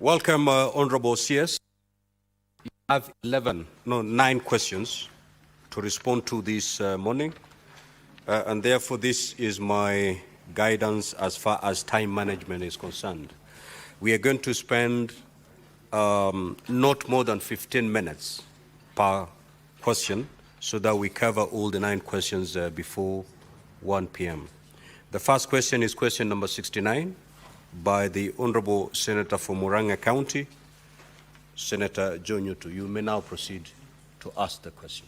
Welcome, Honorable CS. You have 9 questions to respond to this morning, and therefore this is my guidance as far as time management is concerned. We are going to spend not more than 15 minutes per question so that we cover all the 9 questions before 1 p.m. The first question is question number 69 by the Honorable Senator from Murang'a County, Senator John Yutu. You may now proceed to ask the question.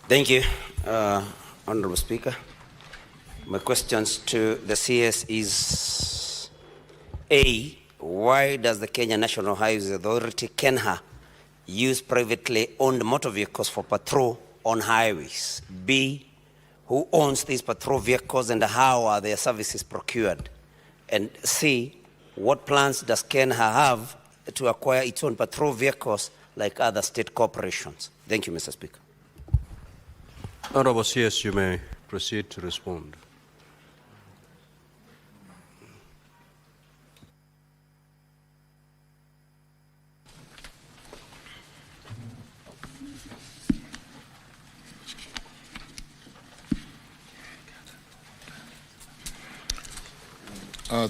Thank you, Honorable Speaker. My questions to the CS is, A, why does the Kenya National Highways Authority, KENHA, use privately owned motor vehicles for patrol on highways? B, who owns these patrol vehicles and how are their services procured? And C, what plans does KENHA have to acquire its own patrol vehicles like other state corporations? Thank you, Mr. Speaker. Honorable CS, you may proceed to respond.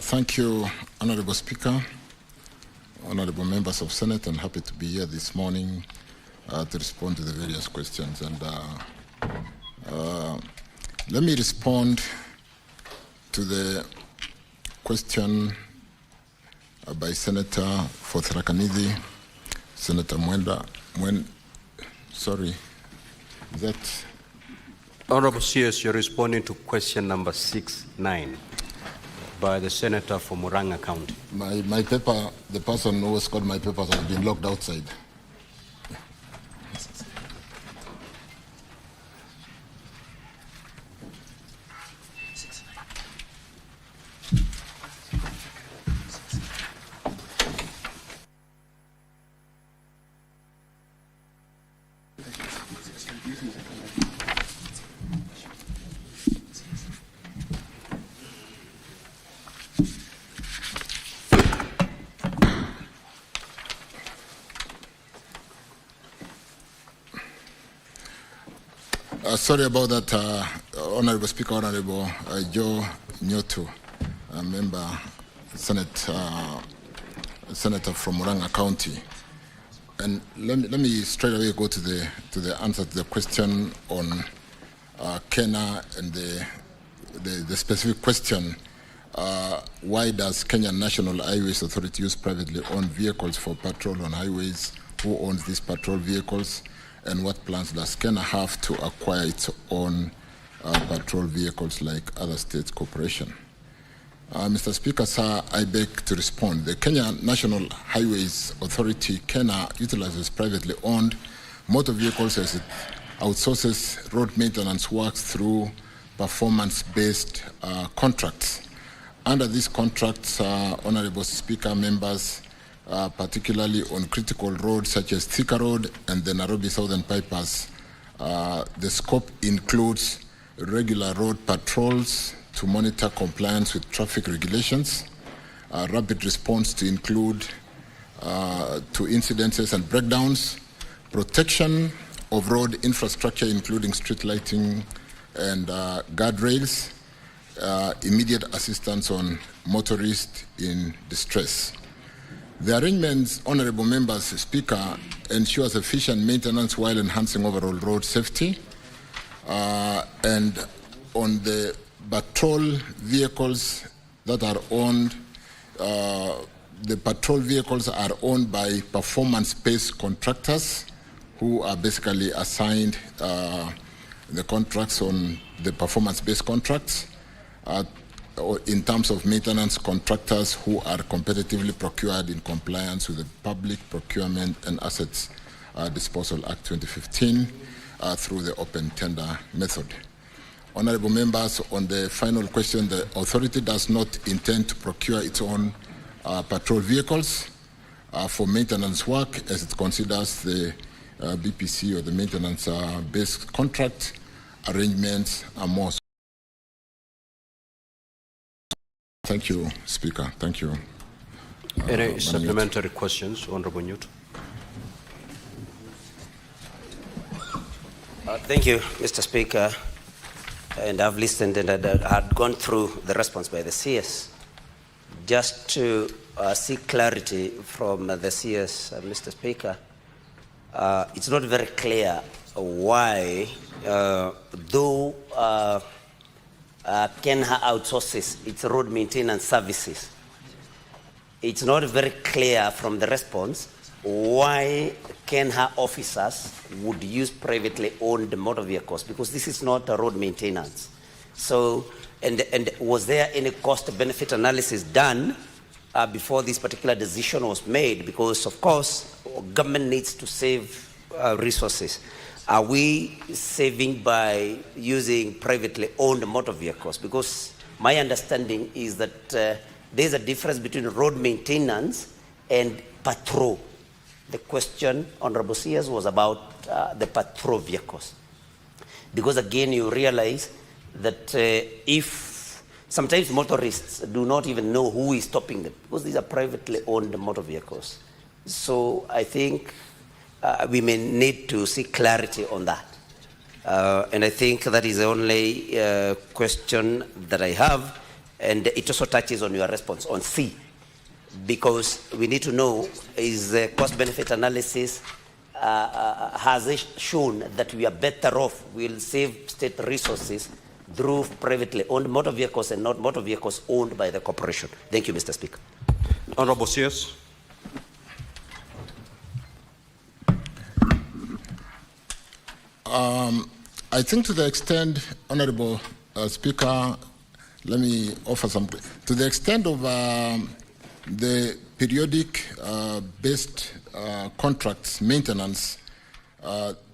Thank you, Honorable Speaker, Honorable Members of Senate. I'm happy to be here this morning to respond to the various questions. And let me respond to the question by Senator for Tharaka-Nithi, Senator Mwenda. Sorry, is that? Honorable CS, you're responding to question number 69. By the Senator from Murang'a County. My paper, the person who has got my papers has been locked outside. Sorry about that, Honorable Speaker, Honorable Joe Nyotu, a member, Senator from Murang'a County. And let me straight away go to the answer to the question on KENHA and the specific question, why does Kenya National Highways Authority use privately owned vehicles for patrol on highways? Who owns these patrol vehicles? And what plans does KENHA have to acquire its own patrol vehicles like other state corporations? Mr. Speaker, sir, I beg to respond. The Kenya National Highways Authority, KENHA, utilizes privately owned motor vehicles as it outsources road maintenance works through performance-based contracts. Under these contracts, Honorable Speaker, members, particularly on critical roads such as Thika Road and the Nairobi Southern Bypass. The scope includes regular road patrols to monitor compliance with traffic regulations, rapid response to include to incidences and breakdowns, protection of road infrastructure including street lighting and guardrails, immediate assistance on motorists in distress. The arrangements, Honorable Members, Speaker, ensures efficient maintenance while enhancing overall road safety. And on the patrol vehicles that are owned, the patrol vehicles are owned by performance-based contractors who are basically assigned the contracts on the performance-based contracts. In terms of maintenance contractors who are competitively procured in compliance with the Public Procurement and Assets Disposal Act 2015 through the open tender method. Honorable members, on the final question, the authority does not intend to procure its own patrol vehicles for maintenance work as it considers the BPC or the maintenance-based contract arrangements are more Thank you, Speaker. Thank you. Any supplementary questions, Honorable Newt? Thank you, Mr. Speaker. And I've listened and I had gone through the response by the CS. Just to seek clarity from the CS, Mr. Speaker, it's not very clear why, though Kenha outsources its road maintenance services, it's not very clear from the response why Kenha officers would use privately owned motor vehicles, because this is not a road maintenance. So, and was there any cost-benefit analysis done before this particular decision was made? Because, of course, government needs to save resources. Are we saving by using privately owned motor vehicles? Because my understanding is that there's a difference between road maintenance and patrol. The question, Honorable CS, was about the patrol vehicles. Because again, you realize that if sometimes motorists do not even know who is stopping them, because these are privately owned motor vehicles. So I think we may need to seek clarity on that. And I think that is the only question that I have. And it also touches on your response on C. Because we need to know, is the cost-benefit analysis, has it shown that we are better off, we'll save state resources through privately owned motor vehicles and not motor vehicles owned by the corporation? Thank you, Mr. Speaker. Honorable CS. I think to the extent, Honorable Speaker, let me offer some, to the extent of the periodic based contracts maintenance,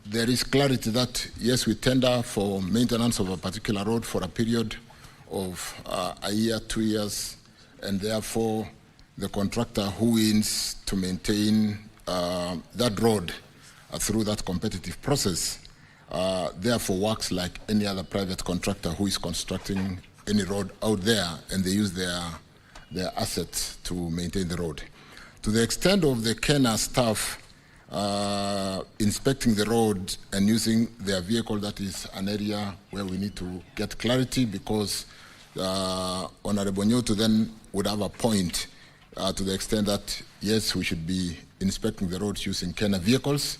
there is clarity that yes, we tender for maintenance of a particular road for a period of a year, 2 years, and therefore the contractor who wins to maintain that road through that competitive process therefore works like any other private contractor who is constructing any road out there, and they use their assets to maintain the road. To the extent of the KENA staff inspecting the road and using their vehicle, that is an area where we need to get clarity, because Honorable Nyoto then would have a point to the extent that yes, we should be inspecting the roads using KENA vehicles,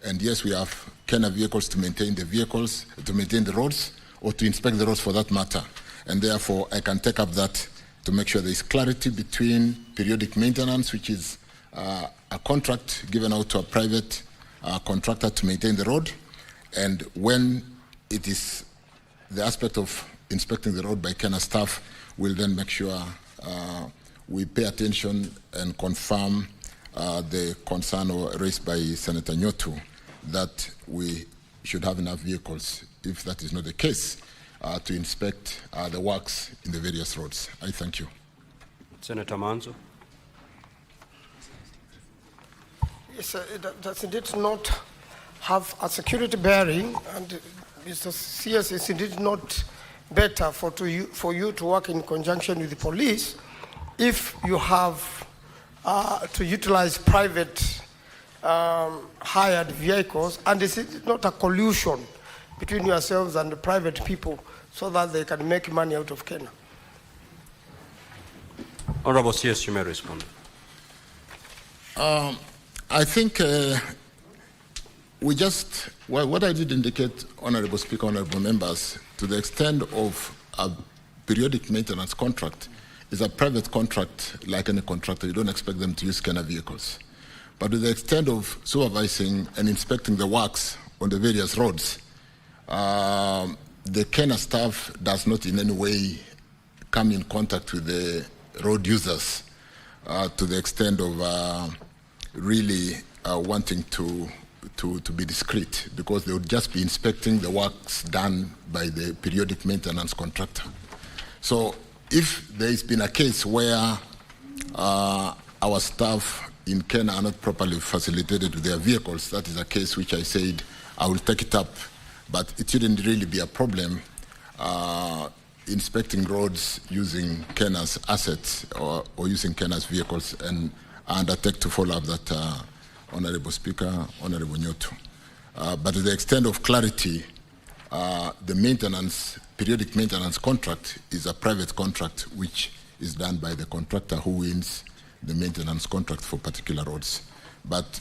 and yes, we have KENA vehicles to maintain the vehicles, to maintain the roads, or to inspect the roads for that matter. And therefore, I can take up that to make sure there is clarity between periodic maintenance, which is a contract given out to a private contractor to maintain the road, and when it is the aspect of inspecting the road by KENA staff, we'll then make sure we pay attention and confirm the concern raised by Senator Nyoto that we should have enough vehicles, if that is not the case, to inspect the works in the various roads. I thank you. Senator Manzo. Yes, does it not have a security bearing, and Mr. CS, is it not better for you to work in conjunction with the police if you have to utilize private hired vehicles, and is it not a collusion between yourselves and the private people so that they can make money out of Kenya? Honorable CS, you may respond. I think we just, what I did indicate, Honorable Speaker, Honorable Members, to the extent of a periodic maintenance contract, is a private contract like any contractor. You don't expect them to use Kenya vehicles. But to the extent of supervising and inspecting the works on the various roads, the Kenya staff does not in any way come in contact with the road users to the extent of really wanting to be discreet, because they would just be inspecting the works done by the periodic maintenance contractor. So if there has been a case where our staff in Kenya are not properly facilitated with their vehicles, that is a case which I said I will take it up, but it shouldn't really be a problem inspecting roads using Kenya's assets or using Kenya's vehicles, and I undertake to follow up that, Honorable Speaker, Honorable Nyoto. But to the extent of clarity, the periodic maintenance contract is a private contract which is done by the contractor who wins the maintenance contract for particular roads. But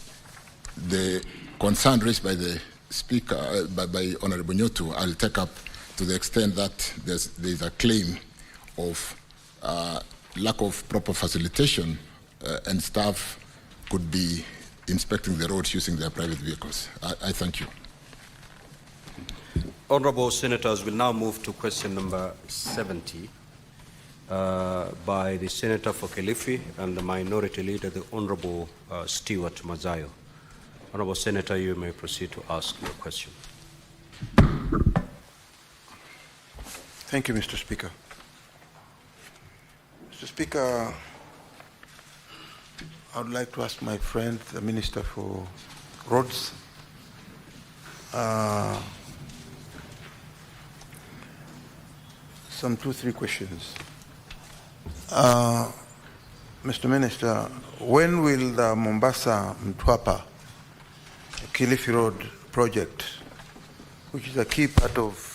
the concern raised by the Speaker, by Honorable Nyoto, I'll take up to the extent that there's a claim of lack of proper facilitation and staff could be inspecting the roads using their private vehicles. I thank you. Honourable Senators, will now move to question number 70 by the Senator for Kilifi and the Minority Leader, the Honourable Stewart Mazayo. Honourable Senator, you may proceed to ask your question. Thank you, Mr. Speaker. Mr. Speaker, I would like to ask my friend, the Minister for Roads, some 2-3 questions. Mr. Minister, when will the Mombasa Mtwapa Kilifi Road project, which is a key part of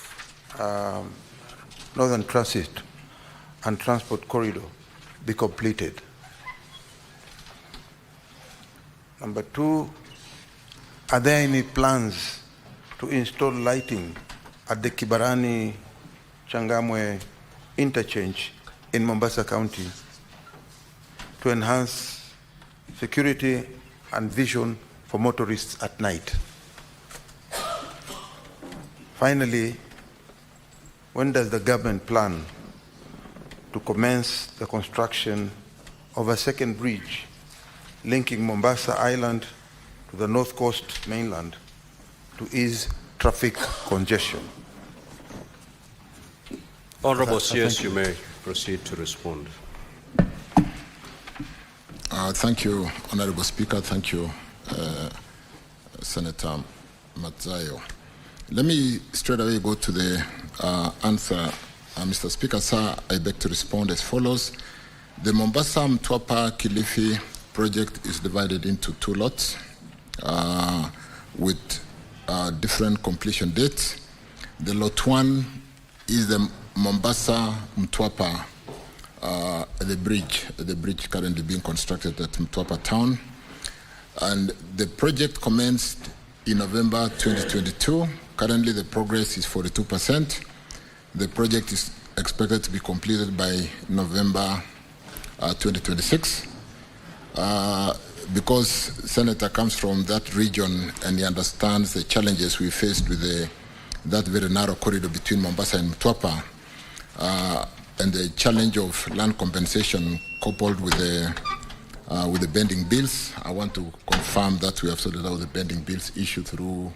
Northern Transit and Transport Corridor, be completed? Number 2, are there any plans to install lighting at the Kibarani Changamwe interchange in Mombasa County to enhance security and vision for motorists at night? Finally, when does the government plan to commence the construction of a second bridge linking Mombasa Island to the North Coast mainland to ease traffic congestion? Honourable CS, you may proceed to respond. Thank you, Honourable Speaker. Thank you, Senator Mazayo. Let me straight away go to the answer. Mr. Speaker, sir, I beg to respond as follows. The Mombasa Mtwapa Kilifi project is divided into 2 lots with different completion dates. The lot 1 is the Mombasa Mtwapa, the bridge currently being constructed at Mtwapa town. And the project commenced in November 2022. Currently the progress is 42%. The project is expected to be completed by November 2026. Because Senator comes from that region and he understands the challenges we faced with that very narrow corridor between Mombasa and Mtwapa, and the challenge of land compensation coupled with the bending bills, I want to confirm that we have sorted out the bending bills issue through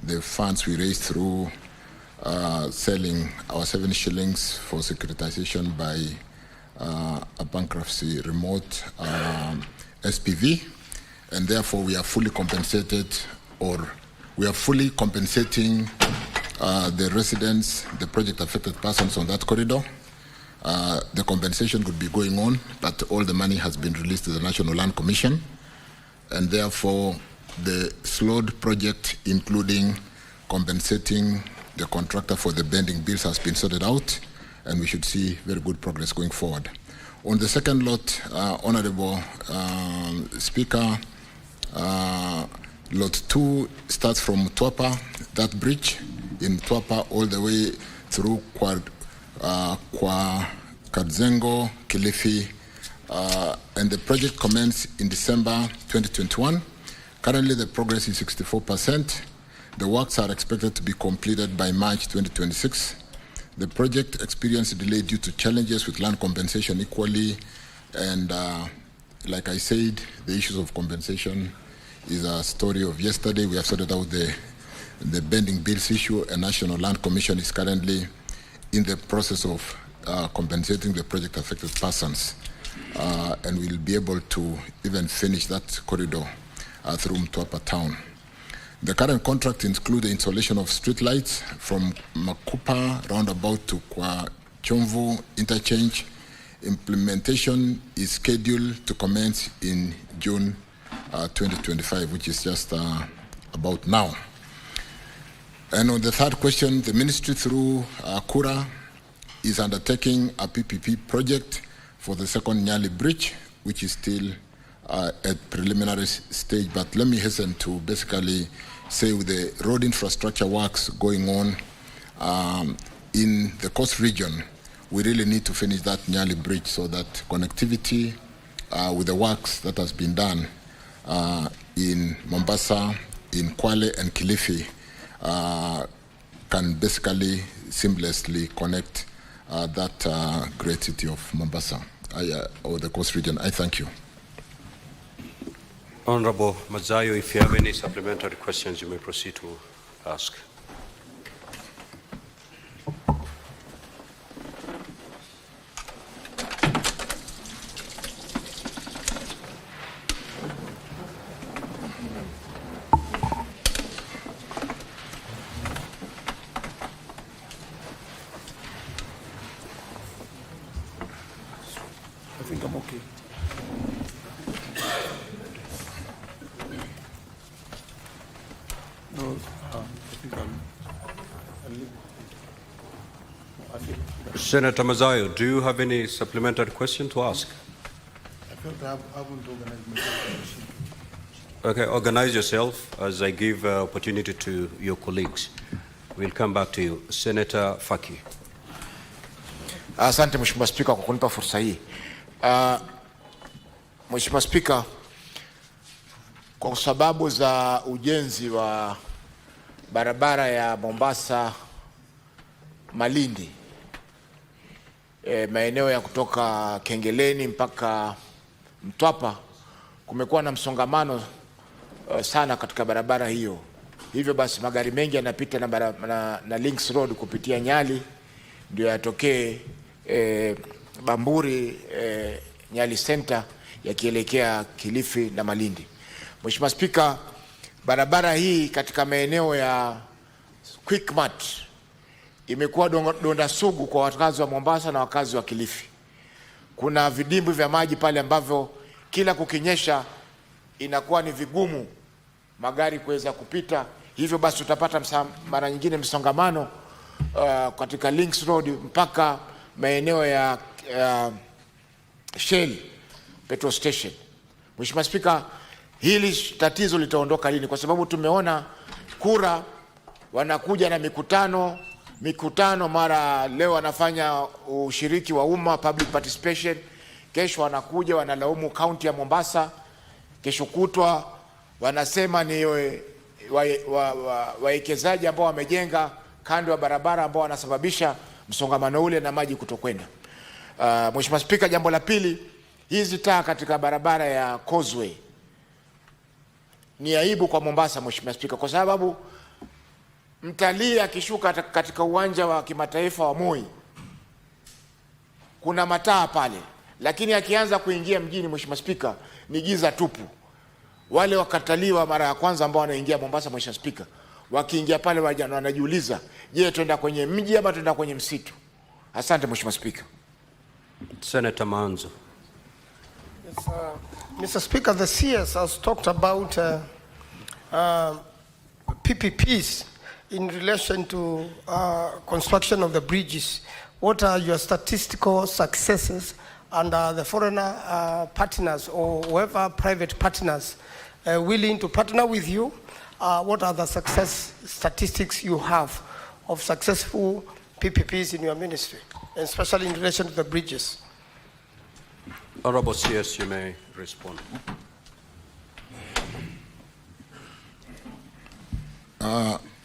the funds we raised through selling our 7 shillings for securitization by a bankruptcy remote SPV, and therefore we are fully compensated, or we are fully compensating the residents, the project affected persons on that corridor. The compensation could be going on, but all the money has been released to the National Land Commission, and therefore the slowed project, including compensating the contractor for the bending bills, has been sorted out, and we should see very good progress going forward. On the second lot, Honourable Speaker, lot 2 starts from Mtwapa, that bridge in Mtwapa, all the way through Kadzengo, Kilifi, and the project commenced in December 2021. Currently, the progress is 64%. The works are expected to be completed by March 2026. The project experienced a delay due to challenges with land compensation equally, and like I said, the issues of compensation is a story of yesterday. We have sorted out the bending bills issue, and National Land Commission is currently in the process of compensating the project affected persons, and we'll be able to even finish that corridor through Mtwapa town. The current contract includes the installation of street lights from Makupa roundabout to Chomvu interchange. Implementation is scheduled to commence in June 2025, which is just about now. And on the third question, the ministry through Kura is undertaking a PPP project for the second Nyali Bridge, which is still at preliminary stage. But let me hasten to basically say with the road infrastructure works going on in the coast region, we really need to finish that Nyali Bridge so that connectivity with the works that has been done in Mombasa, in Kwale and Kilifi can basically seamlessly connect that great city of Mombasa or the coast region. I thank you. Honorable Mazayo, if you have any supplementary questions, you may proceed to ask. I think I'm okay. No, I think I'll leave. I think Senator Mazayo, do you have any supplementary question to ask? I felt I haven't organized myself. Okay, organize yourself as I give opportunity to your colleagues. We'll come back to you. Senator Faki. Asante Mheshimiwa Spika kwa kunipa fursa hii. Mheshimiwa Spika, kwa sababu za ujenzi wa barabara ya Mombasa Malindi, maeneo ya kutoka Kengeleni mpaka Mtwapa, kumekuwa na msongamano sana katika barabara hiyo. Hivyo basi magari mengi yanapita na Links Road kupitia Nyali ndio yatokee Bamburi Nyali Center yakielekea Kilifi na Malindi. Mheshimiwa Spika, barabara hii katika maeneo ya Quickmart imekuwa donda sugu kwa wakazi wa Mombasa na wakazi wa Kilifi. Kuna vidimbwi vya maji pale ambavyo kila kukinyesha inakuwa ni vigumu magari kuweza kupita. Hivyo basi utapata mara nyingine msongamano katika Links Road mpaka maeneo ya Shell petrol station. Mheshimiwa Spika, hili tatizo litaondoka lini? Kwa sababu tumeona Kura wanakuja na mikutano mara leo wanafanya ushiriki wa umma, public participation, kesho wanakuja wanalaumu kaunti ya Mombasa, kesho kutwa wanasema ni wawekezaji ambao wamejenga kando ya barabara ambao wanasababisha msongamano ule na maji kutokwenda. Mheshimiwa Spika, jambo la pili, hizi taa katika barabara ya Causeway ni aibu kwa Mombasa Mheshimiwa Spika, kwa sababu mtalii akishuka katika uwanja wa kimataifa wa Moi kuna mataa pale, lakini akianza kuingia mjini Mheshimiwa Spika ni giza tupu. Wale wakataliwa mara ya kwanza ambao wanaingia Mombasa Mheshimiwa Spika, wakiingia pale wanajiuliza, je, tuenda kwenye mji ama tuenda kwenye msitu? Asante Mheshimiwa Spika. Senator Manzo. Yes, Mr. Speaker, the CS has talked about PPPs in relation to construction of the bridges. What are your statistical successes and the foreigner partners or whoever private partners willing to partner with you? What are the success statistics you have of successful PPPs in your ministry, especially in relation to the bridges? Honorable CS, you may respond.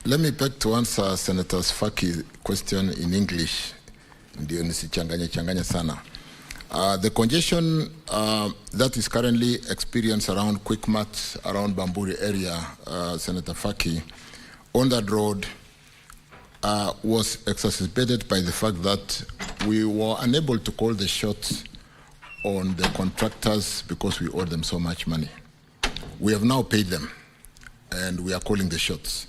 Let me beg to answer Senator Faki's question in English. Ndio nisichanganye sana. The congestion that is currently experienced around Quickmart, around Bamburi area, Senator Faki, on that road was exacerbated by the fact that we were unable to call the shots on the contractors because we owed them so much money. We have now paid them and we are calling the shots.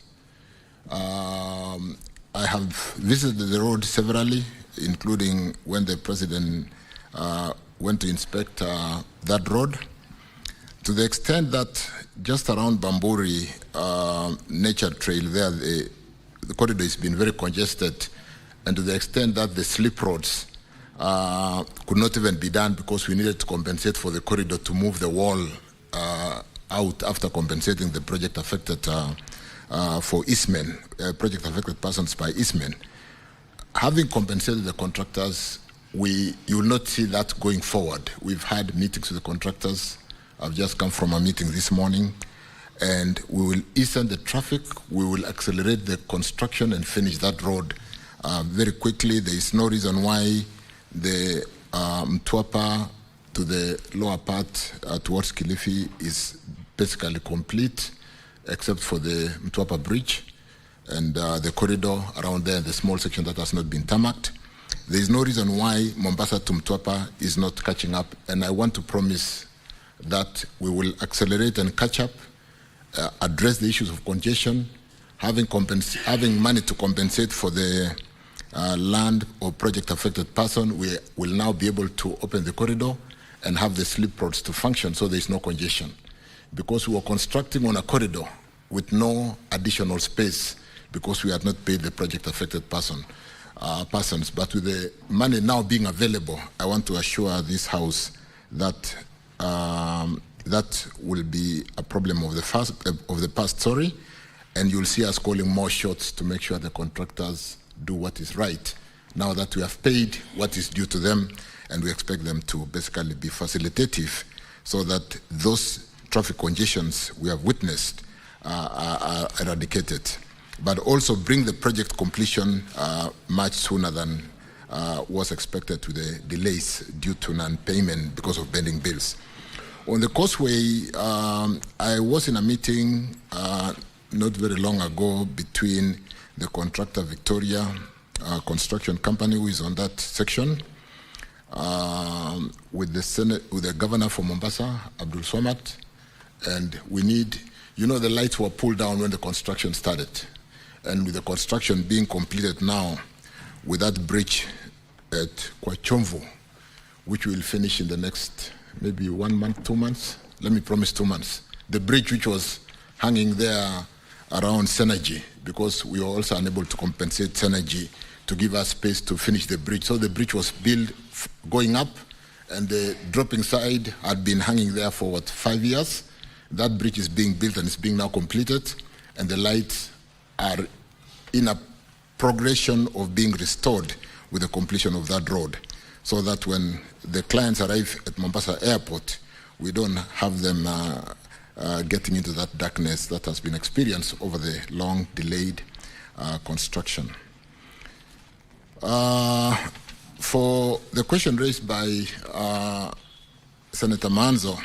I have visited the road severally including when the president went to inspect that road. To the extent that just around Bamburi Nature Trail there, the corridor has been very congested, and to the extent that the slip roads could not even be done because we needed to compensate for the corridor to move the wall out after compensating the project affected for Eastmen, project affected persons by Eastmen. Having compensated the contractors, you will not see that going forward. We've had meetings with the contractors. I've just come from a meeting this morning, and we will easen the traffic. We will accelerate the construction and finish that road very quickly. There is no reason why the Mtwapa to the lower part towards Kilifi is basically complete, except for the Mtwapa Bridge and the corridor around there, the small section that has not been tarmacked. There is no reason why Mombasa to Mtwapa is not catching up, and I want to promise that we will accelerate and catch up, address the issues of congestion, having money to compensate for the land or project affected person. We will now be able to open the corridor and have the slip roads to function so there is no congestion. Because we were constructing on a corridor with no additional space because we had not paid the project affected persons. But with the money now being available, I want to assure this House that that will be a problem of the past, and you'll see us calling more shots to make sure the contractors do what is right now that we have paid what is due to them, and we expect them to basically be facilitative so that those traffic congestions we have witnessed are eradicated, but also bring the project completion much sooner than was expected with the delays due to non-payment because of pending bills. On the causeway, I was in a meeting not very long ago between the contractor Victoria Construction Company, who is on that section, with the governor from Mombasa, Abdul Swamad, and we need, the lights were pulled down when the construction started, and with the construction being completed now, with that bridge at Kwachomvu, which will finish in the next maybe 1 month, 2 months. Let me promise 2 months. The bridge which was hanging there around Synergy, because we were also unable to compensate Synergy to give us space to finish the bridge. So the bridge was built going up, and the dropping side had been hanging there for 5 years. That bridge is being built and it's being now completed, and the lights are in a progression of being restored with the completion of that road, so that when the clients arrive at Mombasa Airport, we don't have them getting into that darkness that has been experienced over the long delayed construction. For the question raised by Senator Manzo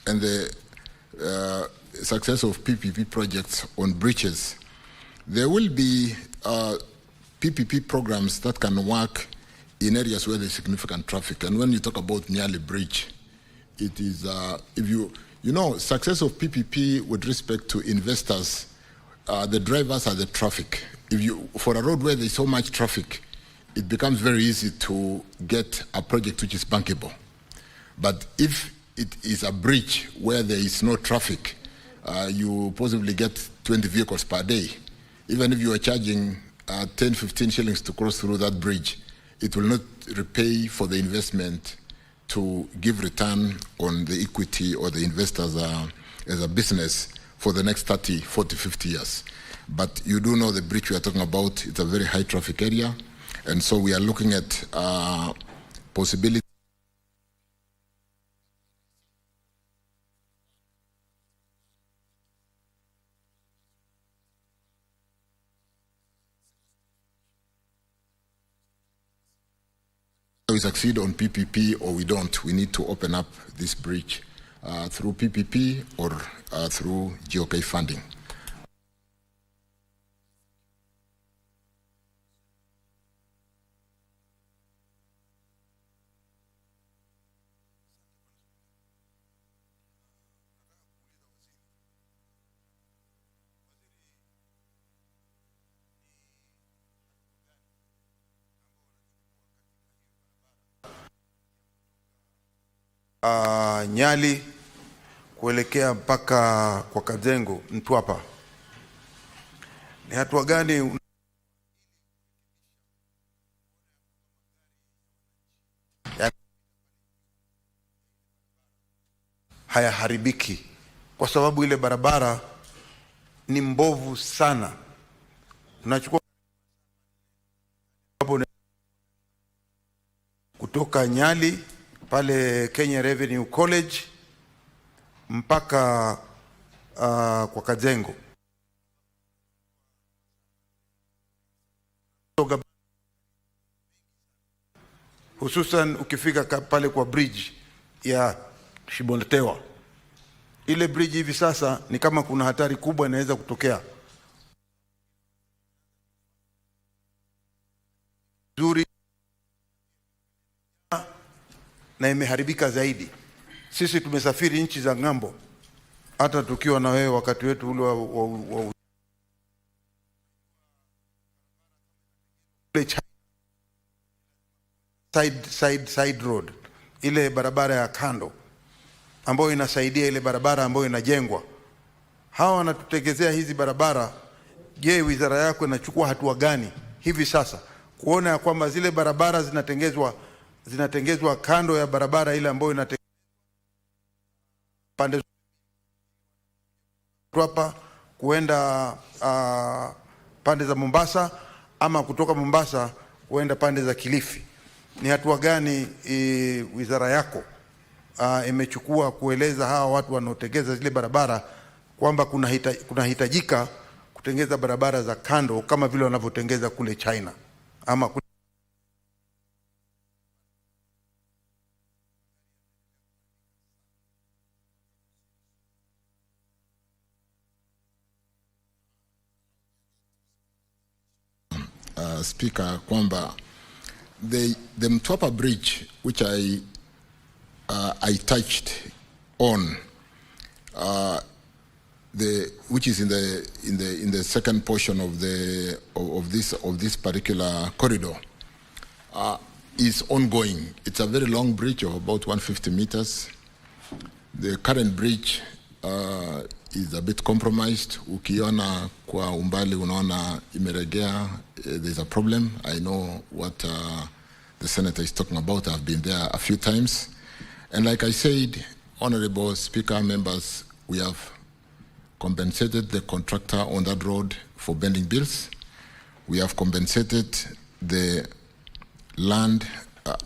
and the success of PPP projects on bridges, there will be PPP programs that can work in areas where there's significant traffic. And when you talk about Nyali Bridge, it is, success of PPP with respect to investors, the drivers are the traffic. For a road where there's so much traffic, it becomes very easy to get a project which is bankable. But if it is a bridge where there is no traffic, you possibly get 20 vehicles per day. Even if you are charging 10, 15 shillings to cross through that bridge, it will not repay for the investment to give return on the equity or the investors as a business for the next 30, 40, 50 years. But you do know the bridge we are talking about, it's a very high traffic area, and so we are looking at possibility we succeed on PPP or we don't. We need to open up this bridge through PPP or through GOK funding. Nyali kuelekea mpaka kwa Kazengo Mtwapa, ni hatua gani hayaharibiki? Kwa sababu ile barabara ni mbovu sana. Tunachukua kutoka Nyali pale Kenya Revenue College mpaka kwa Kazengo, hususan ukifika pale kwa bridge ya Shibondetewa. Ile bridge hivi sasa ni kama kuna hatari kubwa inaweza kutokea. Zuri na imeharibika zaidi. Sisi tumesafiri nchi za ng'ambo, hata tukiwa na wewe wakati wetu ule wa side road, ile barabara ya kando ambayo inasaidia ile barabara ambayo inajengwa. Hawa wanatutegezea hizi barabara. Je, wizara yako inachukua hatua gani hivi sasa kuona ya kwamba zile barabara zinatengezwa kando ya barabara ile ambayo pande hapa kuenda pande za Mombasa, ama kutoka Mombasa kuenda pande za Kilifi? Ni hatua gani wizara yako imechukua kueleza hawa watu wanaotengeza zile barabara kwamba kunahitajika kutengeza barabara za kando kama vile wanavyotengeza kule China ama kule Speaker, kwamba the Mtwapa Bridge, which I touched on, which is in the second portion of this particular corridor, is ongoing. It's a very long bridge of about 150 meters. The current bridge is a bit compromised. Ukiona kwa umbali unaona imeregea. There's a problem. I know what the senator is talking about. I've been there a few times. And like I said, Honorable Speaker, members, we have compensated the contractor on that road for bending bills. We have compensated the land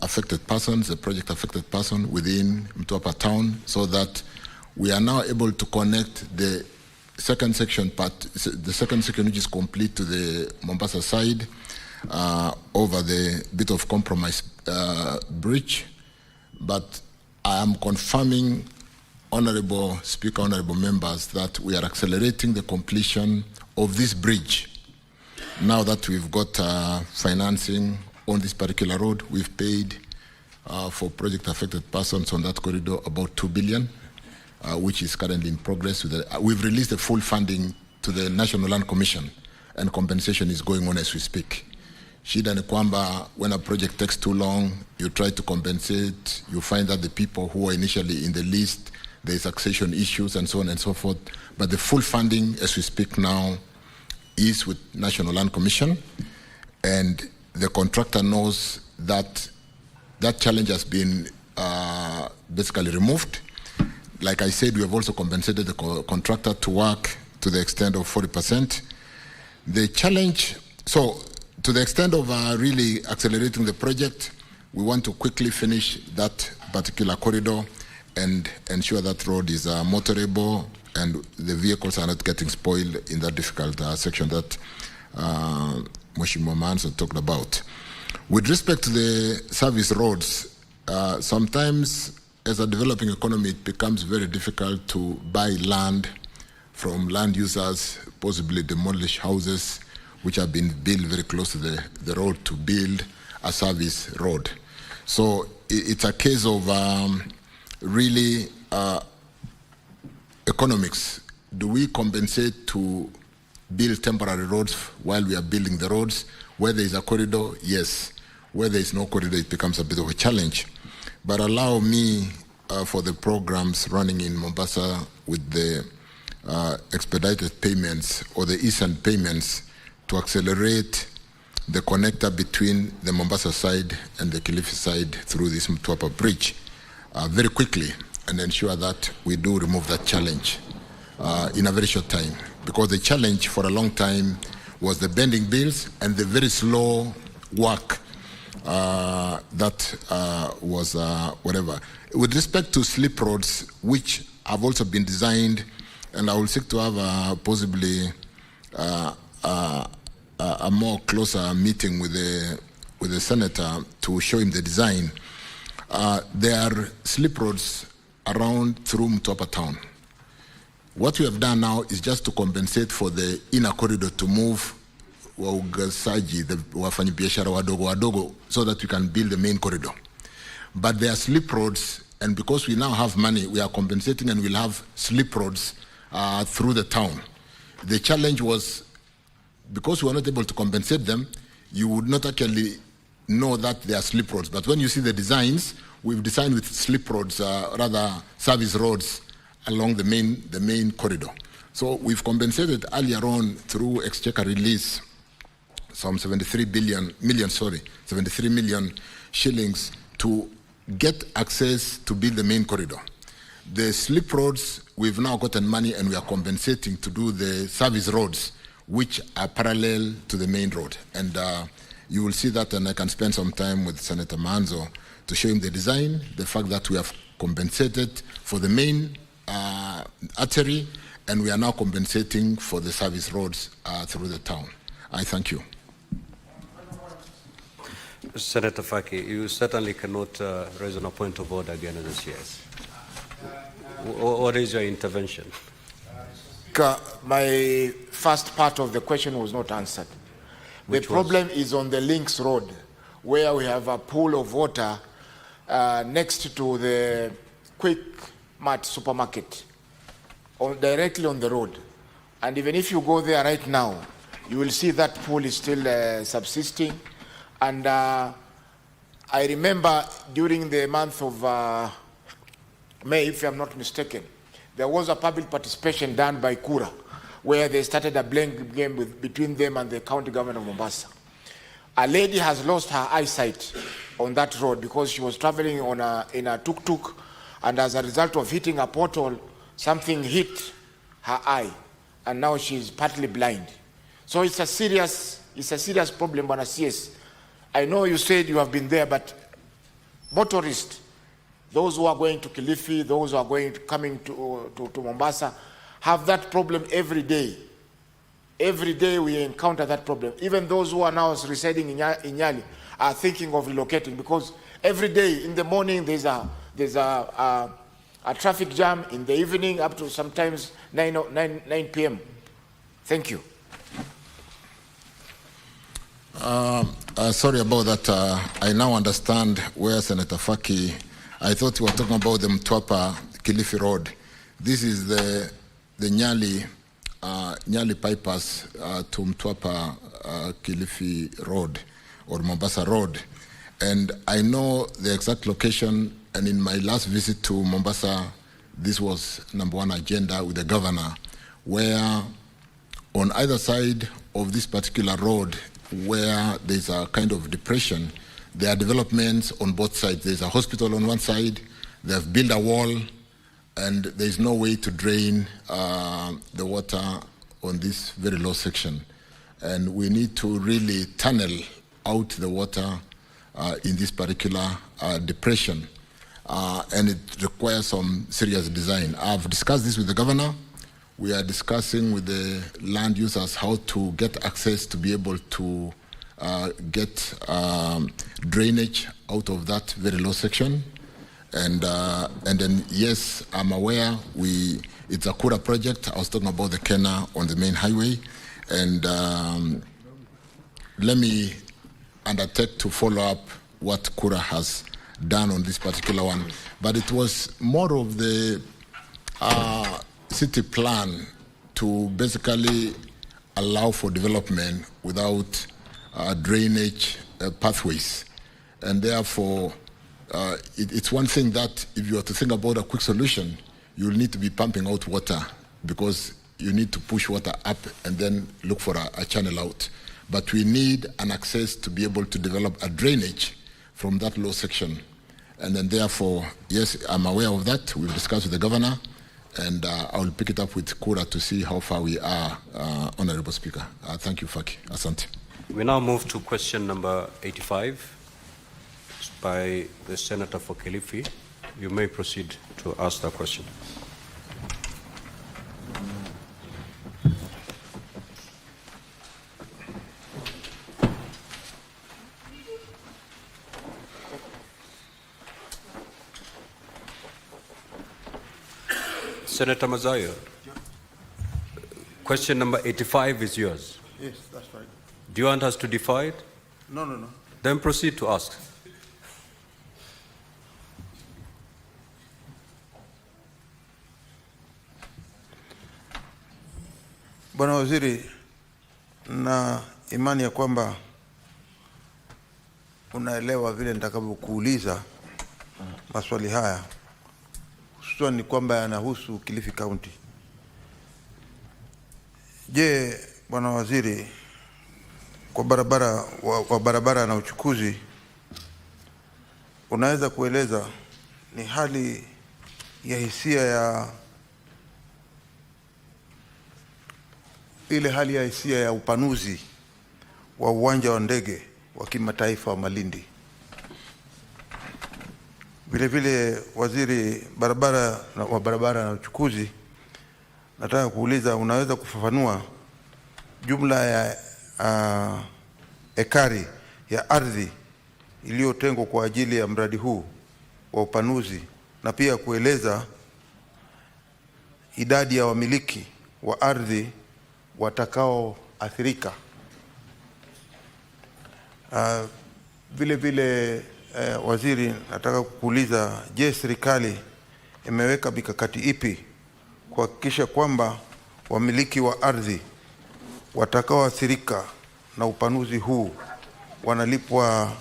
affected persons, the project affected person within Mtwapa town, so that we are now able to connect the second section which is complete to the Mombasa side over the bit of compromise bridge. But I am confirming, Honorable Speaker, Honorable members, that we are accelerating the completion of this bridge. Now that we've got financing on this particular road, we've paid for project affected persons on that corridor about 2 billion. Which is currently in progress. We've released the full funding to the National Land Commission, and compensation is going on as we speak. Shida ni kwamba when a project takes too long, you try to compensate, you find that the people who were initially in the list, there is succession issues and so on and so forth. But the full funding as we speak now is with National Land Commission, and the contractor knows that that challenge has been basically removed. Like I said, we have also compensated the contractor to work to the extent of 40%. The challenge, so to the extent of really accelerating the project, we want to quickly finish that particular corridor and ensure that road is motorable and the vehicles are not getting spoiled in that difficult section that Mheshimiwa Manso talked about. With respect to the service roads, sometimes as a developing economy, it becomes very difficult to buy land from land users, possibly demolish houses which have been built very close to the road to build a service road. So it's a case of really economics. Do we compensate to build temporary roads while we are building the roads? Where there is a corridor, yes. Where there is no corridor, it becomes a bit of a challenge. But allow me for the programs running in Mombasa with the expedited payments or the instant payments to accelerate the connector between the Mombasa side and the Kilifi side through this Mtwapa bridge very quickly, and ensure that we do remove that challenge in a very short time. Because the challenge for a long time was the bending bills and the very slow work that was whatever. With respect to slip roads, which have also been designed, and I will seek to have possibly a more closer meeting with the senator to show him the design. There are slip roads around through Mtwapa town. What we have done now is just to compensate for the inner corridor to move waugazaji, the wafanyabiashara wadogo, so that we can build the main corridor. But there are slip roads, and because we now have money, we are compensating, and we'll have slip roads through the town. The challenge was, because we were not able to compensate them, you would not actually know that they are slip roads. But when you see the designs, we've designed with slip roads, rather service roads along the main corridor. So we've compensated earlier on through exchequer release some 73 million shillings to get access to build the main corridor. The slip roads, we've now gotten money and we are compensating to do the service roads, which are parallel to the main road. And you will see that, and I can spend some time with Senator Manzo to show him the design, the fact that we have compensated for the main artery, and we are now compensating for the service roads through the town. I thank you. Senator Faki, you certainly cannot raise a point of order again as a CS. What is your intervention? My first part of the question was not answered. The problem is on the Links Road, where we have a pool of water next to the Quick Mart supermarket, directly on the road. And even if you go there right now, you will see that pool is still subsisting. And I remember during the month of May, if I'm not mistaken, there was a public participation done by Kura, where they started a blame game between them and the county government of Mombasa. A lady has lost her eyesight on that road because she was traveling in a tuk-tuk, and as a result of hitting a portal, something hit her eye, and now she's partly blind. So it's a serious problem, Bwana CS. I know you said you have been there, but motorists, those who are going to Kilifi, those who are coming to Mombasa, have that problem every day. Every day we encounter that problem. Even those who are now residing in Nyali are thinking of relocating, because every day in the morning there's a traffic jam, in the evening up to sometimes 9 p.m. Thank you. Sorry about that. I now understand where Senator Faki, I thought you were talking about the Mtwapa Kilifi Road. This is the Nyali bypass to Mtwapa Kilifi Road or Mombasa Road. And I know the exact location, and in my last visit to Mombasa, this was #1 agenda with the governor, where on either side of this particular road, where there's a kind of depression, there are developments on both sides. There's a hospital on one side, they've built a wall, and there's no way to drain the water on this very low section. And we need to really tunnel out the water in this particular depression. And it requires some serious design. I've discussed this with the governor. We are discussing with the land users how to get access to be able to get drainage out of that very low section. And then, yes, I'm aware it's a Kura project. I was talking about the Kena on the main highway. And let me undertake to follow up what Kura has done on this particular one. But it was more of the city plan to basically allow for development without drainage pathways. And therefore, It's one thing that if you are to think about a quick solution, you'll need to be pumping out water because you need to push water up and then look for a channel out. But we need an access to be able to develop a drainage from that low section. And then therefore, yes, I'm aware of that. We've discussed with the governor, and I'll pick it up with Kura to see how far we are, Honorable Speaker. Thank you, Faki. Asante. We now move to question number 85 by the Senator for Kilifi. You may proceed to ask the question. Senator Mazayo, question number 85 is yours. Yes, that's right. Do you want us to defy it? No. Then proceed to ask. Bwana Waziri, na imani ya kwamba unaelewa vile nitakavyokuuliza maswali haya, hususan ni kwamba yanahusu Kilifi County. Je, Bwana Waziri, kwa barabara na uchukuzi, unaweza kueleza ni hali ya hisia ya ile hali ya hisia ya upanuzi wa uwanja wa ndege wa kimataifa wa Malindi? Vile vile, Waziri wa barabara na uchukuzi, nataka kuuliza, unaweza kufafanua jumla ya ekari ya ardhi iliyotengwa kwa ajili ya mradi huu wa upanuzi, na pia kueleza idadi ya wamiliki wa ardhi watakaoathirika. Vile vile, Waziri, nataka kukuuliza, je, serikali imeweka mikakati ipi kuhakikisha kwamba wamiliki wa ardhi watakaoathirika na upanuzi huu wanalipwa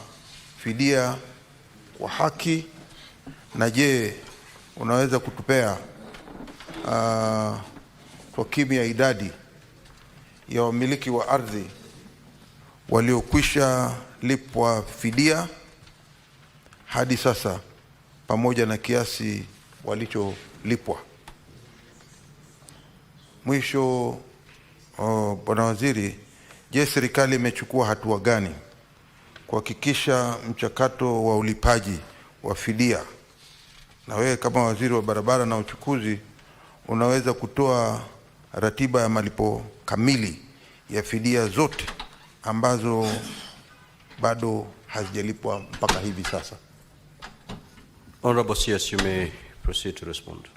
fidia kwa haki? Na je, unaweza kutupea kwa kimya idadi ya wamiliki wa ardhi waliokwisha lipwa fidia hadi sasa pamoja na kiasi walicholipwa? Mwisho, Bwana Waziri, je, serikali imechukua hatua gani kuhakikisha mchakato wa ulipaji wa fidia? Na wewe kama Waziri wa barabara na uchukuzi, unaweza kutoa ratiba ya malipo kamili ya fidia zote ambazo bado hazijalipwa mpaka hivi sasa? Honorable CS, you may proceed to respond.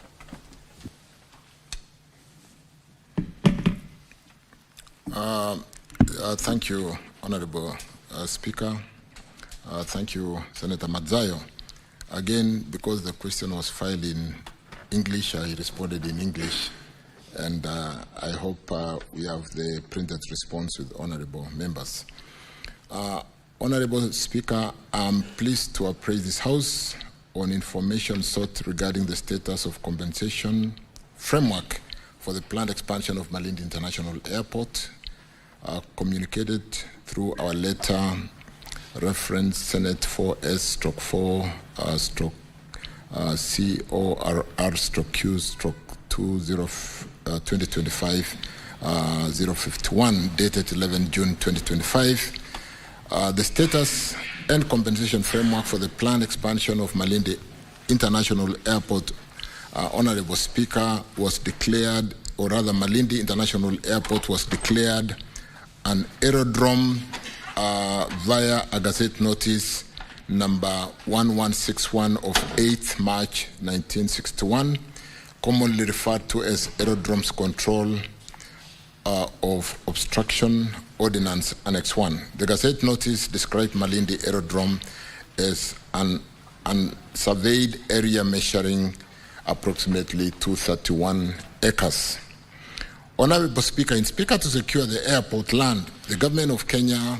Thank you, Honorable Speaker. Thank you, Senator Mazayo. Again, because the question was filed in English, I responded in English, and I hope we have the printed response with honorable members. Honorable Speaker, I'm pleased to appraise this House on information sought regarding the status of compensation framework for the planned expansion of Malindi International Airport, communicated through our letter reference Senate 4S/4-Q/2025-051, dated 11 June 2025. The status and compensation framework for the planned expansion of Malindi International Airport, Honorable Speaker, was declared, or rather Malindi International Airport was declared an aerodrome via a Gazette Notice number 1161 of 8th March 1961, commonly referred to as Aerodromes Control of Obstruction Ordinance Annex 1. The Gazette Notice described Malindi Aerodrome as an unsurveyed area measuring approximately 231 acres. Honorable Speaker, in Speaker to secure the airport land, the government of Kenya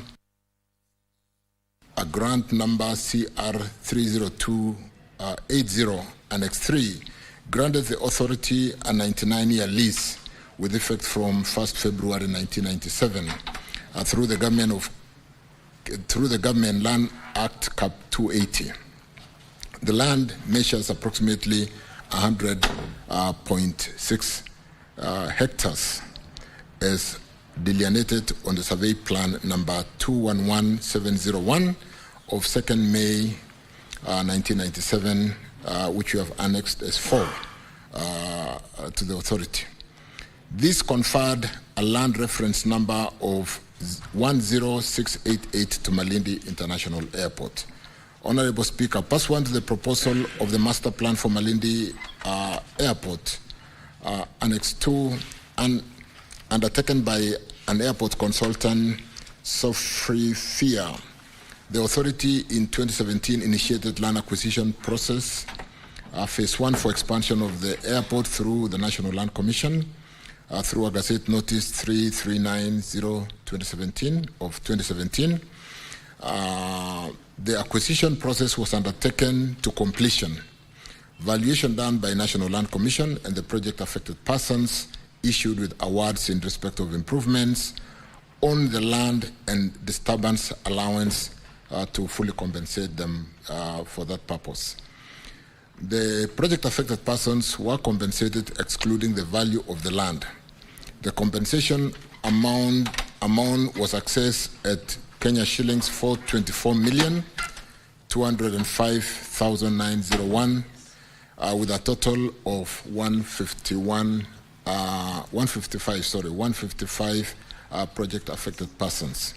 agreed grant number CR 30280 Annex 3 granted the authority a 99-year lease with effect from 1st February 1997 through the Government Land Act Cap 280. The land measures approximately 100.6 hectares as delineated on the survey plan number 211701 of 2nd May 1997, which we have annexed as 4 to the authority. This conferred a land reference number of 10688 to Malindi International Airport. Honorable Speaker, pursuant to the proposal of the master plan for Malindi Airport, Annex 2, and undertaken by an airport consultant, Sofrifia, the authority in 2017 initiated land acquisition process, phase 1 for expansion of the airport through the National Land Commission, through a Gazette Notice 3390/2017 of 2017. The acquisition process was undertaken to completion. Valuation done by National Land Commission and the project affected persons issued with awards in respect of improvements on the land and disturbance allowance to fully compensate them for that purpose. The project affected persons were compensated excluding the value of the land. The compensation amount was assessed at Kenya shillings 424,205,901 with a total of 155 project affected persons.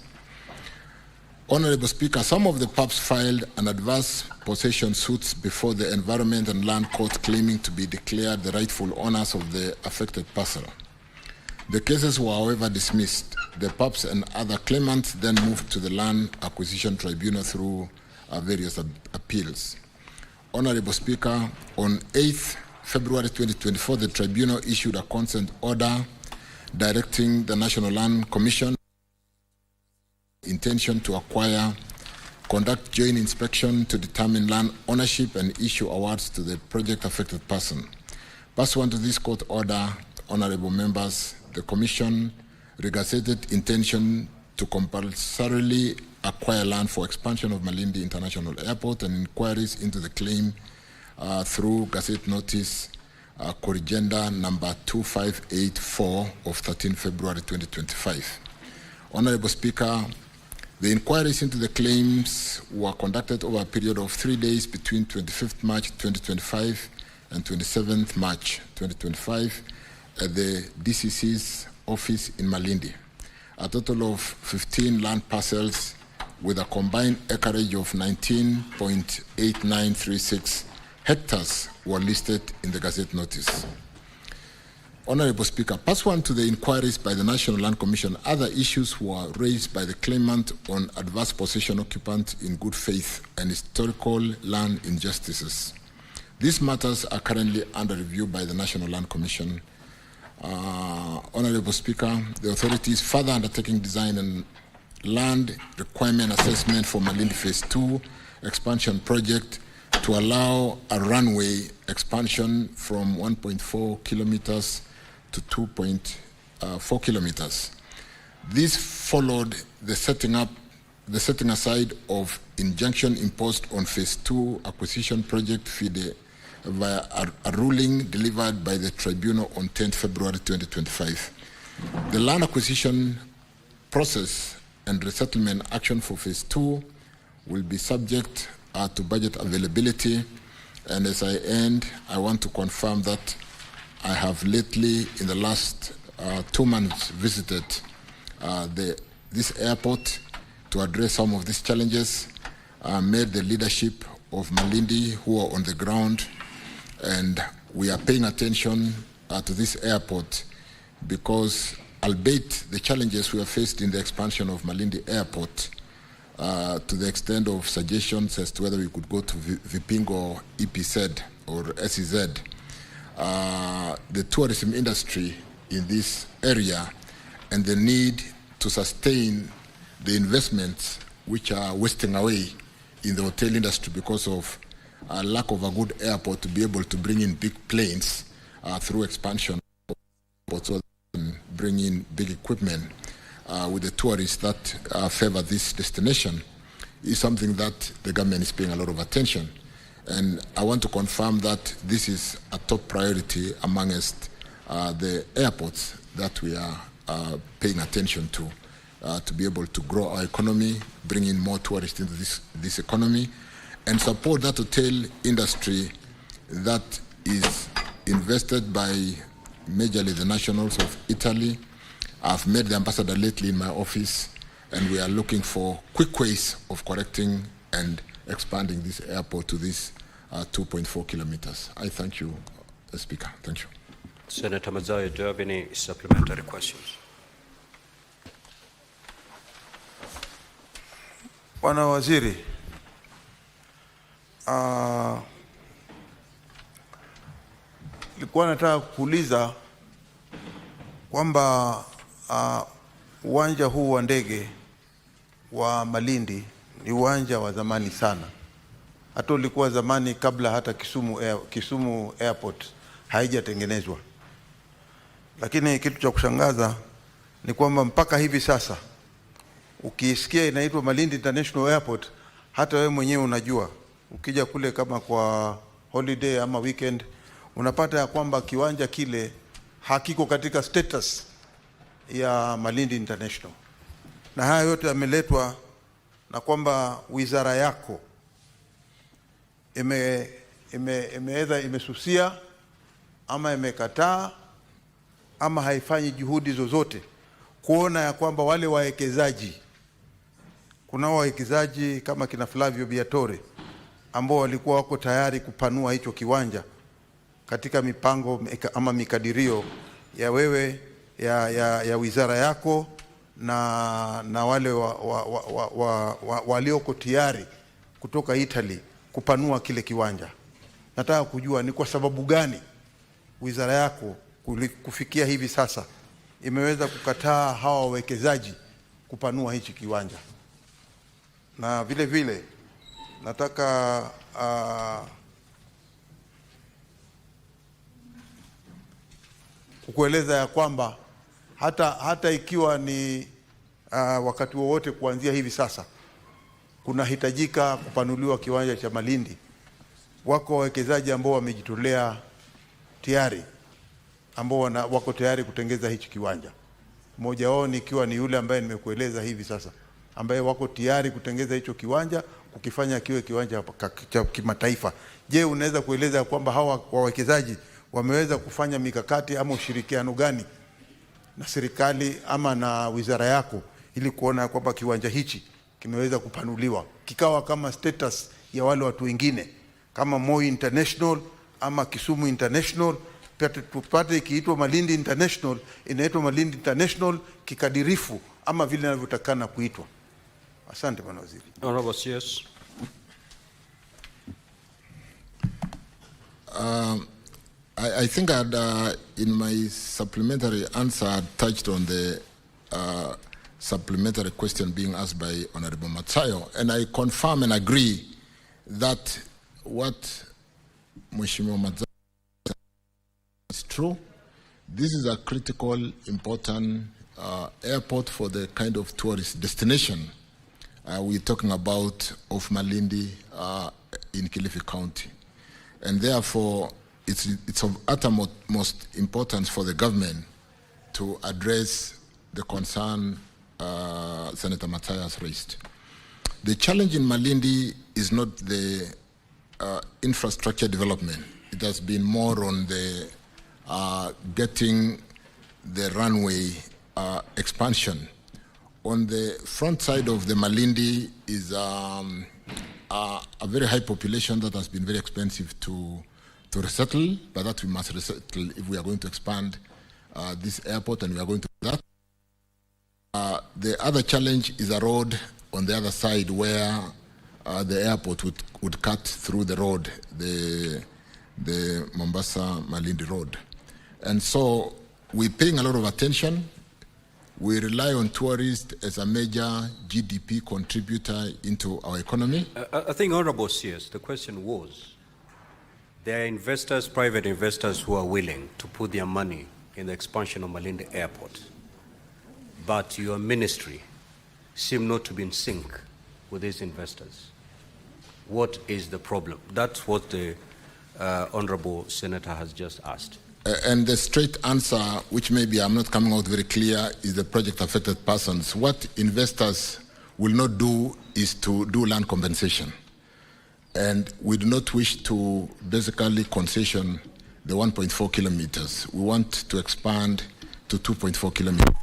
Honorable Speaker, some of the PUBs filed an adverse possession suits before the Environment and Land Court claiming to be declared the rightful owners of the affected parcel. The cases were, however, dismissed. The PUBs and other claimants then moved to the Land Acquisition Tribunal through various appeals. Honorable Speaker, on 8th February 2024, the Tribunal issued a consent order directing the National Land Commission intention to acquire, conduct joint inspection to determine land ownership and issue awards to the project affected person. Pursuant to this court order, honorable members, the Commission regazetted intention to compulsorily acquire land for expansion of Malindi International Airport and inquiries into the claim through Gazette Notice Corrigenda number 2584 of 13 February 2025. Honorable Speaker, the inquiries into the claims were conducted over a period of 3 days between 25th March 2025 and 27th March 2025 at the DCC's office in Malindi. A total of 15 land parcels with a combined acreage of 19.8936 hectares were listed in the Gazette Notice. Honorable Speaker, pursuant to the inquiries by the National Land Commission, other issues were raised by the claimant on adverse possession occupant in good faith and historical land injustices. These matters are currently under review by the National Land Commission. Honorable Speaker, the authority is further undertaking design and land requirement assessment for Malindi Phase 2 expansion project to allow a runway expansion from 1.4 kilometers to 2.4 kilometers. This followed the setting aside of injunction imposed on Phase 2 acquisition project FIDE via a ruling delivered by the Tribunal on 10th February 2025. The land acquisition process and resettlement action for Phase 2 will be subject to budget availability, and as I end, I want to confirm that I have lately, in the last 2 months, visited this airport to address some of these challenges, met the leadership of Malindi who are on the ground, and we are paying attention to this airport because, albeit the challenges we have faced in the expansion of Malindi Airport, to the extent of suggestions as to whether we could go to Vipingo or EPZ or SEZ, the tourism industry in this area and the need to sustain the investments which are wasting away in the hotel industry because of lack of a good airport to be able to bring in big planes through expansion, so bring in big equipment with the tourists that favor this destination is something that the government is paying a lot of attention. And I want to confirm that this is a top priority amongst the airports that we are paying attention to be able to grow our economy, bring in more tourists into this economy, and support that hotel industry that is invested by majorly the nationals of Italy. I've met the ambassador lately in my office, and we are looking for quick ways of correcting and expanding this airport to this 2.4 kilometers. I thank you, Speaker. Thank you. Senator Mazzaya, do you have any supplementary questions? Bwana Waziri, nilikuwa nataka kuuliza kwamba uwanja huu wa ndege wa Malindi ni uwanja wa zamani sana. Hata ulikuwa zamani kabla hata Kisumu Airport haijatengenezwa. Lakini kitu cha kushangaza ni kwamba mpaka hivi sasa ukisikia inaitwa Malindi International Airport, hata wewe mwenyewe unajua, ukija kule kama kwa holiday ama weekend, unapata ya kwamba kiwanja kile hakiko katika status ya Malindi International. Na haya yote yameletwa na kwamba wizara yako imesusia ama imekataa ama haifanyi juhudi zozote kuona ya kwamba wale wawekezaji, kuna wawekezaji kama kina Flavio Biatore ambao walikuwa wako tayari kupanua hicho kiwanja katika mipango ama mikadirio ya wewe ya wizara yako na wale walioko tayari kutoka Italy kupanua kile kiwanja. Nataka kujua ni kwa sababu gani wizara yako kufikia hivi sasa imeweza kukataa hawa wawekezaji kupanua hichi kiwanja. Na vile vile nataka kukueleza ya kwamba hata ikiwa ni wakati wowote kuanzia hivi sasa kunahitajika kupanuliwa kiwanja cha Malindi, wako wawekezaji ambao wamejitolea tayari, ambao wako tayari kutengeza hichi kiwanja. Mmoja wao ikiwa ni yule ambaye nimekueleza hivi sasa, ambaye wako tayari kutengeza hicho kiwanja kukifanya kiwe kiwanja cha kimataifa. Je, unaweza kueleza kwamba hawa wawekezaji wameweza kufanya mikakati ama ushirikiano gani na serikali ama na wizara yako ili kuona kwamba kiwanja hichi kimeweza kupanuliwa kikawa kama status ya wale watu wengine kama Moi International ama Kisumu International, tupate ikiitwa Malindi International, inaitwa Malindi International kikadirifu ama vile inavyotakana kuitwa. Asante Bwana Waziri. Honorable CS. I think in my supplementary answer I touched on the supplementary question being asked by Honorable Matsayo, and I confirm and agree that what Mheshimiwa Matsayo is true. This is a critical, important airport for the kind of tourist destination we're talking about of Malindi in Kilifi County. And therefore, it's of utmost importance for the government to address the concern Senator Matsayo has raised. The challenge in Malindi is not the infrastructure development. It has been more on the getting the runway expansion. On the front side of the Malindi is a very high population that has been very expensive to resettle, but that we must resettle if we are going to expand this airport, and we are going to do that. The other challenge is a road on the other side where the airport would cut through the road, the Mombasa Malindi road. And so we're paying a lot of attention We rely on tourists as a major GDP contributor into our economy. I think, Honorable CS, the question was, there are investors, private investors, who are willing to put their money in the expansion of Malindi Airport, but your ministry seems not to be in sync with these investors. What is the problem? That's what the Honorable Senator has just asked. And the straight answer, which maybe I'm not coming out very clear, is the project affected persons. What investors will not do is to do land compensation. And we do not wish to basically concession the 1.4 kilometers. We want to expand to 2.4 kilometers.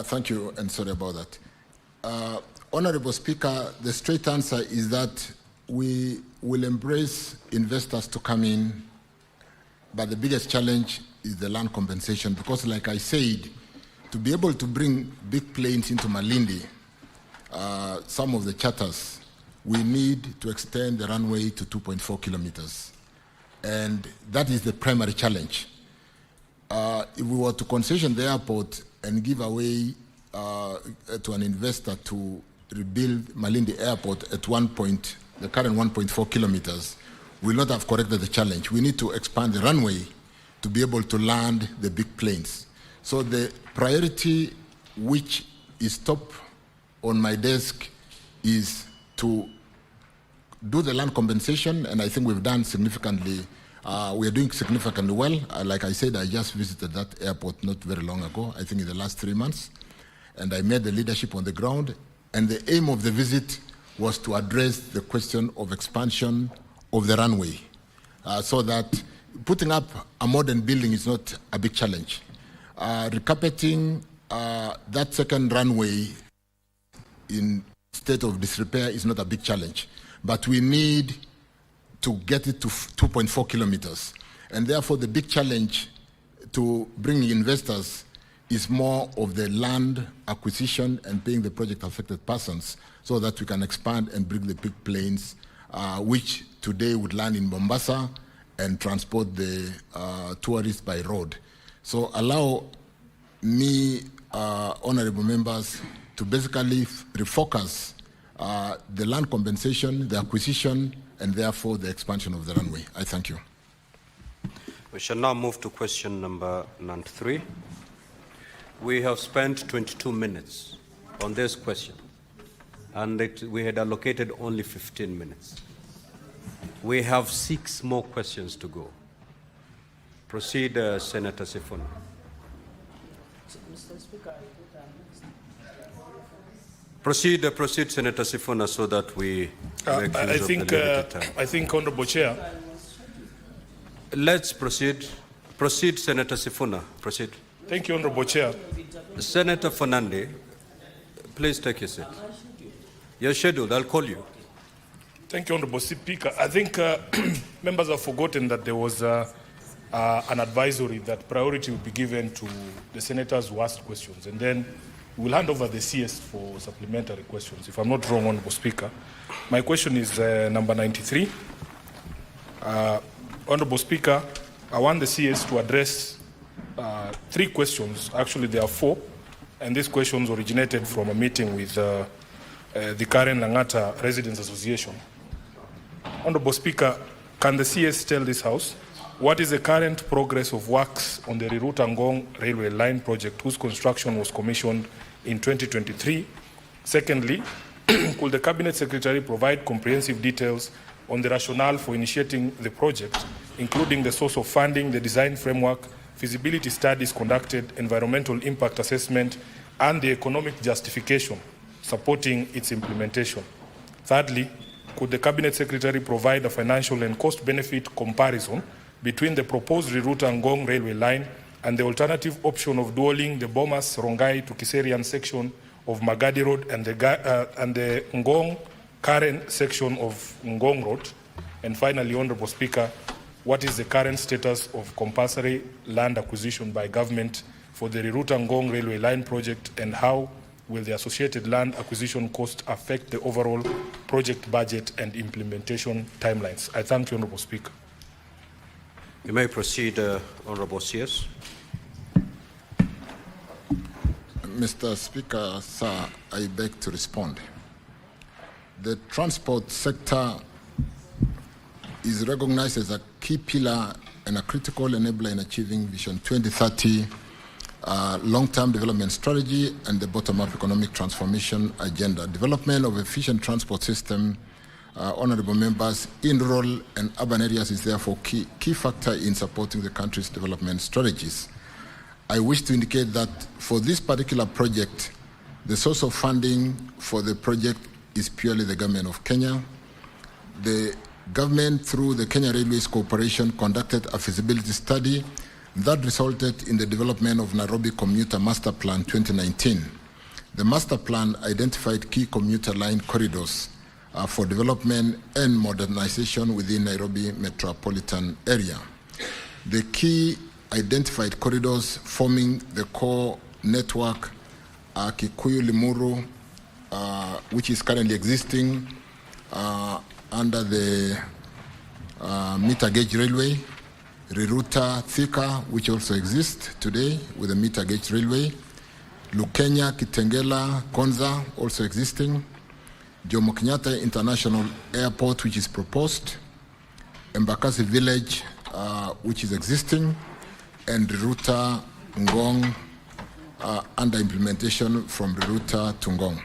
Thank you, and sorry about that. Honorable Speaker, the straight answer is that we will embrace investors to come in, but the biggest challenge is the land compensation, because like I said, to be able to bring big planes into Malindi, some of the charters, we need to extend the runway to 2.4 kilometers. And that is the primary challenge. If we were to concession the airport and give away to an investor to rebuild Malindi Airport at the current 1.4 kilometers, we will not have corrected the challenge. We need to expand the runway to be able to land the big planes. So the priority which is top on my desk is to do the land compensation, and I think we've done significantly. We are doing significantly well. Like I said, I just visited that airport not very long ago, I think in the last 3 months, and I met the leadership on the ground, and the aim of the visit was to address the question of expansion of the runway, so that putting up a modern building is not a big challenge. Recarpeting that second runway in state of disrepair is not a big challenge, but we need to get it to 2.4 kilometers. And therefore the big challenge to bring investors is more of the land acquisition and paying the project affected persons so that we can expand and bring the big planes, which today would land in Mombasa and transport the tourists by road. So allow me, honorable members, to basically refocus the land compensation, the acquisition, and therefore the expansion of the runway. I thank you. We shall now move to question number 93. We have spent 22 minutes on this question, and we had allocated only 15 minutes. We have 6 more questions to go. Proceed, Senator Sifuna. Mr. Speaker, Proceed, Senator Sifuna, so that we make use of the limited time. I think, Honorable Chair. Let's proceed. Proceed, Senator Sifuna. Proceed. Thank you, Honorable Chair. Senator Fernande, please take your seat. You're scheduled. I'll call you. Thank you, Honorable Speaker. I think members have forgotten that there was an advisory that priority would be given to the senators who asked questions, and then we'll hand over the CS for supplementary questions, if I'm not wrong, Honorable Speaker. My question is number 93. Honorable Speaker, I want the CS to address 3 questions. Actually, there are 4, and these questions originated from a meeting with the Karen Langata Residents Association. Honorable Speaker, can the CS tell this House what is the current progress of works on the Rirut Angong railway line project, whose construction was commissioned in 2023? Secondly, could the Cabinet Secretary provide comprehensive details on the rationale for initiating the project, including the source of funding, the design framework, feasibility studies conducted, environmental impact assessment, and the economic justification supporting its implementation? Thirdly, could the Cabinet Secretary provide a financial and cost-benefit comparison between the proposed Riruta Ngong railway line and the alternative option of dualling the Bomas Rongai to Kiserian section of Magadi Road and the Ngong Karen section of Ngong Road? And finally, Honorable Speaker, what is the current status of compulsory land acquisition by government for the Riruta Ngong railway line project, and how will the associated land acquisition cost affect the overall project budget and implementation timelines? I thank you, Honorable Speaker. You may proceed, Honorable CS. Mr. Speaker, sir, I beg to respond. The transport sector is recognized as a key pillar and a critical enabler in achieving Vision 2030 long-term development strategy and the bottom-up economic transformation agenda. Development of efficient transport system, honorable members, in rural and urban areas is therefore key factor in supporting the country's development strategies. I wish to indicate that for this particular project, the source of funding for the project is purely the government of Kenya. The government, through the Kenya Railways Corporation, conducted a feasibility study that resulted in the development of Nairobi Commuter Master Plan 2019. The master plan identified key commuter line corridors for development and modernization within Nairobi metropolitan area. The key identified corridors forming the core network are Kikuyu Limuru, which is currently existing under the meter gauge railway, Riruta Thika, which also exists today with the meter gauge railway, Lukenya, Kitengela, Konza, also existing, Jomo Kenyatta International Airport, which is proposed, Embakasi Village, which is existing, and Riruta Ngong under implementation from Riruta to Ngong.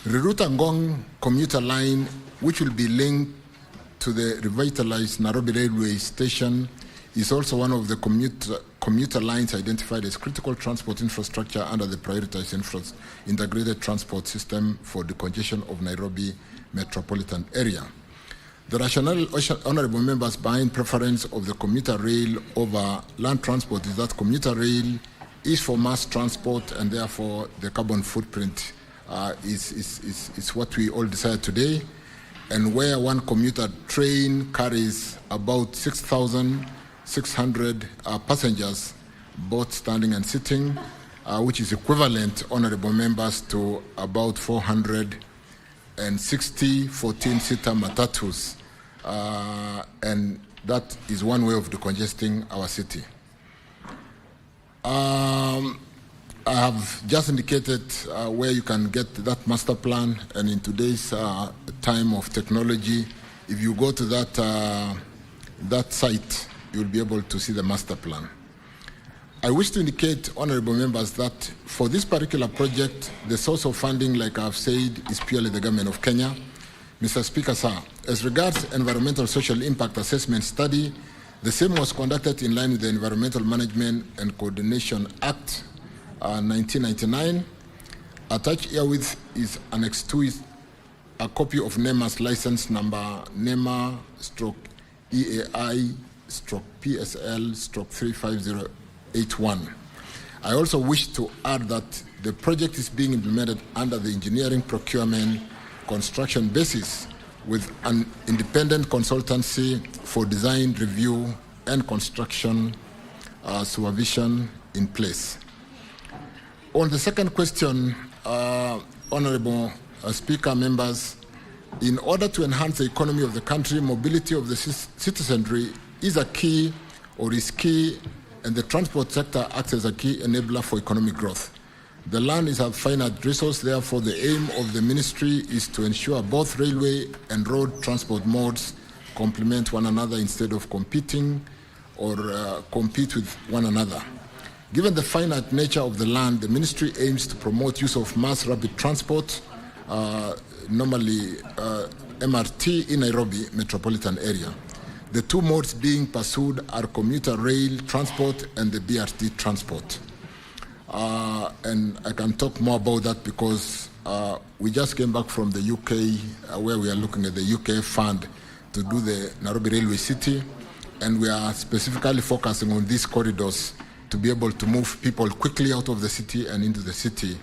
Riruta Ngong commuter line, which will be linked to the revitalized Nairobi railway station, is also one of the commuter lines identified as critical transport infrastructure under the prioritized integrated transport system for the congestion of Nairobi metropolitan area. The rationale, honorable members, behind preference of the commuter rail over land transport is that commuter rail is for mass transport, and therefore the carbon footprint is what we all desire today. And where one commuter train carries about 6,600 passengers, both standing and sitting, which is equivalent, honorable members, to about 460 14-seater matatus. And that is one way of decongesting our city. I have just indicated where you can get that master plan, and in today's time of technology, if you go to that site, you'll be able to see the master plan. I wish to indicate, honorable members, that for this particular project, the source of funding, like I've said, is purely the government of Kenya. Mr. Speaker, sir, as regards environmental social impact assessment study, the same was conducted in line with the Environmental Management and Coordination Act 1999. Attached herewith is Annex 2 is a copy of NEMA's license number NEMA/EAI/PSL/35081. I also wish to add that the project is being implemented under the engineering procurement construction basis with an independent consultancy for design review and construction supervision in place. On the second question, Honorable Speaker, members, in order to enhance the economy of the country, mobility of the citizenry is key, and the transport sector acts as a key enabler for economic growth. The land is a finite resource, therefore the aim of the ministry is to ensure both railway and road transport modes complement one another instead of competing or compete with one another. Given the finite nature of the land, the ministry aims to promote use of mass rapid transport, normally MRT, in Nairobi metropolitan area. The two modes being pursued are commuter rail transport and the BRT transport. And I can talk more about that because we just came back from the UK where we are looking at the UK fund to do the Nairobi Railway City, and we are specifically focusing on these corridors to be able to move people quickly out of the city and into the city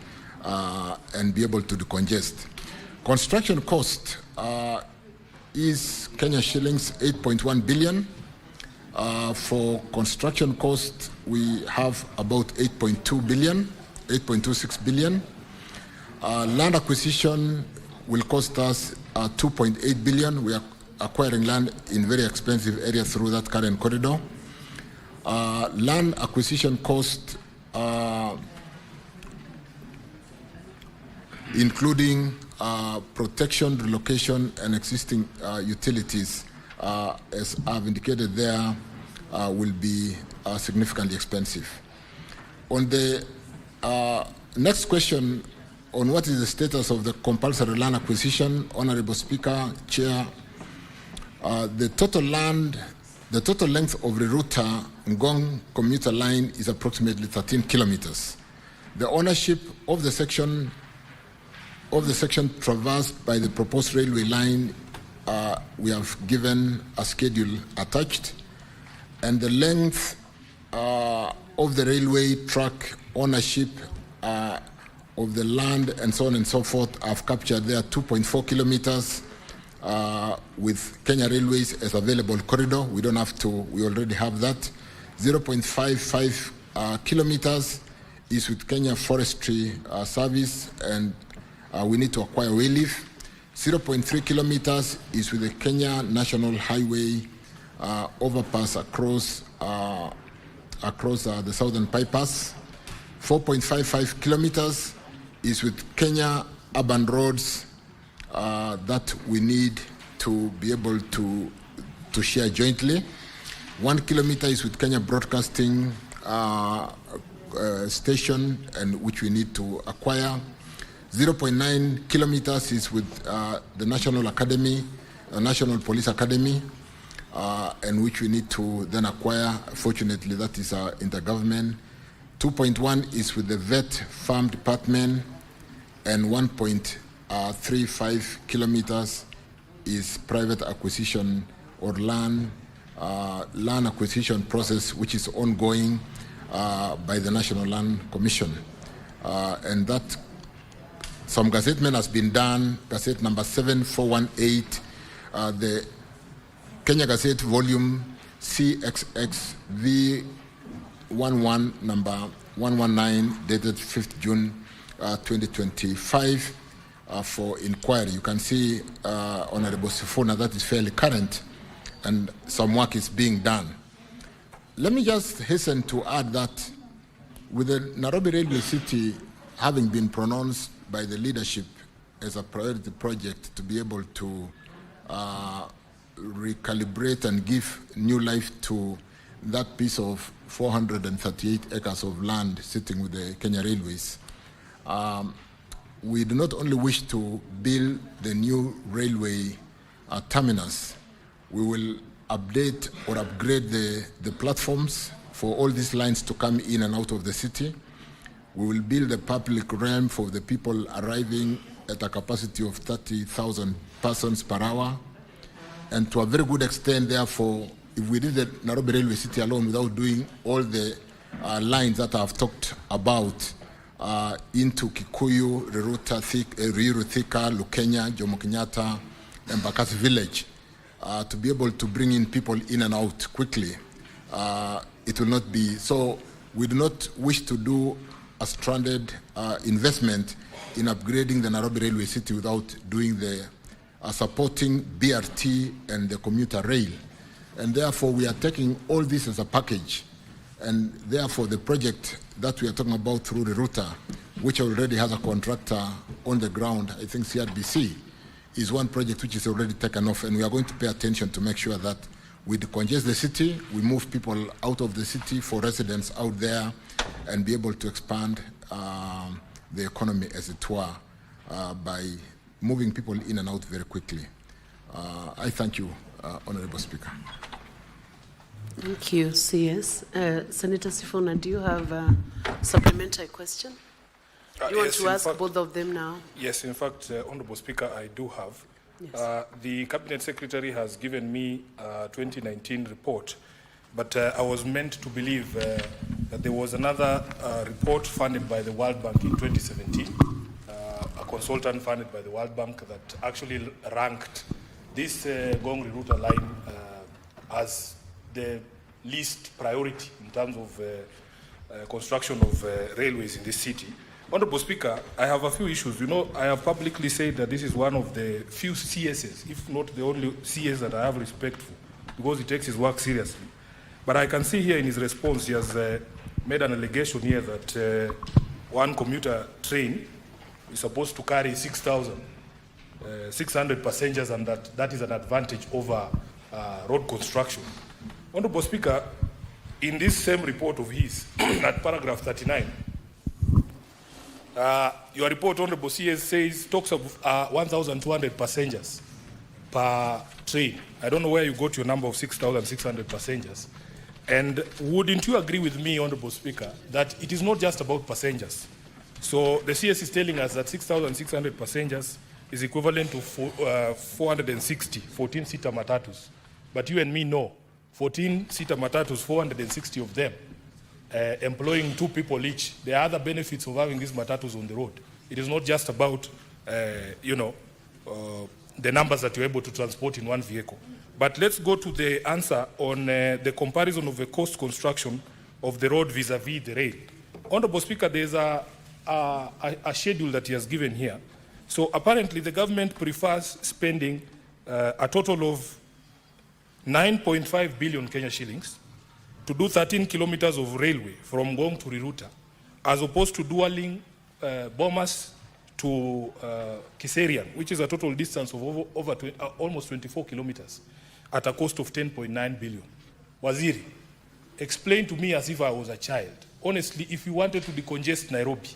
and be able to decongest. Construction cost is Kenya shillings 8.1 billion. For construction cost, we have about 8.2 billion, 8.26 billion. Land acquisition will cost us 2.8 billion. We are acquiring land in very expensive areas through that current corridor. Land acquisition cost, including protection, relocation, and existing utilities, as I've indicated there, will be significantly expensive. On the next question, on what is the status of the compulsory land acquisition, Honorable Speaker, Chair, the total length of the Ruta Ngong commuter line is approximately 13 kilometers. The ownership of the section traversed by the proposed railway line, we have given a schedule attached, and the length of the railway track ownership of the land and so on and so forth, I've captured there 2.4 kilometers with Kenya Railways as available corridor. We don't have to, we already have that. 0.55 kilometers is with Kenya Forestry Service, and we need to acquire wayleaf. 0.3 kilometers is with the Kenya National Highway overpass across the Southern Bypass. 4.55 kilometers is with Kenya Urban Roads that we need to be able to share jointly. 1 kilometer is with Kenya Broadcasting Station, and which we need to acquire. 0.9 kilometers is with the National Academy, National Police Academy, and which we need to then acquire. Fortunately, that is intergovernment. 2.1 is with the Vet Farm Department, and 1.35 kilometers is private acquisition or land acquisition process, which is ongoing by the National Land Commission. And that some gazettement has been done, Gazette number 7418, the Kenya Gazette volume CXX V11 number 119 dated 5th June 2025 for inquiry. You can see, Honorable Sifuna, that is fairly current and some work is being done. Let me just hasten to add that with the Nairobi Railway City having been pronounced by the leadership as a priority project to be able to recalibrate and give new life to that piece of 438 acres of land sitting with the Kenya Railways. We do not only wish to build the new railway terminus, we will update or upgrade the platforms for all these lines to come in and out of the city. We will build a public realm for the people arriving at a capacity of 30,000 persons per hour. And to a very good extent, therefore, if we did the Nairobi Railway City alone without doing all the lines that I've talked about into Kikuyu, Ruiru Thika, Lukenya, Jomo Kenyatta, and Bakasi Village, to be able to bring in people in and out quickly, it will not be. So we do not wish to do a stranded investment in upgrading the Nairobi Railway City without doing the supporting BRT and the commuter rail. And therefore, we are taking all this as a package. And therefore, the project that we are talking about through the Ruta, which already has a contractor on the ground, I think CRBC, is one project which is already taken off. And we are going to pay attention to make sure that we decongest the city, we move people out of the city for residents out there, and be able to expand the economy, as it were, by moving people in and out very quickly. I thank you, Honorable Speaker. Thank you, CS. Senator Sifuna, do you have a supplementary question? Do you want Yes, to in ask fact- both of them now? Yes, in fact, Honorable Speaker, I do have. Yes. The Cabinet Secretary has given me a 2019 report, but I was meant to believe that there was another report funded by the World Bank in 2017, a consultant funded by the World Bank that actually ranked this Gongri-Ruta line as the least priority in terms of construction of railways in this city. Honorable Speaker, I have a few issues. You know, I have publicly said that this is one of the few CSs, if not the only CS that I have respect for, because he takes his work seriously. But I can see here in his response, he has made an allegation here that one commuter train is supposed to carry 6,600 passengers, and that is an advantage over road construction. Honorable Speaker, in this same report of his, at paragraph 39, your report, Honorable CS, talks of 1,200 passengers per train. I don't know where you got your number of 6,600 passengers. And wouldn't you agree with me, Honorable Speaker, that it is not just about passengers? So the CS is telling us that 6,600 passengers is equivalent to 460 14-seater matatus. But you and me know 14-seater matatus, 460 of them, employing 2 people each. There are other benefits of having these matatus on the road. It is not just about, the numbers that you're able to transport in one vehicle. But let's go to the answer on the comparison of the cost construction of the road vis-a-vis the rail. Honorable Speaker, there's a schedule that he has given here. So apparently the government prefers spending a total of 9.5 billion Kenya shillings to do 13 kilometers of railway from Ngong to Riruta, as opposed to dualing Bomas to Kiserian, which is a total distance of almost 24 kilometers at a cost of 10.9 billion. Waziri, explain to me as if I was a child. Honestly, if you wanted to decongest Nairobi,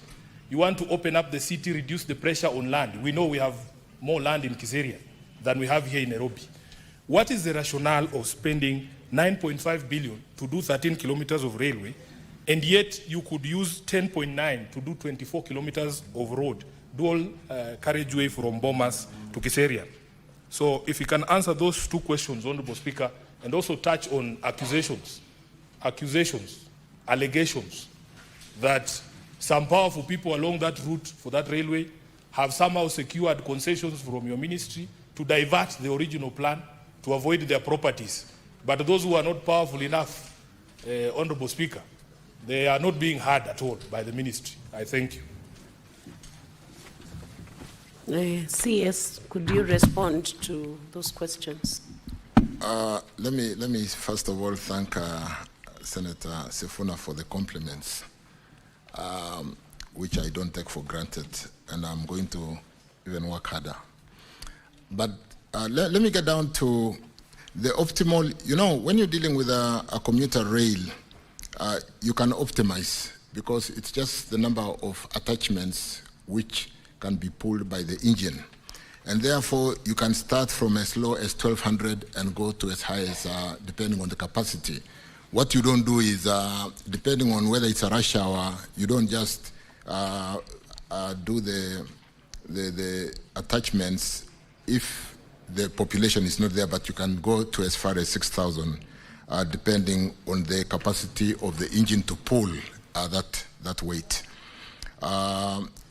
you want to open up the city, reduce the pressure on land. We know we have more land in Kiserian than we have here in Nairobi. What is the rationale of spending 9.5 billion to do 13 kilometers of railway, and yet you could use 10.9 to do 24 kilometers of road, dual carriageway from Bomas to Kiserian? So if you can answer those 2 questions, Honorable Speaker, and also touch on allegations that some powerful people along that route for that railway have somehow secured concessions from your ministry to divert the original plan to avoid their properties. But those who are not powerful enough, Honorable Speaker, they are not being heard at all by the ministry. I thank you. CS, could you respond to those questions? Let me first of all thank Senator Sifuna for the compliments, which I don't take for granted, and I'm going to even work harder. But let me get down to the optimal. You know, when you're dealing with a commuter rail, you can optimize because it's just the number of attachments which can be pulled by the engine. And therefore, you can start from as low as 1,200 and go to as high as, depending on the capacity. What you don't do is, depending on whether it's a rush hour, you don't just do the attachments if the population is not there, but you can go to as far as 6,000, depending on the capacity of the engine to pull that weight.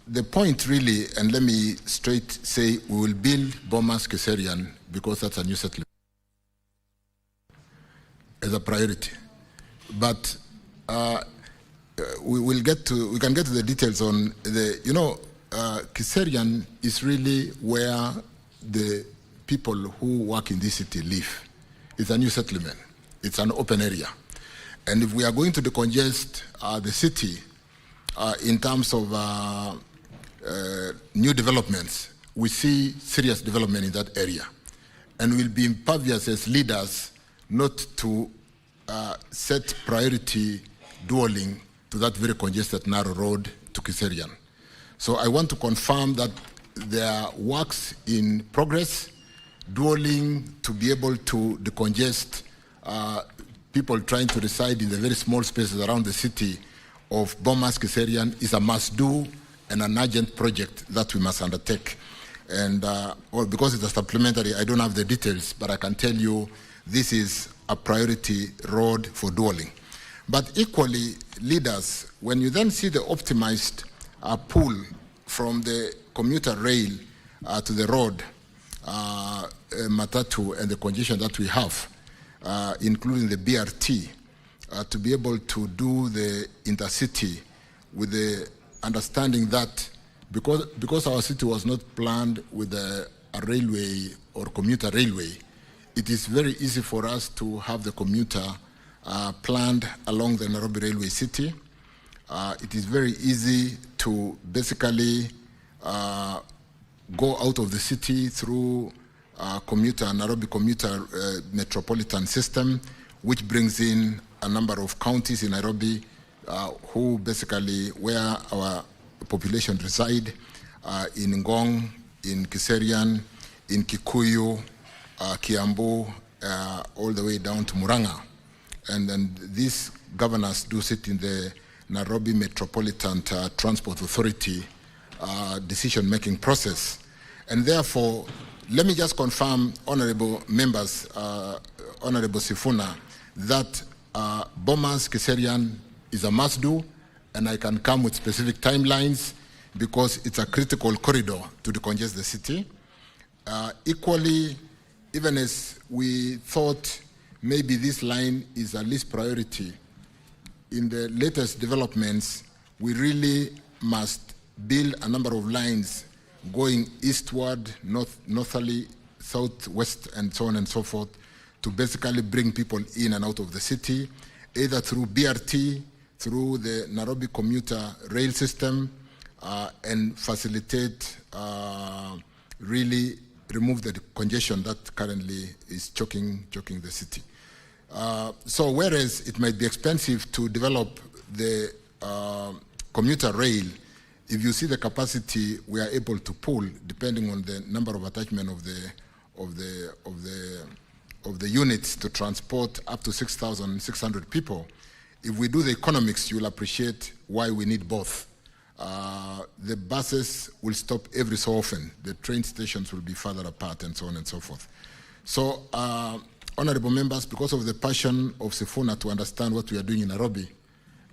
The point really, and let me straight say, we will build Bomas Kiserian because that's a new settlement as a priority. But we can get to the details on the, Kiserian is really where the people who work in this city live. It's a new settlement. It's an open area. And if we are going to decongest the city in terms of new developments, we see serious development in that area. And we'll be impervious as leaders not to set priority dualing to that very congested narrow road to Kiserian. So I want to confirm that there are works in progress, dualing to be able to decongest people trying to reside in the very small spaces around the city of Bomas Kiserian is a must-do and an urgent project that we must undertake. And well, because it's a supplementary, I don't have the details, but I can tell you this is a priority road for dwelling. But equally, leaders, when you then see the optimized pull from the commuter rail to the road, Matatu, and the congestion that we have, including the BRT, to be able to do the intercity with the understanding that because our city was not planned with a railway or commuter railway, it is very easy for us to have the commuter planned along the Nairobi Railway City. It is very easy to basically go out of the city through Nairobi commuter metropolitan system, which brings in a number of counties in Nairobi who basically where our population reside, in Ngong, in Kiserian, in Kikuyu, Kiambu, all the way down to Murang'a. And then these governors do sit in the Nairobi Metropolitan Transport Authority decision-making process. And therefore, let me just confirm, honorable members, Honorable Sifuna, that Bomas Kiserian is a must-do, and I can come with specific timelines because it's a critical corridor to decongest the city. Equally, even as we thought maybe this line is a least priority, in the latest developments, we really must build a number of lines going eastward, northerly, southwest, and so on and so forth, to basically bring people in and out of the city, either through BRT, through the Nairobi commuter rail system, and facilitate, really remove the congestion that currently is choking the city. So whereas it might be expensive to develop the commuter rail, if you see the capacity we are able to pull, depending on the number of attachment of the units to transport up to 6,600 people, if we do the economics, you'll appreciate why we need both. The buses will stop every so often. The train stations will be further apart, and so on and so forth. So, honorable members, because of the passion of Sifuna to understand what we are doing in Nairobi,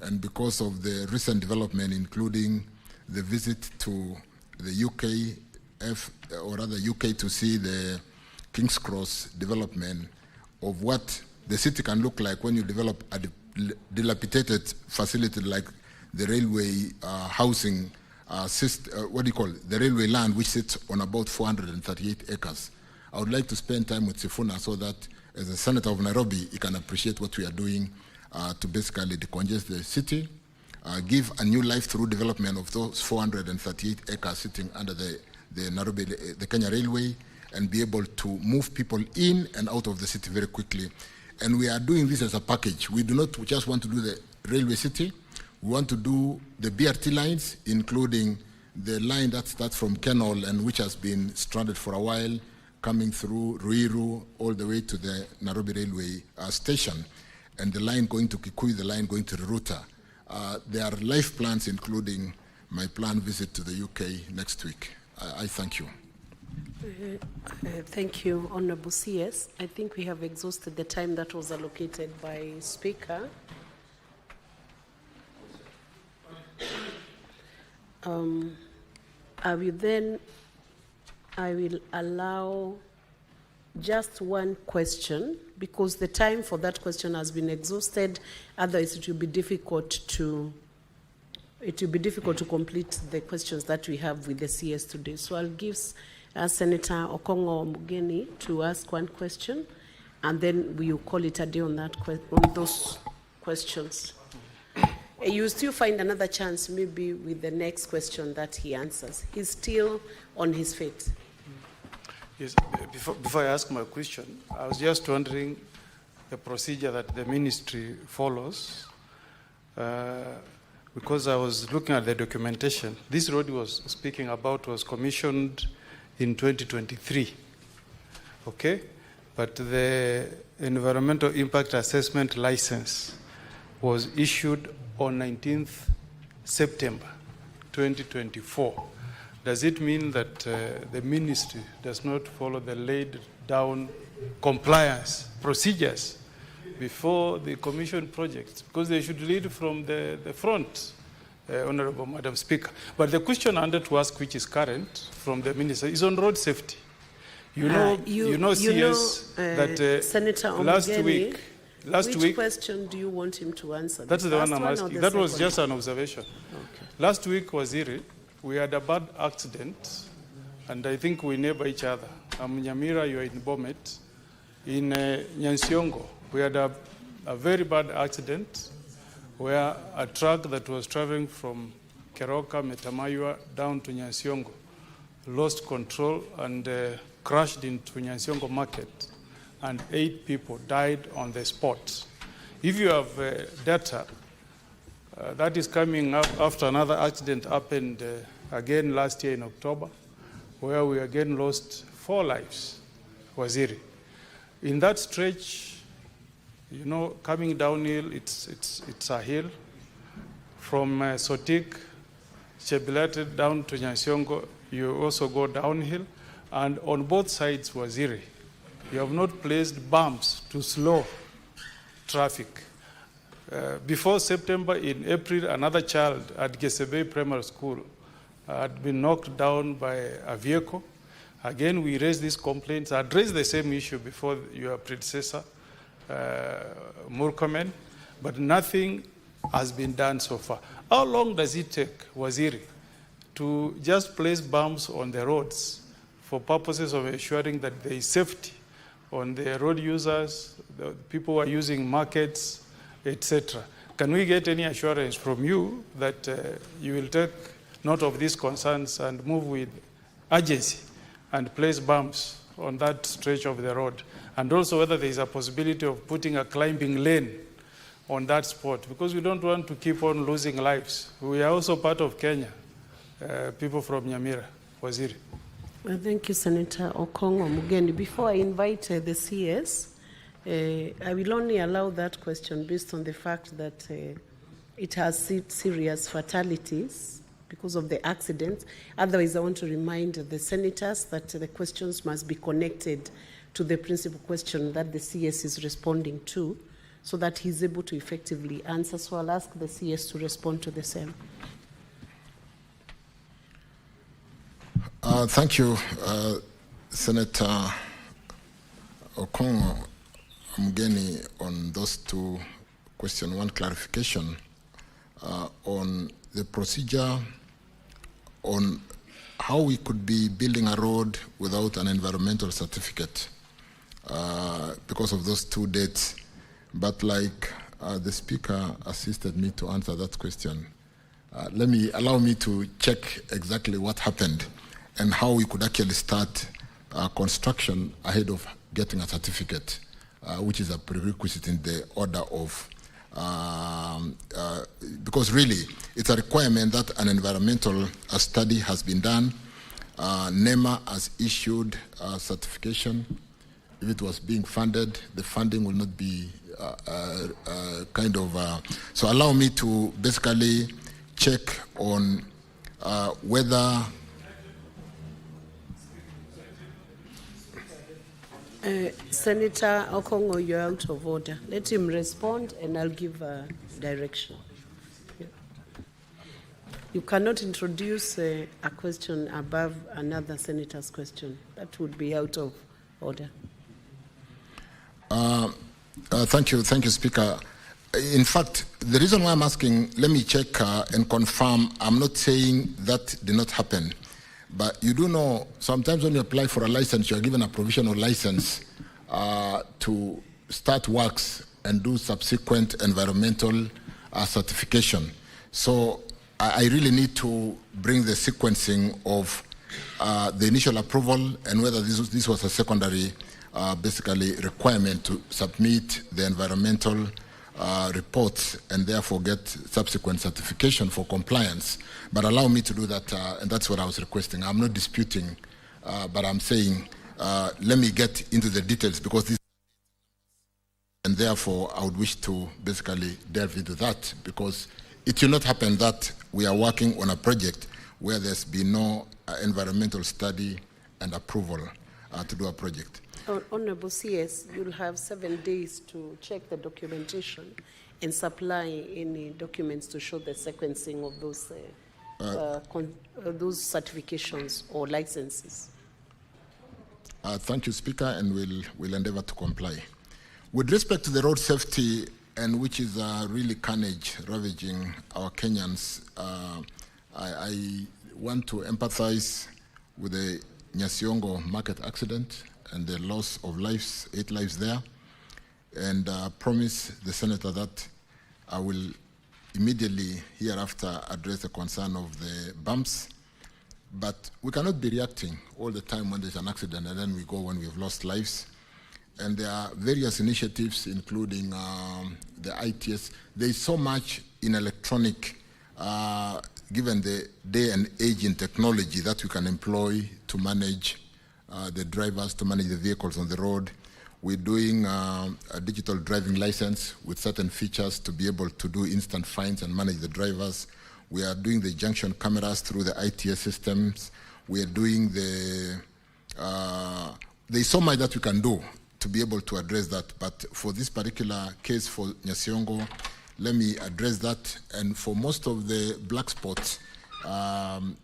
and because of the recent development, including the visit to the UK to see the King's Cross development of what the city can look like when you develop a dilapidated facility like the railway housing the railway land, which sits on about 438 acres. I would like to spend time with Sifuna so that as a senator of Nairobi, he can appreciate what we are doing to basically decongest the city, give a new life through development of those 438 acres sitting under the Nairobi, the Kenya Railway, and be able to move people in and out of the city very quickly. And we are doing this as a package. We do not just want to do the railway city. We want to do the BRT lines, including the line that starts from Kenol and which has been stranded for a while, coming through Ruiru all the way to the Nairobi Railway station, and the line going to Kikuyu, the line going to Ruruta. There are life plans, including my planned visit to the UK next week. I thank you. Thank you, Honorable CS. I think we have exhausted the time that was allocated by Speaker. I will allow just one question because the time for that question has been exhausted. Otherwise, it will be difficult to complete the questions that we have with the CS today. So I'll give Senator Okongo Mugeni to ask one question, and then we will call it a day on those questions. You still find another chance maybe with the next question that he answers. He's still on his feet. Yes, before I ask my question, I was just wondering the procedure that the ministry follows, because I was looking at the documentation. This road he was speaking about was commissioned in 2023, okay? but the environmental impact assessment license was issued on 19th September 2024. Does it mean that the ministry does not follow the laid down compliance procedures before the commission projects? Because they should lead from the front, Honorable Madam Speaker. But the question I wanted to ask, which is current from the minister, is on road safety. CS, that Senator last which week, question do you want him to answer? that's the one I'm asking. That was just an observation. Okay. Last week, Waziri, we had a bad accident, and I think we neighbor each other. I'm Nyamira, you are in Bomet. In Nyansiongo, we had a very bad accident where a truck that was traveling from Keroka, Metamayua, down to Nyansiongo lost control and crashed into Nyansiongo market, and 8 people died on the spot. If you have data, that is coming up after another accident happened again last year in October, where we again lost 4 lives, Waziri. In that stretch, you know, coming downhill, it's a hill. From Sotik, Chebilate down to Nyansiongo, you also go downhill. And on both sides, Waziri, you have not placed bumps to slow traffic. Before September, in April, another child at Gesebe Primary School had been knocked down by a vehicle. Again, we raised these complaints. I raised the same issue before your predecessor, Murkomen, but nothing has been done so far. How long does it take, Waziri, to just place bumps on the roads for purposes of ensuring that there is safety on the road users, the people who are using markets, etc.? Can we get any assurance from you that you will take note of these concerns and move with urgency and place bumps on that stretch of the road? And also whether there is a possibility of putting a climbing lane on that spot, because we don't want to keep on losing lives. We are also part of Kenya, people from Nyamira. Waziri. Well, thank you, Senator Okongo Mugeni. Before I invite the CS, I will only allow that question based on the fact that it has serious fatalities because of the accidents. Otherwise, I want to remind the senators that the questions must be connected to the principal question that the CS is responding to, so that he's able to effectively answer. So I'll ask the CS to respond to the same. Thank you, Senator Okongo Mugeni, on those 2 questions. One clarification on the procedure on how we could be building a road without an environmental certificate because of those 2 dates. But like the speaker assisted me to answer that question, allow me to check exactly what happened and how we could actually start construction ahead of getting a certificate, which is a prerequisite in the order of, because really it's a requirement that an environmental study has been done. NEMA has issued certification. If it was being funded, the funding will not be so allow me to basically check on whether Senator Okongo, you're out of order. Let him respond and I'll give a direction. Yeah. You cannot introduce a question above another senator's question. That would be out of order. Thank you, Speaker. In fact, the reason why I'm asking, let me check and confirm, I'm not saying that did not happen. But you do know, sometimes when you apply for a license, you are given a provisional license to start works and do subsequent environmental certification. So I really need to bring the sequencing of the initial approval and whether this was a secondary basically requirement to submit the environmental reports and therefore get subsequent certification for compliance. But allow me to do that, and that's what I was requesting. I'm not disputing, but I'm saying let me get into the details because this, and therefore I would wish to basically delve into that because it will not happen that we are working on a project where there's been no environmental study and approval to do a project. Honorable CS, you'll have 7 days to check the documentation and supply any documents to show the sequencing of those certifications or licenses. Thank you, Speaker, and we'll endeavor to comply. With respect to the road safety, and which is really carnage ravaging our Kenyans, I want to empathize with the Nyasiongo market accident and the loss of lives, 8 lives there, and promise the Senator that I will immediately hereafter address the concern of the bumps. But we cannot be reacting all the time when there's an accident and then we go when we've lost lives. And there are various initiatives, including the ITS. There is so much in electronic, given the day and age in technology that we can employ to manage the drivers, to manage the vehicles on the road. We're doing a digital driving license with certain features to be able to do instant fines and manage the drivers. We are doing the junction cameras through the ITS systems. We are doing there's so much that we can do to be able to address that. But for this particular case for Nyasiongo, let me address that. And for most of the black spots,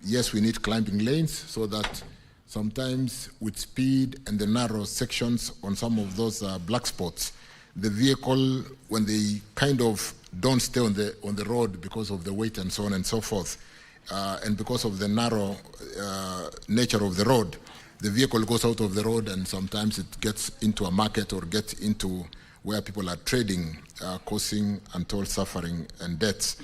yes, we need climbing lanes so that sometimes with speed and the narrow sections on some of those black spots, the vehicle, when they kind of don't stay on the road because of the weight and so on and so forth, and because of the narrow nature of the road, the vehicle goes out of the road and sometimes it gets into a market or gets into where people are trading, causing untold suffering and deaths.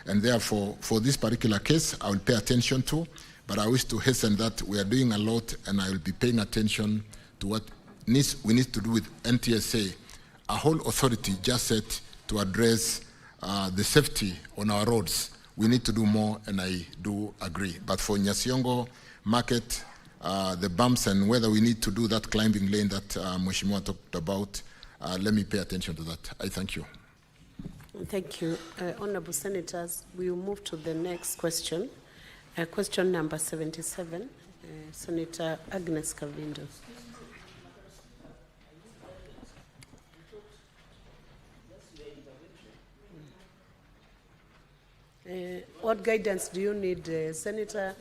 And therefore, for this particular case, I will pay attention to, but I wish to hasten that we are doing a lot and I will be paying attention to what we need to do with NTSA, a whole authority just set to address the safety on our roads. We need to do more, and I do agree. But for Nyasiongo market, the bumps and whether we need to do that climbing lane that Mheshimiwa talked about, let me pay attention to that. I thank you. Thank you. Honorable Senators, we will move to the next question. Question number 77, Senator Agnes Kavindo. What guidance do you need, Senator?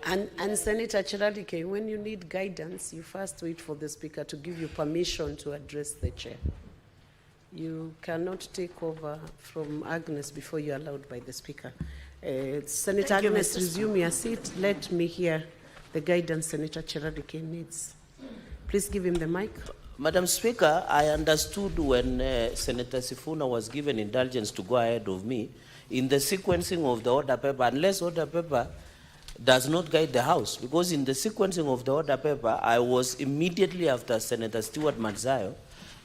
And Senator Chirchir, when you need guidance, you first wait for the Speaker to give you permission to address the Chair. You cannot take over from Agnes before you're allowed by the Speaker. Senator Agnes, resume your seat. Let me hear the guidance Senator Chirchir needs. Please give him the mic. Madam Speaker, I understood when Senator Sifuna was given indulgence to go ahead of me in the sequencing of the order paper, unless order paper does not guide the House, because in the sequencing of the order paper, I was immediately after Senator Stewart Madzayo.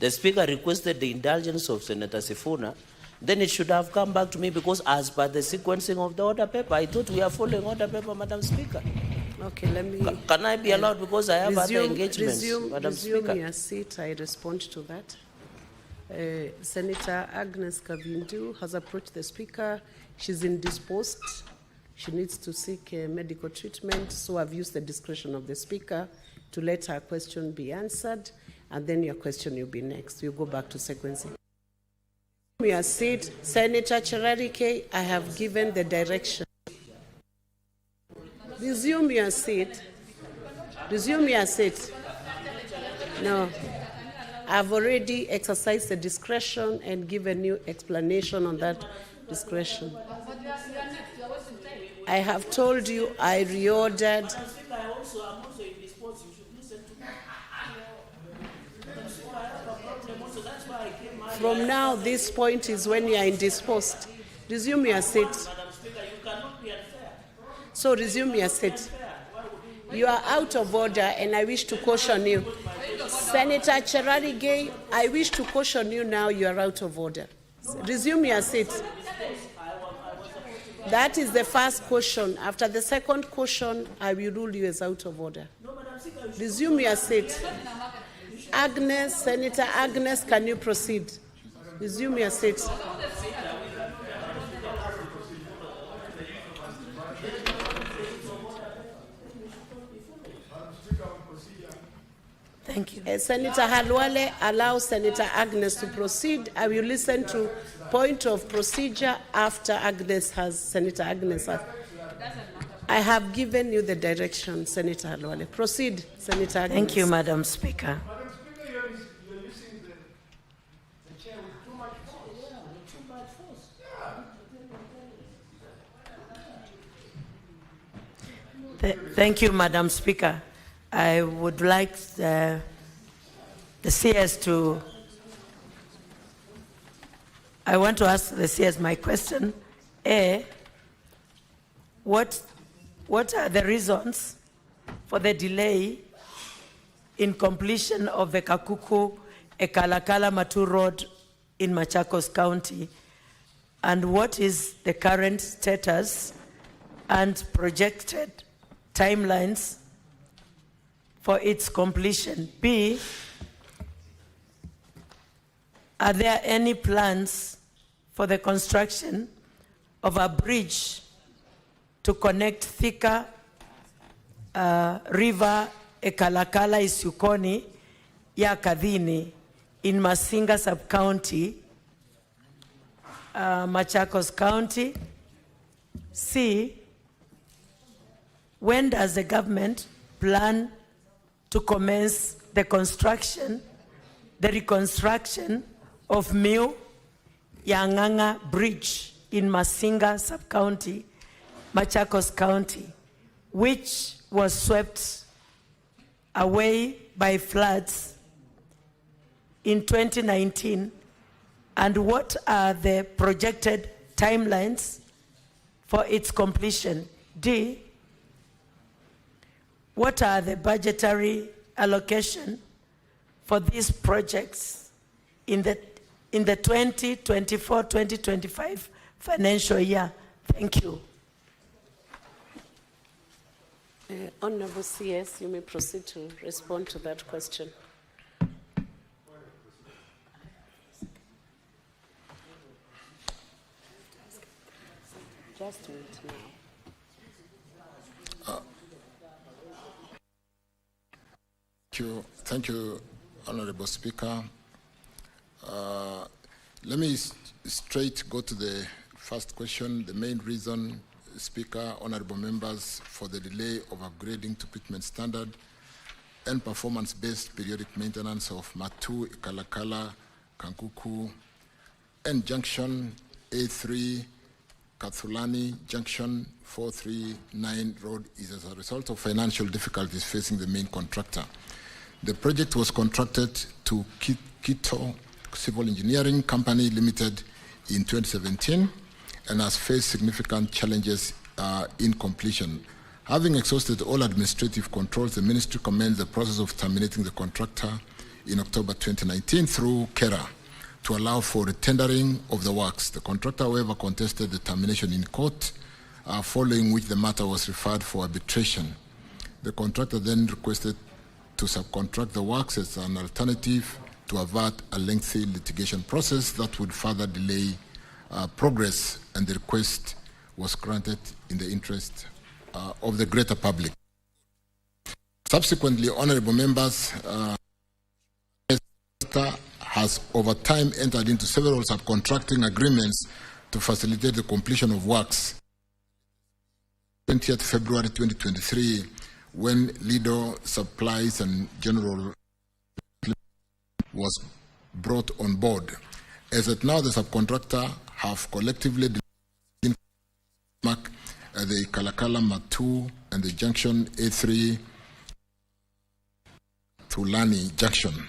The Speaker requested the indulgence of Senator Sifuna. Then it should have come back to me because as per the sequencing of the order paper, I thought we are following order paper, Madam Speaker. Okay, let me... Can I be allowed because I have other engagements, Madam Speaker? Resume your seat. I respond to that. Senator Agnes Kavindu has approached the Speaker. She's indisposed. She needs to seek medical treatment, so I've used the discretion of the Speaker to let her question be answered, and then your question will be next. We'll go back to sequencing. Your seat. Senator Chirchir, I have given the direction. Resume your seat. Resume your seat. No. I've already exercised the discretion and given you explanation on that discretion. I have told you I reordered. From now, this point is when you are indisposed. Resume your seat. So resume your seat. You are out of order, and I wish to caution you. Senator Chirchir, I wish to caution you now. You are out of order. Resume your seat. That is the first caution. After the second caution, I will rule you as out of order. No, Madam Resume your seat. Agnes, Senator Agnes, can you proceed? Resume your seat. Thank you. Senator Halwale, allow Senator Agnes to proceed. I will listen to point of procedure after Senator Agnes has. I have given you the direction, Senator Halwale. Proceed, Senator Agnes. Thank you, Madam Speaker. Thank you, Madam Speaker. I would like the CS to, I want to ask the CS my question. A, what are the reasons for the delay in completion of the Kakuku-Ekalakala-Matu Road in Machakos County? And what is the current status and projected timelines for its completion? B, are there any plans for the construction of a bridge to connect Thika River Ekalakala Isukoni ya Kadhini in Masinga Sub-County, Machakos County? C, when does the government plan to commence the reconstruction of Miu Yanganga Bridge in Masinga Sub-County, Machakos County, which was swept away by floods in 2019? And what are the projected timelines for its completion? D, what are the budgetary allocation for these projects in the 2024-2025 financial year? Thank you. Honorable CS, you may proceed to respond to that question. Just wait now. Thank you, Honorable Speaker. Let me straight go to the first question. The main reason, Speaker, honorable members, for the delay of upgrading to pitman standard and performance-based periodic maintenance of Matu, Kalakala, Kankuku, and Junction A3, Kathulani, Junction 439 Road is as a result of financial difficulties facing the main contractor. The project was contracted to Kito Civil Engineering Company Limited in 2017 and has faced significant challenges in completion. Having exhausted all administrative controls, the ministry commenced the process of terminating the contractor in October 2019 through KERA to allow for the tendering of the works. The contractor, however, contested the termination in court, following which the matter was referred for arbitration. The contractor then requested to subcontract the works as an alternative to avert a lengthy litigation process that would further delay progress, and the request was granted in the interest of the greater public. Subsequently, honorable members, has over time entered into several subcontracting agreements to facilitate the completion of works. 20th February 2023, when Lido Supplies and General was brought on board. As at now, the subcontractor have collectively the Kalakala Matu and the Junction A3 Thulani Junction,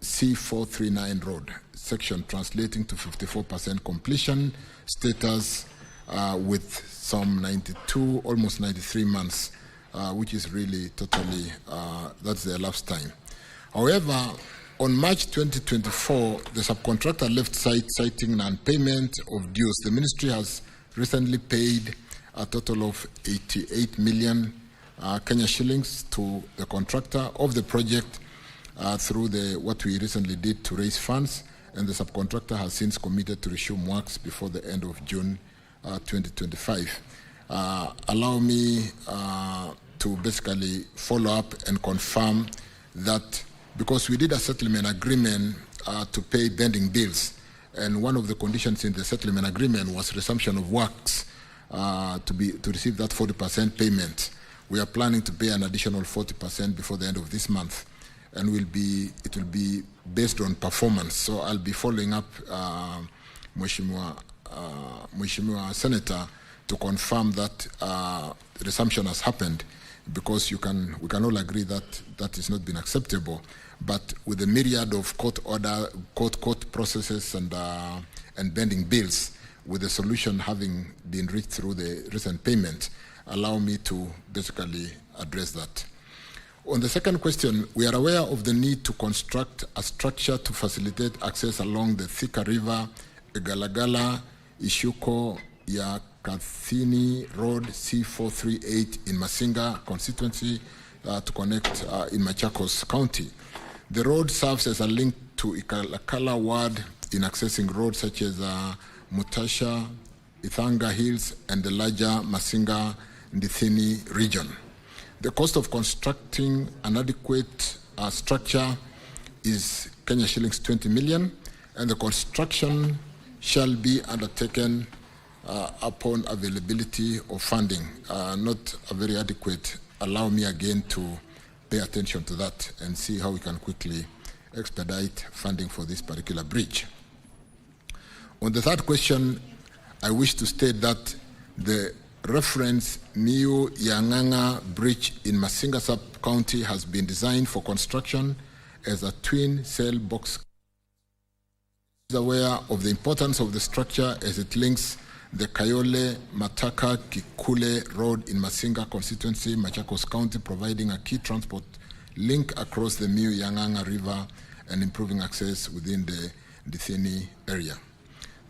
C439 Road section, translating to 54% completion status with some 92, almost 93 months, which is really totally, that's the elapsed time. However, on March 2024, the subcontractor left site citing non-payment of dues. The ministry has recently paid a total of 88 million Kenya shillings to the contractor of the project through what we recently did to raise funds, and the subcontractor has since committed to resume works before the end of June 2025. Allow me to basically follow up and confirm that because we did a settlement agreement to pay pending bills, and one of the conditions in the settlement agreement was resumption of works to receive that 40% payment. We are planning to pay an additional 40% before the end of this month, and it will be based on performance. So I'll be following up, Mheshimiwa Senator, to confirm that resumption has happened, because we can all agree that that has not been acceptable. But with the myriad of court processes and pending bills, with the solution having been reached through the recent payment, allow me to basically address that. On the second question, we are aware of the need to construct a structure to facilitate access along the Thika River, Galagala, Ishuko, Yakathini Road C438 in Masinga constituency to connect in Machakos County. The road serves as a link to Ikalakala ward in accessing roads such as Mutasha, Ithanga Hills, and the larger Masinga Ndithini region. The cost of constructing an adequate structure is Kenya shillings 20 million, and the construction shall be undertaken upon availability of funding. Not a very adequate. Allow me again to pay attention to that and see how we can quickly expedite funding for this particular bridge. On the third question, I wish to state that the reference Miu Yanganga Bridge in Masinga Sub-County has been designed for construction as a twin cell box. Is aware of the importance of the structure as it links the Kayole Mataka Kikule Road in Masinga constituency, Machakos County, providing a key transport link across the Miu Yanganga River and improving access within the Ndithini area.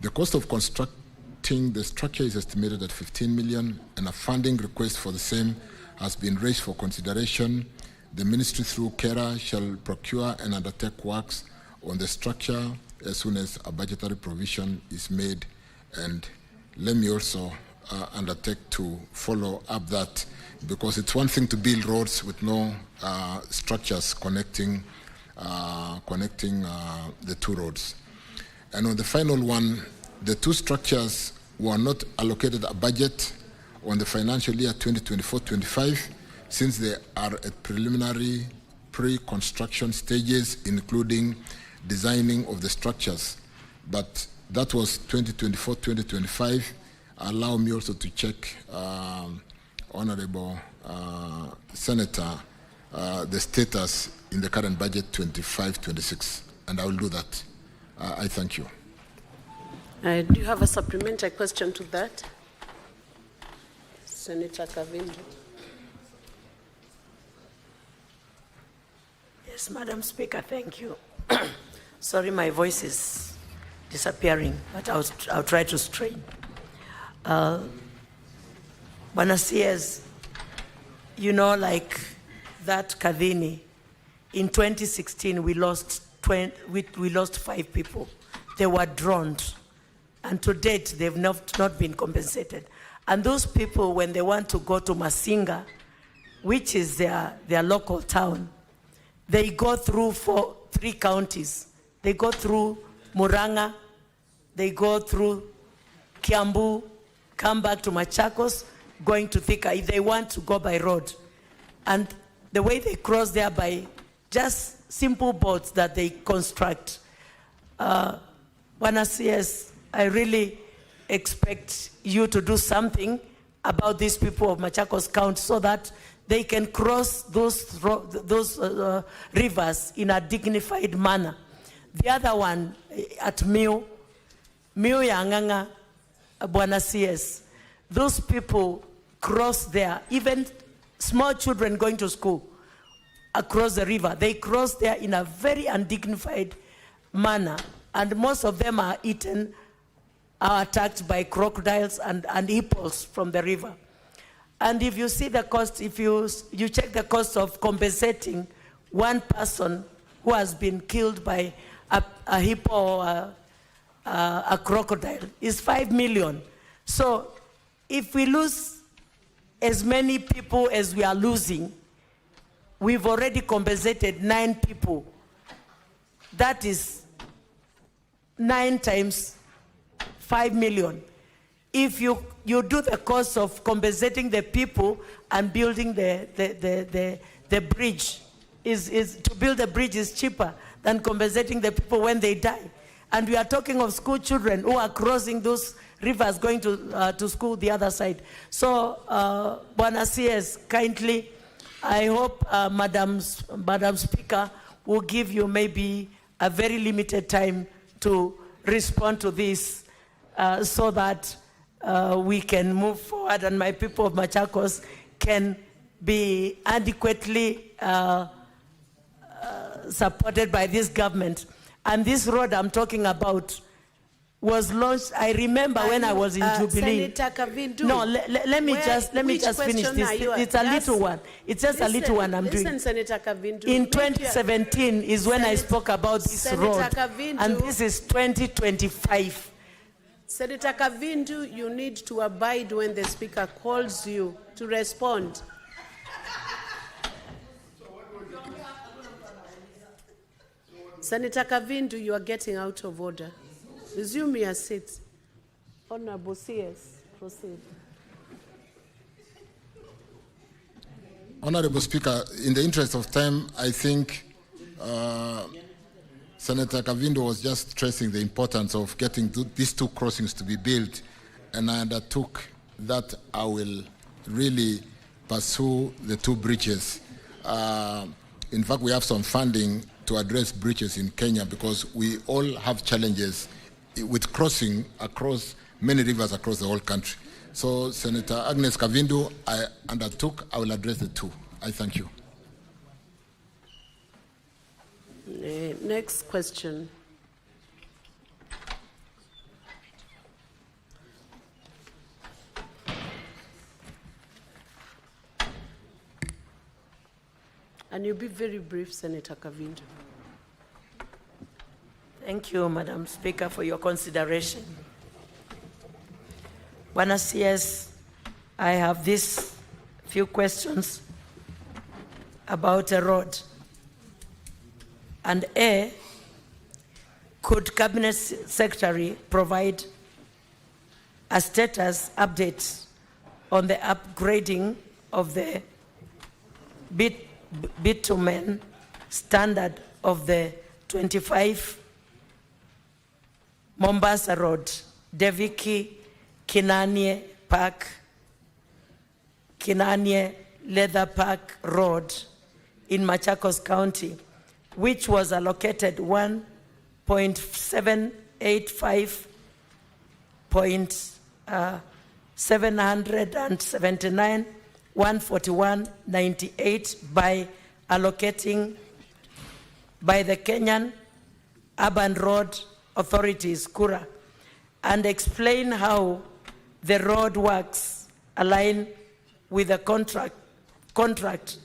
The cost of constructing the structure is estimated at 15 million, and a funding request for the same has been raised for consideration. The ministry through KERA shall procure and undertake works on the structure as soon as a budgetary provision is made, and let me also undertake to follow up that, because it's one thing to build roads with no structures connecting the two roads. And on the final one, the two structures were not allocated a budget on the financial year 2024-25, since they are at preliminary pre-construction stages, including designing of the structures. But that was 2024-2025. Allow me also to check, Honorable Senator, the status in the current budget 25-26, and I will do that. I thank you. Do you have a supplementary question to that? Senator Kavindu. Yes, Madam Speaker, thank you. Sorry, my voice is disappearing, but I'll try to strain. Bwana CS, you know, like that Kadhini, in 2016 we lost 5 people. They were drowned, and to date they've not been compensated. And those people, when they want to go to Masinga, which is their local town, they go through 3 counties. They go through Muranga, they go through Kiambu, come back to Machakos, going to Thika, if they want to go by road. And the way they cross there by just simple boats that they construct. Bwana CS, I really expect you to do something about these people of Machakos County so that they can cross those rivers in a dignified manner. The other one at Miu Yanganga, Bwana CS, those people cross there, even small children going to school across the river, they cross there in a very undignified manner, and most of them are eaten, are attacked by crocodiles and hippos from the river. And if you see the cost, if you check the cost of compensating one person who has been killed by a hippo or a crocodile, is 5 million. So if we lose as many people as we are losing, we've already compensated 9 people. That is 9 times 5 million. If you do the cost of compensating the people and building the bridge, to build a bridge is cheaper than compensating the people when they die. And we are talking of school children who are crossing those rivers going to school the other side. So, Bwana CS, kindly, I hope Madam Speaker will give you maybe a very limited time to respond to this so that we can move forward and my people of Machakos can be adequately supported by this government. And this road I'm talking about was launched, I remember when I was in Jubilee. Senator Kavindu. No, let me just finish this. It's a little one. It's just a little one I'm doing. Listen, Senator Kavindu. In 2017 is when I spoke about this road. Kavindu, and this is 2025. Senator Kavindu, you need to abide when the Speaker calls you to respond. Senator Kavindu, you are getting out of order. Resume your seat. Honorable CS, proceed. Honorable Speaker, in the interest of time, I think Senator Kavindu was just stressing the importance of getting these 2 crossings to be built, and I undertook that I will really pursue the 2 bridges. In fact, we have some funding to address bridges in Kenya because we all have challenges with crossing across many rivers across the whole country. So, Senator Agnes Kavindu, I undertook, I will address the 2. I thank you. Next question. And you'll be very brief, Senator Kavindu. Thank you, Madam Speaker, for your consideration. Bwana CS, I have these few questions about a road. And A, could Cabinet Secretary provide a status update on the upgrading of the bitumen standard of the 25 Mombasa Road, Deviki, Kinanie Park, Kinanie Leather Park Road in Machakos County, which was allocated 1.785.779,141.98 by allocating by the Kenyan Urban Road Authorities, KURA, and explain how the road works align with the contract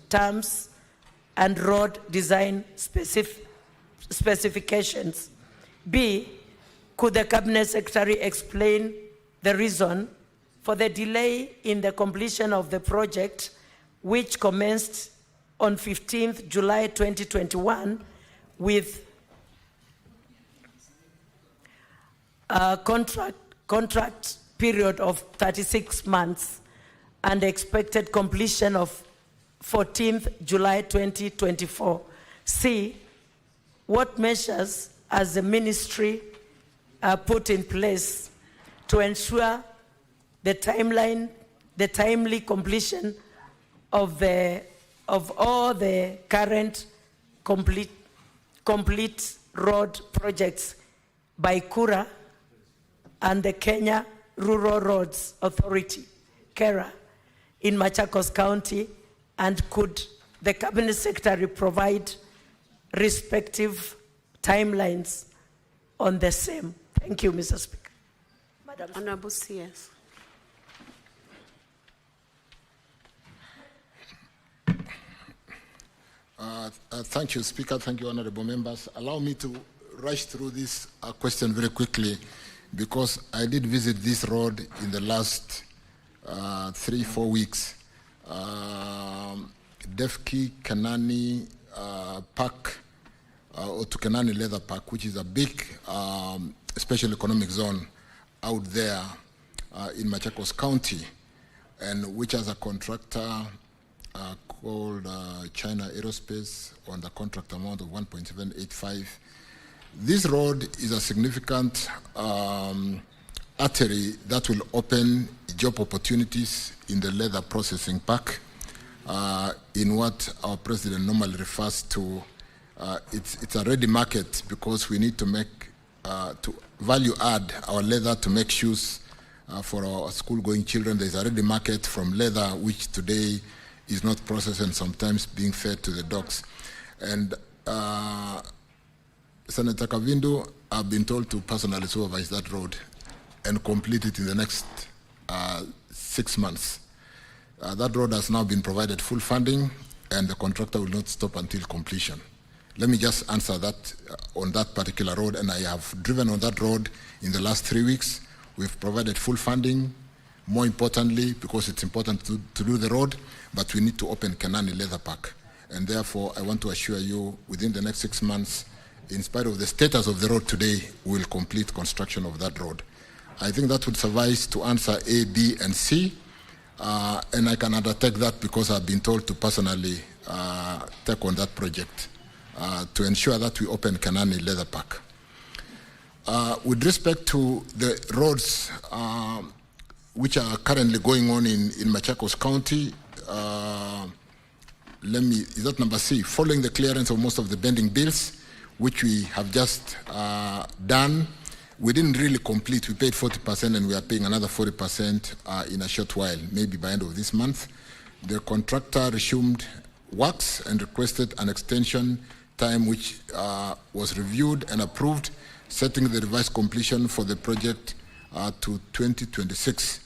terms and road design specifications. B, could the Cabinet Secretary explain the reason for the delay in the completion of the project, which commenced on 15th July 2021 with a contract period of 36 months and expected completion of 14th July 2024. C, what measures has the ministry put in place to ensure the timely completion of all the current complete road projects by KURA and the Kenya Rural Roads Authority, KERA, in Machakos County, and could the Cabinet Secretary provide respective timelines on the same? Thank you, Mr. Speaker. Honorable CS. Thank you, Speaker. Thank you, honorable members. Allow me to rush through this question very quickly because I did visit this road in the last 3-4 weeks. Defki Kanani Park, or to Kanani Leather Park, which is a big special economic zone out there in Machakos County, and which has a contractor called China Aerospace on the contract amount of 1.785. This road is a significant artery that will open job opportunities in the leather processing park, in what our president normally refers to. It's a ready market because we need to make, to value add our leather to make shoes for our school-going children. There's a ready market from leather, which today is not processed and sometimes being fed to the dogs. And Senator Kavindu, I've been told to personally supervise that road and complete it in the next 6 months. That road has now been provided full funding, and the contractor will not stop until completion. Let me just answer that on that particular road, and I have driven on that road in the last 3 weeks. We've provided full funding, more importantly, because it's important to do the road, but we need to open Kanani Leather Park. And therefore, I want to assure you, within the next 6 months, in spite of the status of the road today, we'll complete construction of that road. I think that would suffice to answer A, B, and C, and I can undertake that because I've been told to personally take on that project to ensure that we open Kanani Leather Park. With respect to the roads which are currently going on in Machakos County, is that number C? Following the clearance of most of the pending bills, which we have just done, we didn't really complete. We paid 40% and we are paying another 40% in a short while, maybe by end of this month. The contractor resumed works and requested an extension time which was reviewed and approved, setting the revised completion for the project to 2026.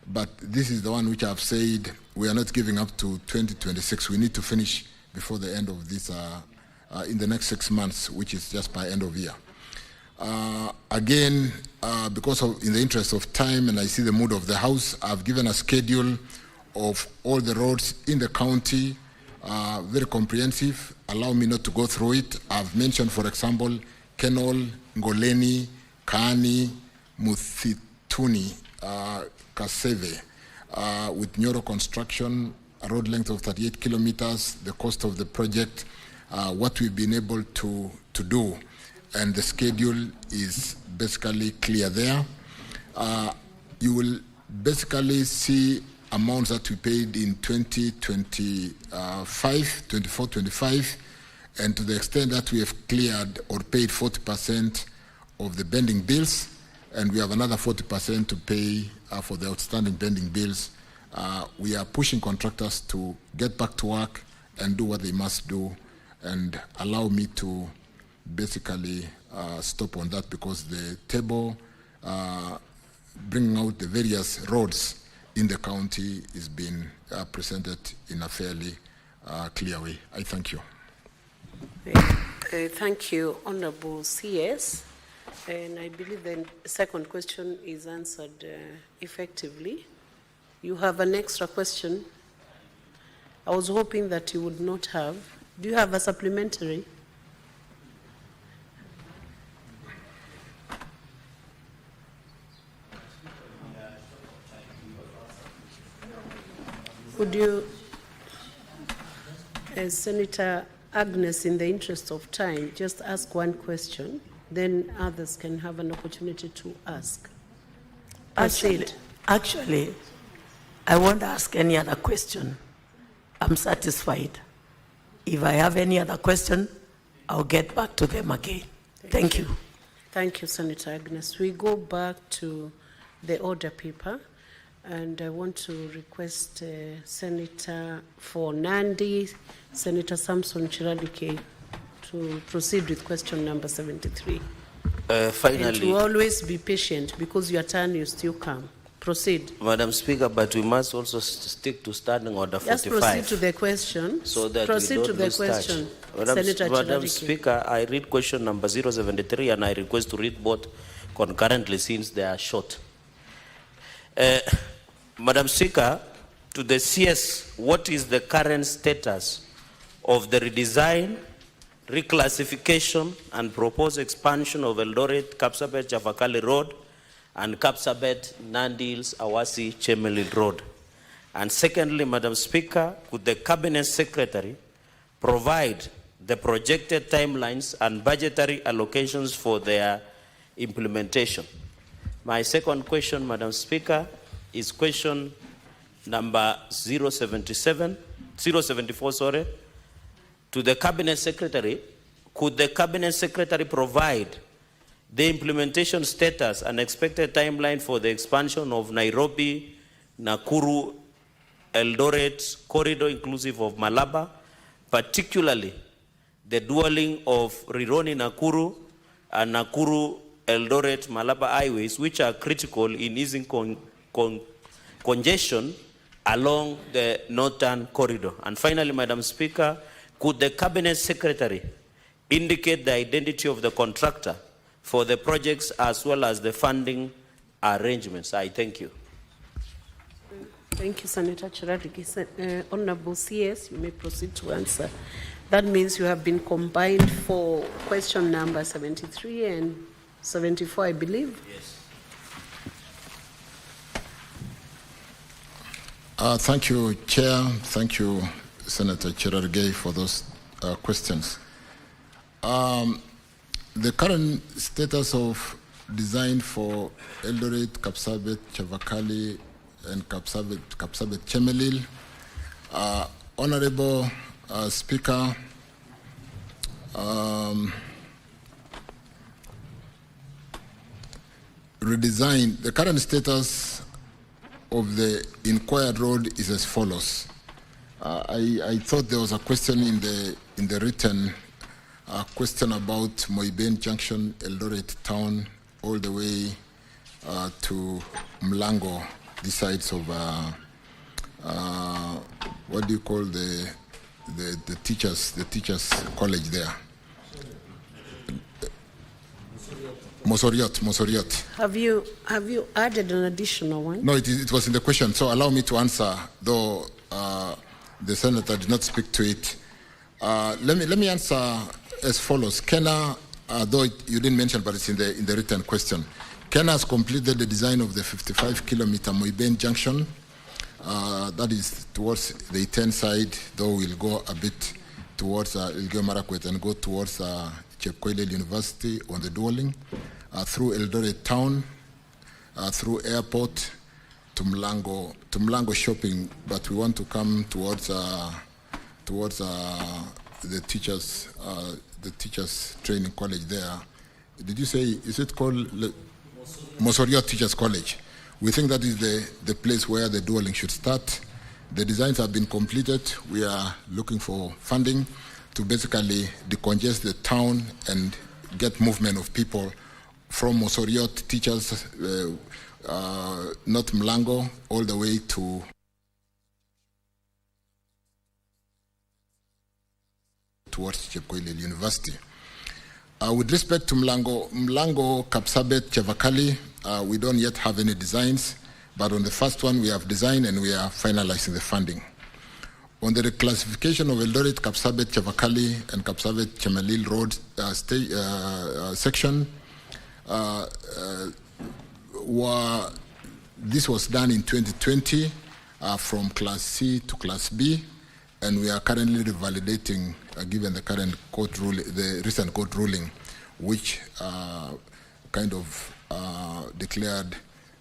But this is the one which I've said we are not giving up to 2026. We need to finish before the end of this, in the next 6 months, which is just by end of year. Again, because of, in the interest of time, and I see the mood of the House, I've given a schedule of all the roads in the county, very comprehensive. Allow me not to go through it. I've mentioned, for example, Kenol, Ngoleni, Kaani, Muthituni, Kaseve, with Nyoro construction, a road length of 38 kilometers, the cost of the project, what we've been able to do, and the schedule is basically clear there. You will basically see amounts that we paid in 24-25, and to the extent that we have cleared or paid 40% of the pending bills, and we have another 40% to pay for the outstanding pending bills. We are pushing contractors to get back to work and do what they must do, and allow me to basically stop on that, because the table bringing out the various roads in the county is being presented in a fairly clear way. I thank you. Thank you, Honorable CS. And I believe the second question is answered effectively. You have an extra question. I was hoping that you would not have. Do you have a supplementary? Would you, as Senator Agnes, in the interest of time, just ask one question, then others can have an opportunity to ask. Actually, I won't ask any other question. I'm satisfied. If I have any other question, I'll get back to them again. Thank you. Thank you, Senator Agnes. We go back to the order paper, and I want to request Senator for Nandi, Senator Samson Chiralike, to proceed with question number 73. Finally, and to always be patient, because your turn will still come. Proceed. Madam Speaker, but we must also stick to standing order 45. Just proceed to the question. So that proceed we don't to the lose touch. question. Madam Senator Speaker, I read question number 073 and I request to read both concurrently since they are short. Madam Speaker, to the CS, what is the current status of the redesign, reclassification and proposed expansion of Eldoret, Kapsabet, Chavakali Road and Kapsabet, Nandils, Awasi, Chemelil Road? And secondly, Madam Speaker, could the Cabinet Secretary provide the projected timelines and budgetary allocations for their implementation? My second question, Madam Speaker, is question number 074, sorry. To the Cabinet Secretary, could the Cabinet Secretary provide the implementation status and expected timeline for the expansion of Nairobi, Nakuru, Eldoret corridor inclusive of Malaba, particularly the dualling of Rironi Nakuru and Nakuru Eldoret Malaba highways, which are critical in easing congestion along the northern corridor? And finally, Madam Speaker, could the Cabinet Secretary indicate the identity of the contractor for the projects as well as the funding arrangements? I thank you. Thank you, Senator Chirchir. Honorable CS, you may proceed to answer. That means you have been combined for question number 73 and 74, I believe. Yes. Thank you, Chair. Thank you, Senator Chirchir, for those questions. The current status of design for Eldoret, Kapsabet, Chavakali, and Kapsabet Chemelil. Honorable Speaker, redesign, the current status of the inquired road is as follows. I thought there was a question in the written question about Moiben Junction, Eldoret Town, all the way to Mlango, the sides of what do you call the teachers college there? Mosoriot. Have you added an additional one? No, it was in the question, so allow me to answer, though the senator did not speak to it. Let me answer as follows. Kenya, though you didn't mention, but it's in the written question. Kenya has completed the design of the 55-kilometer Moiben Junction. That is towards the Iten side, though we'll go a bit towards Elgeyo Marakwet and go towards Chepkoilel University on the dualling, through Eldoret Town, through Airport to Mlango Shopping, but we want to come towards the teachers training college there. Did you say, is it called Mosoriot Teachers College? We think that is the place where the dualling should start. The designs have been completed. We are looking for funding to basically decongest the town and get movement of people from Mosoriot Teachers, not Mlango, all the way to towards Chepkoilel University. With respect to Mlango, Kapsabet, Chavakali, we don't yet have any designs, but on the first one we have design and we are finalizing the funding. On the reclassification of Eldoret, Kapsabet, Chavakali, and Kapsabet Chemelil Road section, this was done in 2020 from Class C to Class B, and we are currently revalidating, given the current court ruling, the recent court ruling, which kind of declared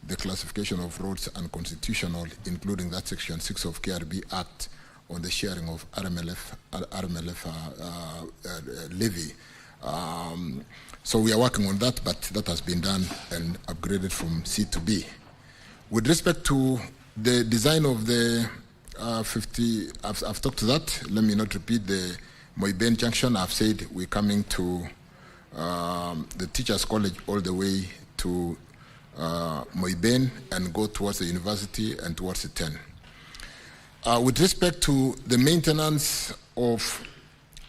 the classification of roads unconstitutional, including that Section 6 of KRB Act on the sharing of RMLF levy. So we are working on that, but that has been done and upgraded from C to B. With respect to the design of the 50, I've talked to that. Let me not repeat the Moiben Junction. I've said we're coming to the Teachers College all the way to Moiben and go towards the university and towards the 10. With respect to the maintenance of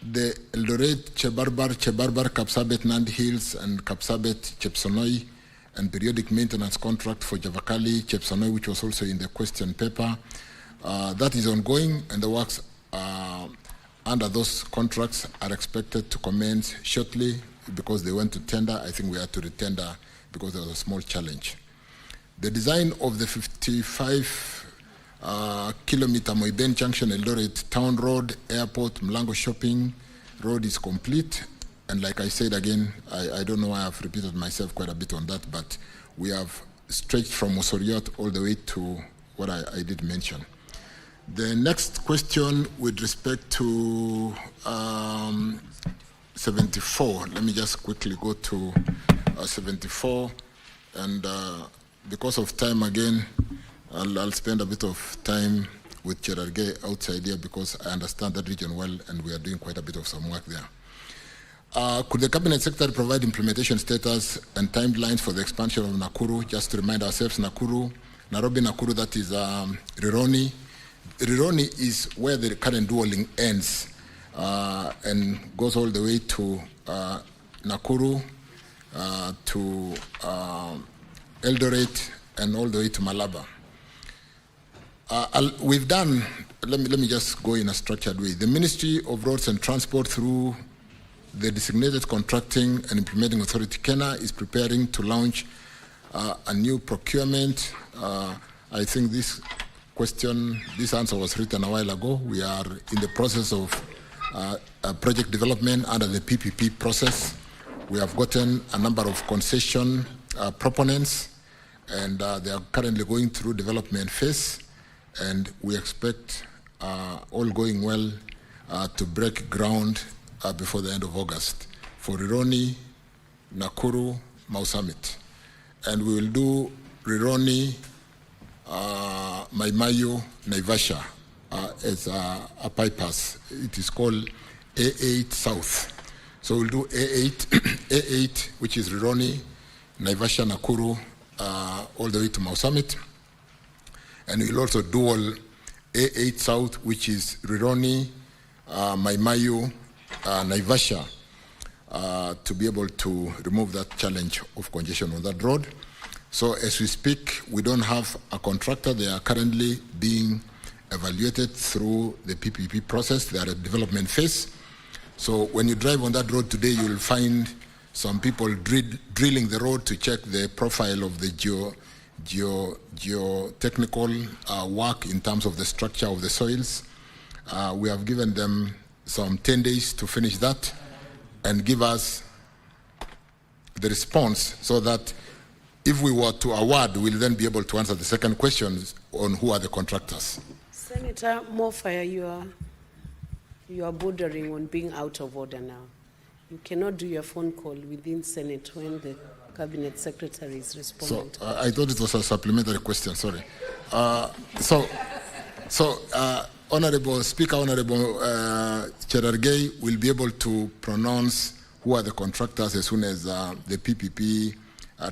the Eldoret, Chebarbar, Kapsabet, Nandi Hills, and Kapsabet, Chepsonoi, and periodic maintenance contract for Javakali, Chepsonoi, which was also in the question paper, that is ongoing, and the works under those contracts are expected to commence shortly because they went to tender. I think we had to retender because there was a small challenge. The design of the 55-kilometer Moiben Junction, Eldoret Town Road, Airport, Mlango Shopping Road is complete. And like I said again, I don't know why I've repeated myself quite a bit on that, but we have stretched from Osoriot all the way to what I did mention. The next question with respect to 74, let me just quickly go to 74, and because of time again, I'll spend a bit of time with Cherargei outside here because I understand that region well and we are doing quite a bit of some work there. Could the Cabinet Secretary provide implementation status and timelines for the expansion of Nakuru? Just to remind ourselves, Nairobi, Nakuru, that is Rironi. Rironi is where the current dualling ends and goes all the way to Nakuru, to Eldoret, and all the way to Malaba. We've done, let me just go in a structured way. The Ministry of Roads and Transport, through the designated contracting and implementing authority, Kenya, is preparing to launch a new procurement. I think this answer was written a while ago. We are in the process of project development under the PPP process. We have gotten a number of concession proponents, and they are currently going through development phase, and we expect, all going well, to break ground before the end of August for Rironi, Nakuru, Mau Summit. And we will do Rironi, Maimayo, Naivasha as a bypass. It is called A8 South. So we'll do A8, A8, which is Rironi, Naivasha, Nakuru, all the way to Mau Summit. And we'll also dual A8 South, which is Rironi, Maimayo, Naivasha, to be able to remove that challenge of congestion on that road. So as we speak, we don't have a contractor. They are currently being evaluated through the PPP process. They are at development phase. So when you drive on that road today, you will find some people drilling the road to check the profile of the geotechnical work in terms of the structure of the soils. We have given them some 10 days to finish that and give us the response so that if we were to award, we'll then be able to answer the second question on who are the contractors. Senator Mofaya, you are bordering on being out of order now. You cannot do your phone call within Senate when the Cabinet Secretary is responding. So I thought it was a supplementary question, sorry. Honorable Speaker, Honorable Cherargei will be able to pronounce who are the contractors as soon as the PPP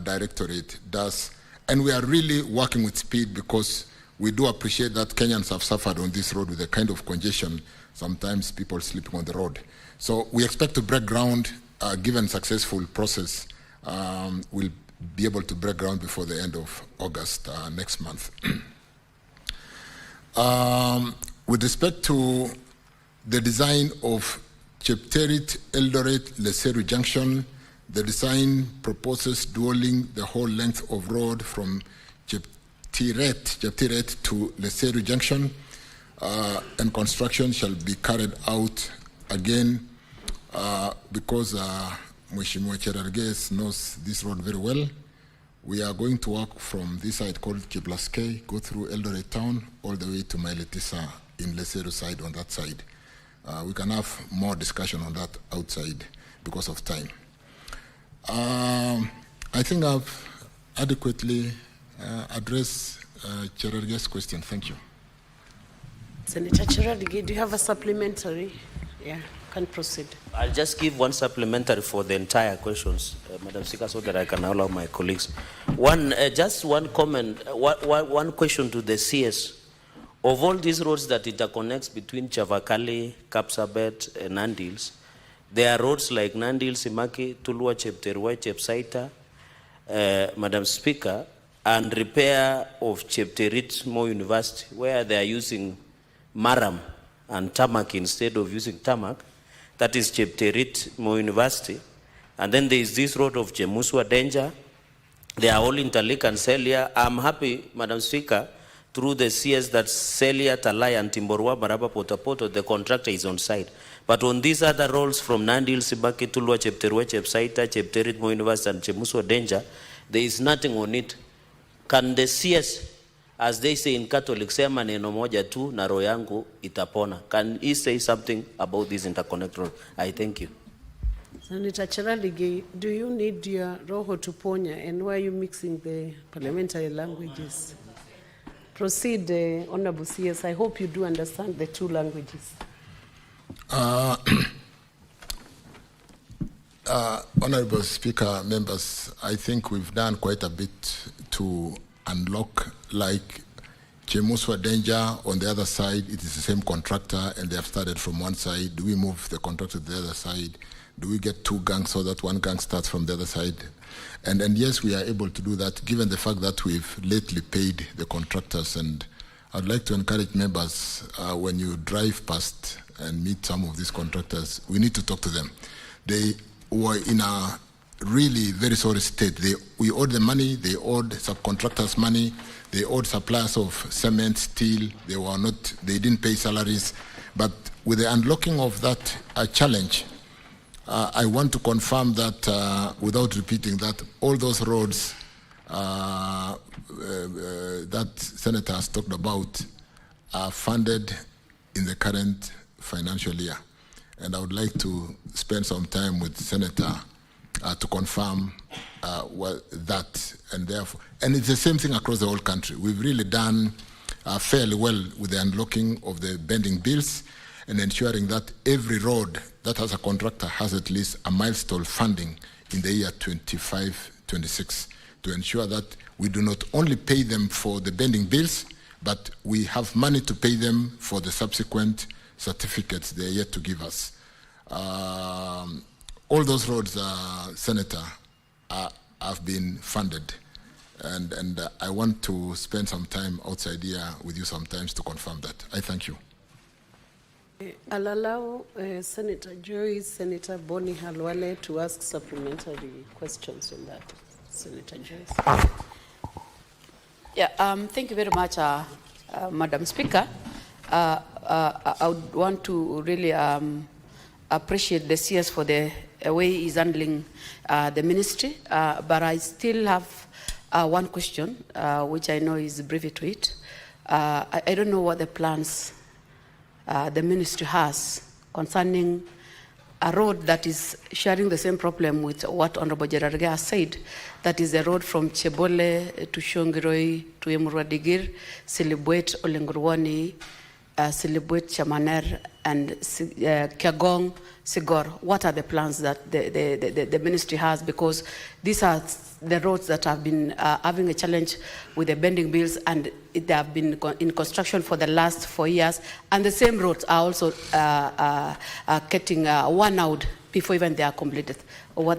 Directorate does. And we are really working with speed because we do appreciate that Kenyans have suffered on this road with the kind of congestion, sometimes people sleeping on the road. So we expect to break ground, given successful process, we'll be able to break ground before the end of August next month. With respect to the design of Chepterit, Eldoret, Leseru Junction, the design proposes dualing the whole length of road from Cheptiret to Leseru Junction, and construction shall be carried out again because Mheshimiwa Cherargei knows this road very well. We are going to work from this side called Kiblaskei, go through Eldoret town, all the way to Mailetisa in Leseru side on that side. We can have more discussion on that outside because of time. I think I've adequately addressed Cherargei's question. Thank you. Senator Cherargei, do you have a supplementary? Yeah. can proceed. I'll just give one supplementary for the entire questions, Madam Speaker, so that I can allow my colleagues. Just one comment, one question to the CS. Of all these roads that interconnects between Chavakali, Kapsabet, and Nandils, there are roads like Nandil, Simaki, Tulua, Chepterwai, Chepsaita, Madam Speaker, and repair of Chepterit Mo University, where they are using Maram and tarmac instead of using tarmac. That is Chepterit Mo University. And then there is this road of Jemuswa Danger. They are all interlinked and Celia. I'm happy, Madam Speaker, through the CS that Celia, Talai, and Timborwa, Baraba, Potapoto, the contractor is on site. But on these other roads from Nandil, Sibaki, Tulua, Chepterwe, Chepsaita, Chepterit Mo University, and Chemuswa Danger, there is nothing on it. Can the CS, as they say in Catholic, sema neno moja tu na roho yangu itapona? Can he say something about this interconnect road? I thank you. Senator Chirchir, do you need your roho to ponya, and why are you mixing the parliamentary languages? Proceed, Honorable CS. I hope you do understand the two languages. Honorable Speaker, members, I think we've done quite a bit to unlock, like Chemuswa Danger on the other side, it is the same contractor and they have started from one side. Do we move the contractor to the other side? Do we get two gangs so that one gang starts from the other side? And yes, we are able to do that given the fact that we've lately paid the contractors. And I'd like to encourage members, when you drive past and meet some of these contractors, we need to talk to them. They were in a really very sorry state. We owed them money, they owed subcontractors money, they owed suppliers of cement, steel, they didn't pay salaries. But with the unlocking of that challenge, I want to confirm that, without repeating that, all those roads that Senator has talked about are funded in the current financial year. And I would like to spend some time with Senator to confirm that, and therefore, and it's the same thing across the whole country. We've really done fairly well with the unlocking of the bending bills and ensuring that every road that has a contractor has at least a milestone funding in the year 25-26 to ensure that we do not only pay them for the bending bills, but we have money to pay them for the subsequent certificates they are yet to give us. All those roads, Senator, have been funded. And I want to spend some time outside here with you sometimes to confirm that. I thank you. I'll allow Senator Joyce, Senator Boni Halwale to ask supplementary questions on that. Senator Joyce. Yeah, thank you very much, Madam Speaker. I would want to really appreciate the CS for the way he's handling the ministry, but I still have one question, which I know is brief to it. I don't know what the plans the ministry has concerning a road that is sharing the same problem with what Honorable Gerarge has said, that is the road from Chebole to Shongiroi to Emurwadigir, Silibwet, Olengurwani, Silibwet, Chamaner, and Kiagong, Sigor. What are the plans that the ministry has? Because these are the roads that have been having a challenge with the bending bills, and they have been in construction for the last 4 years. And the same roads are also getting worn out before even they are completed. Can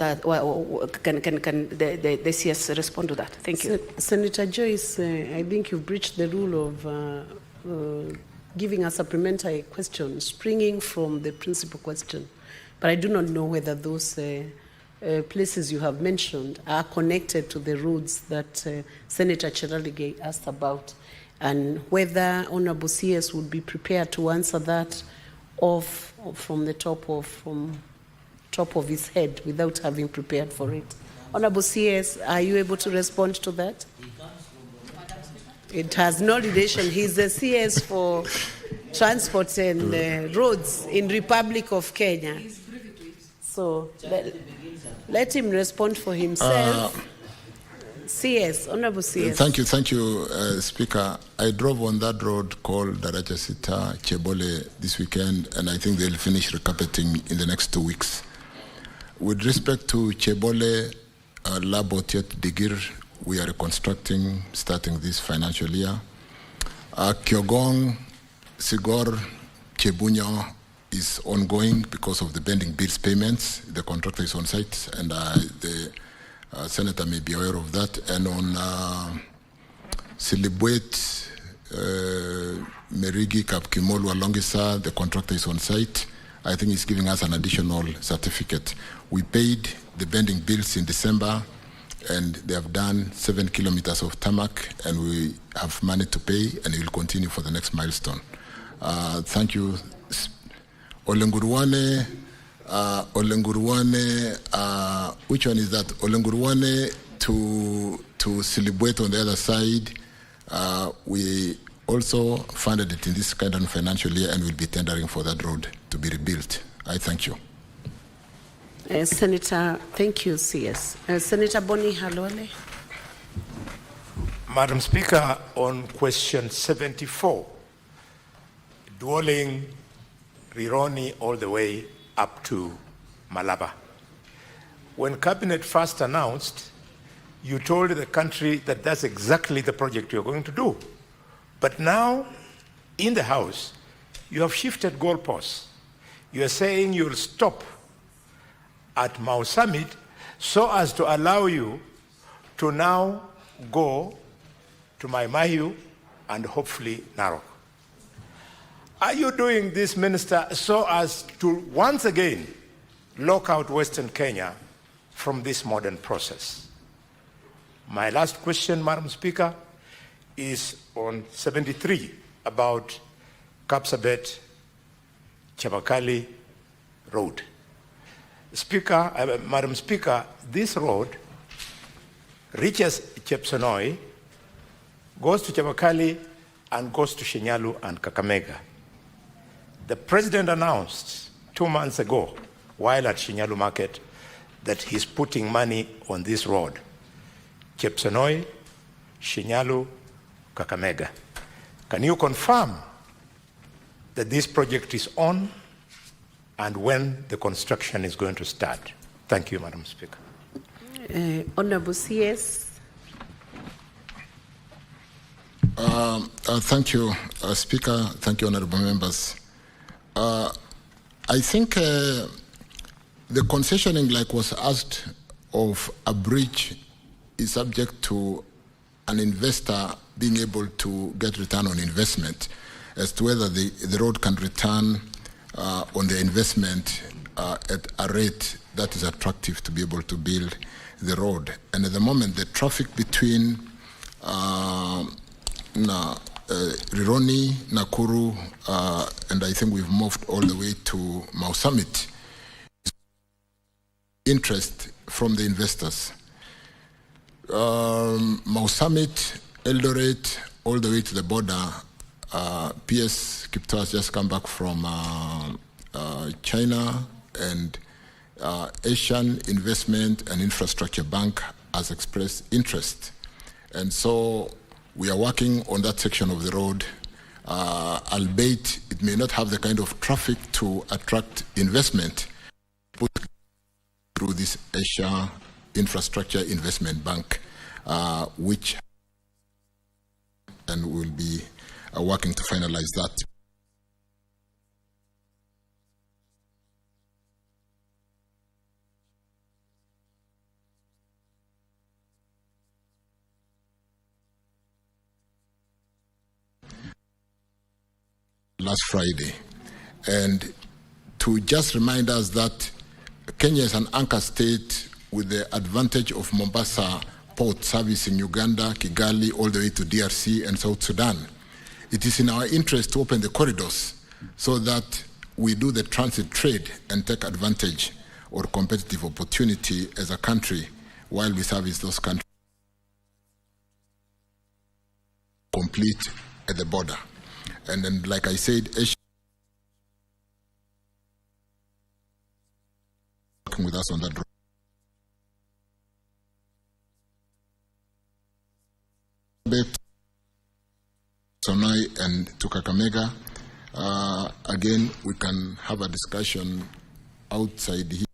the CS respond to that? Thank you. Senator Joyce, I think you've breached the rule of giving a supplementary question springing from the principal question. But I do not know whether those places you have mentioned are connected to the roads that Senator Chirchir asked about, and whether Honorable CS would be prepared to answer that from the top of his head without having prepared for it. Honorable CS, are you able to respond to that? It has no relation. He's the CS for transport and roads in Republic of Kenya. So let him respond for himself. CS, Honorable CS. Thank you, Speaker. I drove on that road called Darajasita Chebole this weekend, and I think they'll finish recarpeting in the next 2 weeks. With respect to Chebole, Labotiet Digir, we are reconstructing starting this financial year. Kyogong, Sigor, Chebunyo is ongoing because of the pending bills payments. The contractor is on site, and the Senator may be aware of that. And on Silibwet, Merigi, Kapkimolu, Alongisa, the contractor is on site. I think he's giving us an additional certificate. We paid the pending bills in December, and they have done 7 kilometers of tarmac, and we have money to pay, and it will continue for the next milestone. Thank you. Olengurwane, which one is that? Olengurwane to Silibwet on the other side. We also funded it in this kind of financial year, and will be tendering for that road to be rebuilt. I thank you. Senator, thank you, CS. Senator Boni Halole. Madam Speaker, on question 74, dwelling Rironi all the way up to Malaba. When Cabinet first announced, you told the country that that's exactly the project you're going to do. But now, in the House, you have shifted goalposts. You are saying you'll stop at Mau Summit so as to allow you to now go to Mai Mahiu and hopefully Narok. Are you doing this, Minister, so as to once again lock out Western Kenya from this modern process? My last question, Madam Speaker, is on 73 about Kapsabet Chabakali Road. Madam Speaker, this road reaches Chepsonoi, goes to Chabakali, and goes to Shinyalu and Kakamega. The President announced 2 months ago, while at Shinyalu Market, that he's putting money on this road. Chepsonoi, Shinyalu, Kakamega. Can you confirm that this project is on and when the construction is going to start? Thank you, Madam Speaker. Honorable CS. Thank you, Speaker. Thank you, honorable members. I think the concessioning, like was asked of a bridge, is subject to an investor being able to get return on investment as to whether the road can return on the investment at a rate that is attractive to be able to build the road. And at the moment, the traffic between Rironi, Nakuru, and I think we've moved all the way to Mau Summit. Interest from the investors. Mau Summit, Eldoret, all the way to the border. PS Kipto has just come back from China, and Asian Investment and Infrastructure Bank has expressed interest. And so we are working on that section of the road, albeit it may not have the kind of traffic to attract investment put through this Asia Infrastructure Investment Bank, which and will be working to finalize that. Last Friday, and to just remind us that Kenya is an anchor state with the advantage of Mombasa port service in Uganda, Kigali, all the way to DRC and South Sudan. It is in our interest to open the corridors so that we do the transit trade and take advantage or competitive opportunity as a country while we service those countries complete at the border. And then, like I said, Asia working with us on that road. Sonai and to Kakamega. Again, we can have a discussion outside here.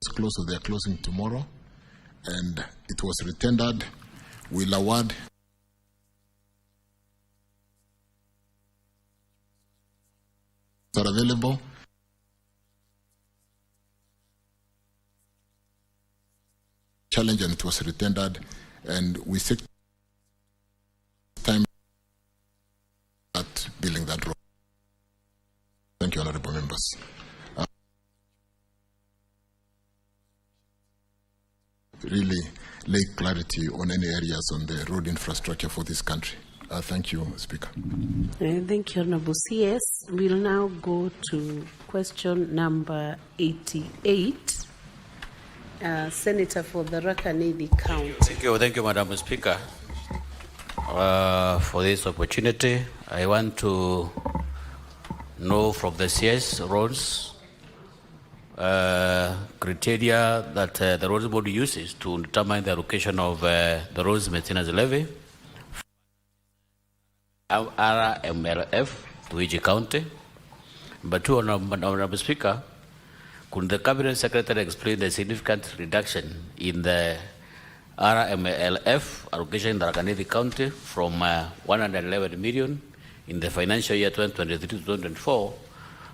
It's close, so they are closing tomorrow, and it was retendered. We'll award are available. Challenge, and it was retendered, and we seek time at building that road. Thank you, honorable members. Really lay clarity on any areas on the road infrastructure for this country. Thank you, Speaker. Thank you, Honorable CS. We'll now go to question number 88. Senator for the Rakanidi County. Thank you, Madam Speaker, for this opportunity. I want to know from the CS roads criteria that the roads board uses to determine the allocation of the roads maintenance levy, RMLF, to each county. But two, Honorable Speaker, could the Cabinet Secretary explain the significant reduction in the RMLF allocation in the Rakanidi County from 111 million in the financial year 2023 to 2024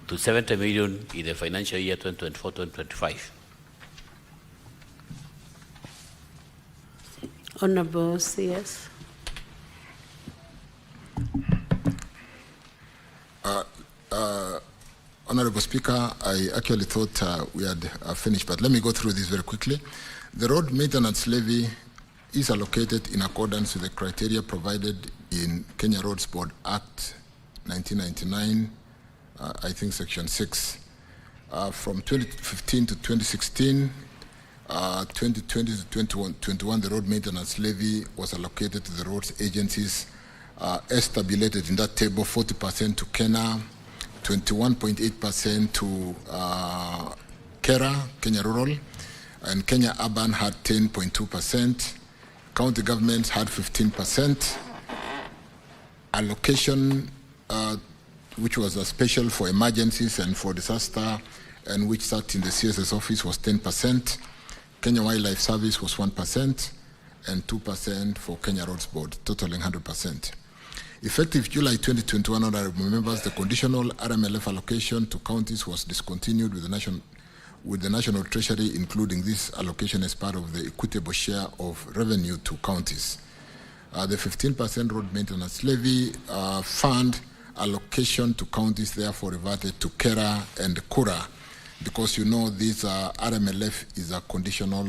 to 70 million in the financial year 2024-2025? Honorable CS. Honorable Speaker, I actually thought we had finished, but let me go through this very quickly. The road maintenance levy is allocated in accordance with the criteria provided in Kenya Roads Board Act 1999, I think Section 6. From 2015 to 2016, 2020 to 2021, the road maintenance levy was allocated to the roads agencies as tabulated in that table: 40% to Kenya, 21.8% to Kenya Rural, and Kenya Urban had 10.2%. County governments had 15%. Allocation, which was a special for emergencies and for disaster, and which sat in the CSS office, was 10%. Kenya Wildlife Service was 1%, and 2% for Kenya Roads Board, totaling 100%. Effective July 2021, honorable members, the conditional RMLF allocation to counties was discontinued with the National Treasury, including this allocation as part of the equitable share of revenue to counties. The 15% road maintenance levy fund allocation to counties therefore reverted to Kera and Kura, because you know this RMLF is a conditional,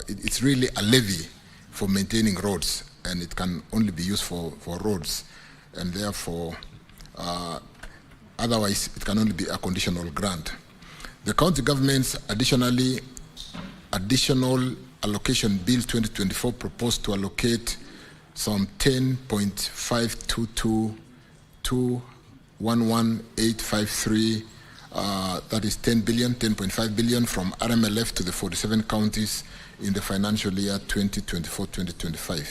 it's really a levy for maintaining roads, and it can only be used for roads, and therefore otherwise it can only be a conditional grant. The county governments additional allocation bill 2024 proposed to allocate some 10.522211853, that is 10.5 billion from RMLF to the 47 counties in the financial year 2024-2025.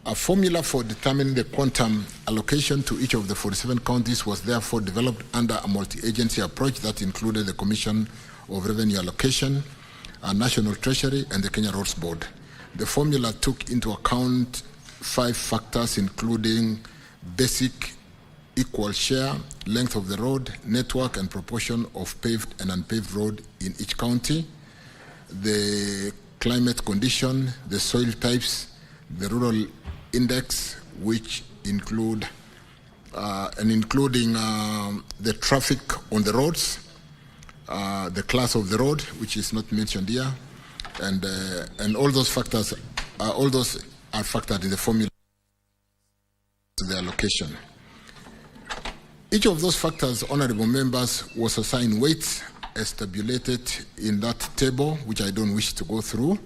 A formula for determining the quantum allocation to each of the 47 counties was therefore developed under a multi-agency approach that included the Commission of Revenue Allocation, National Treasury, and the Kenya Roads Board. The formula took into account 5 factors, including basic equal share, length of the road, network, and proportion of paved and unpaved road in each county, the climate condition, the soil types, the rural index, which include including the traffic on the roads, the class of the road, which is not mentioned here, and all those factors, all those are factored in the formula to the allocation. Each of those factors, honorable members, was assigned weights as tabulated in that table, which I don't wish to go through,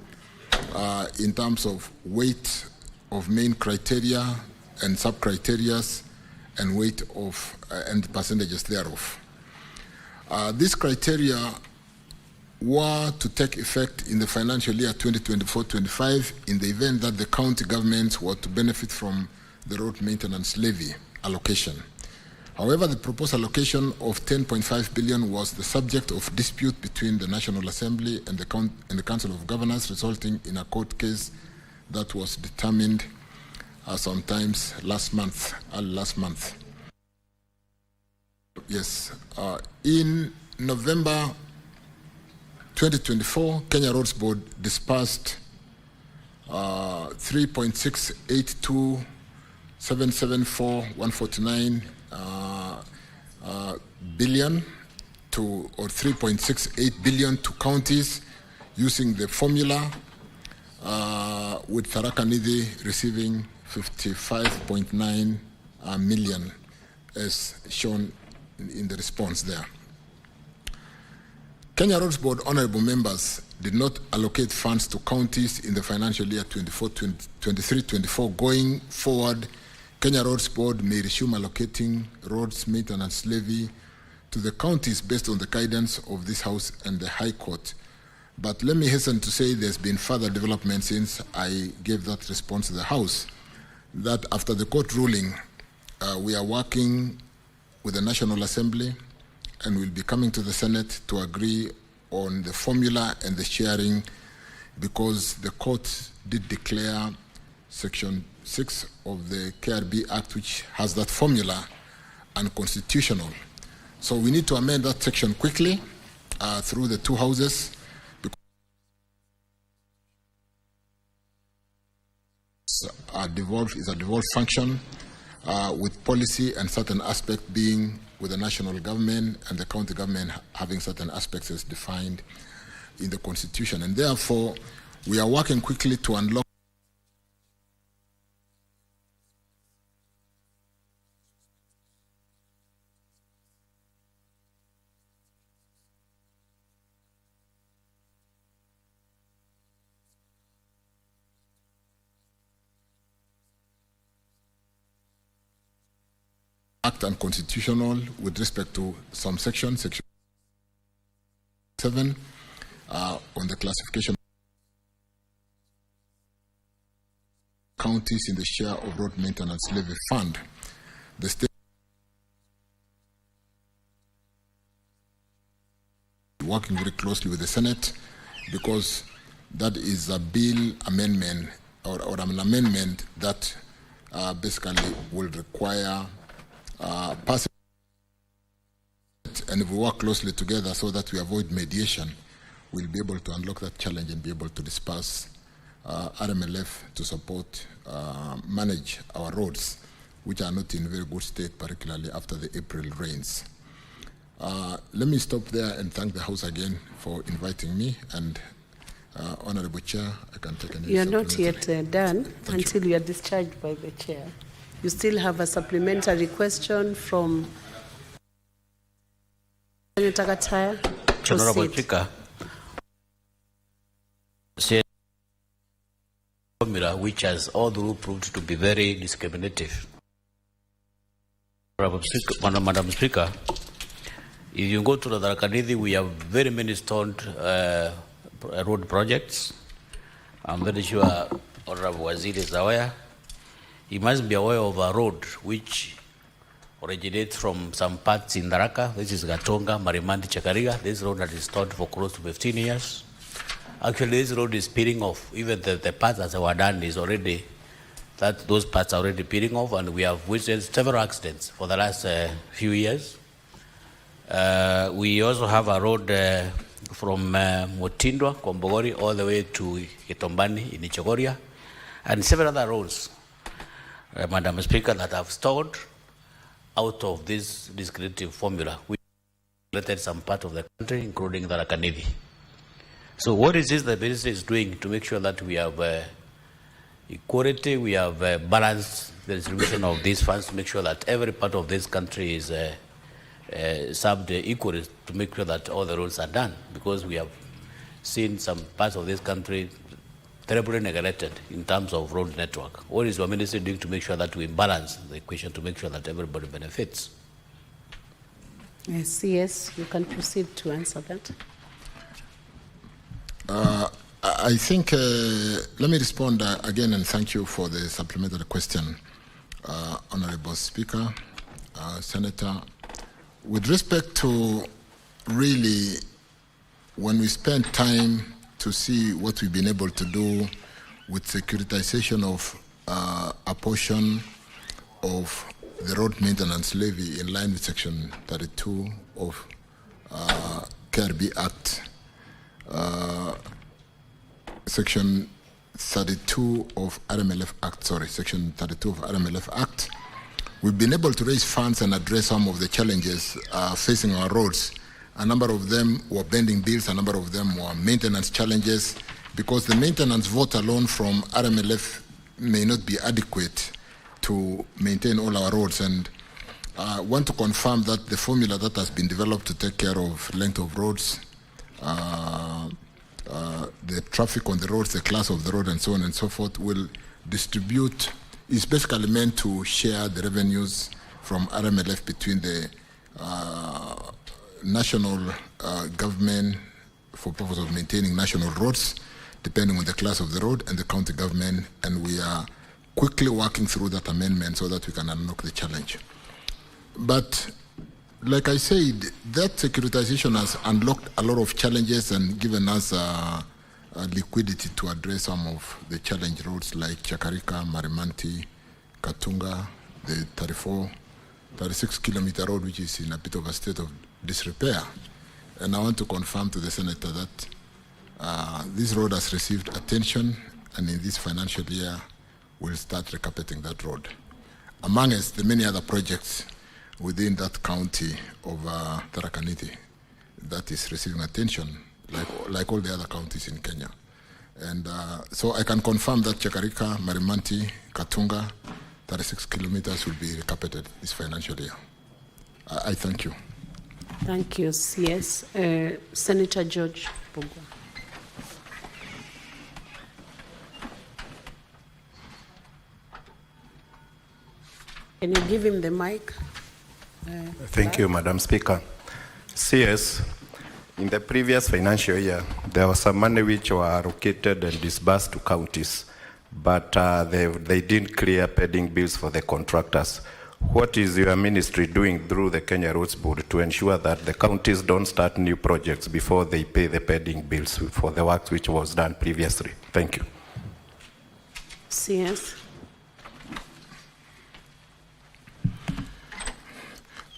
in terms of weight of main criteria and sub-criteria, and weight of and percentages thereof. These criteria were to take effect in the financial year 2024-25 in the event that the county governments were to benefit from the road maintenance levy allocation. However, the proposed allocation of 10.5 billion was the subject of dispute between the National Assembly and the Council of Governors, resulting in a court case that was determined sometimes last month. Yes, in November 2024, Kenya Roads Board disbursed 3.682,774,149 billion to, or 3.68 billion to counties using the formula, with Tharaka Nithi receiving 55.9 million as shown in the response there. Kenya Roads Board honorable members did not allocate funds to counties in the financial year 23-24. Going forward, Kenya Roads Board may resume allocating roads maintenance levy to the counties based on the guidance of this House and the High Court. But let me hasten to say there's been further development since I gave that response to the House, that after the court ruling, we are working with the National Assembly and will be coming to the Senate to agree on the formula and the sharing, because the court did declare Section 6 of the KRB Act, which has that formula, unconstitutional. So we need to amend that section quickly through the two houses. It's a devolved function with policy and certain aspect being with the national government and the county government having certain aspects as defined in the Constitution. And therefore, we are working quickly to unlock Act unconstitutional with respect to some sections, Section 7, on the classification of counties in the share of road maintenance levy fund. The state is working very closely with the Senate, because that is a bill amendment or an amendment that basically will require passing, and if we work closely together so that we avoid mediation, we'll be able to unlock that challenge and be able to disperse RMLF to support, manage our roads, which are not in very good state, particularly after the April rains. Let me stop there and thank the House again for inviting me, and Honorable Chair, I can take any. You are not yet done until you are discharged by the Chair. You still have a supplementary question from Senator Gataya. Honorable Speaker, formula which has all the rule proved to be very discriminative. Madam Speaker, if you go to the Tharaka Nithi, we have very many stoned road projects. I'm very sure Honorable Waziri is aware. He must be aware of a road which originates from some parts in Tharaka. This is Gatonga, Marimandi, Chakariga. This road has been stored for close to 15 years. Actually, this road is peeling off. Even the parts that were done is already, those parts are already peeling off, and we have witnessed several accidents for the last few years. We also have a road from Mutindwa, Kombogori, all the way to Itombani in Ichogoria, and several other roads, Madam Speaker, that have stored out of this discriminative formula, which related some part of the country, including the Tharaka Nithi. So what is this the ministry is doing to make sure that we have equality, we have balanced the distribution of these funds, to make sure that every part of this country is served equally, to make sure that all the roads are done? Because we have seen some parts of this country terribly neglected in terms of road network. What is your ministry doing to make sure that we balance the equation, to make sure that everybody benefits? Yes, you can proceed to answer that. I think, let me respond again and thank you for the supplementary question, Honorable Speaker, Senator. With respect to really when we spend time to see what we've been able to do with securitization of a portion of the road maintenance levy in line with Section 32 of KRB Act, Section 32 of RMLF Act, Section 32 of RMLF Act, we've been able to raise funds and address some of the challenges facing our roads. A number of them were bending bills, a number of them were maintenance challenges, because the maintenance vote alone from RMLF may not be adequate to maintain all our roads. And I want to confirm that the formula that has been developed to take care of length of roads, the traffic on the roads, the class of the road, and so on and so forth, will distribute, is basically meant to share the revenues from RMLF between the national government for purpose of maintaining national roads, depending on the class of the road, and the county government, and we are quickly working through that amendment so that we can unlock the challenge. But like I said, that securitization has unlocked a lot of challenges and given us liquidity to address some of the challenge roads like Chakarika, Marimanti, Katunga, the 36-kilometer road, which is in a bit of a state of disrepair. And I want to confirm to the Senator that this road has received attention, and in this financial year, we'll start recarpeting that road. Among us, the many other projects within that county of Tharaka Nithi that is receiving attention, like all the other counties in Kenya. And so I can confirm that Chakarika, Marimanti, Katunga, 36 kilometers will be recarpeted this financial year. I thank you. Thank you, CS. Senator George Bugwa. Can you give him the mic? Thank you, Madam Speaker. CS, in the previous financial year, there was some money which were allocated and disbursed to counties, but they didn't clear pending bills for the contractors. What is your ministry doing through the Kenya Roads Board to ensure that the counties don't start new projects before they pay the pending bills for the work which was done previously? Thank you. CS.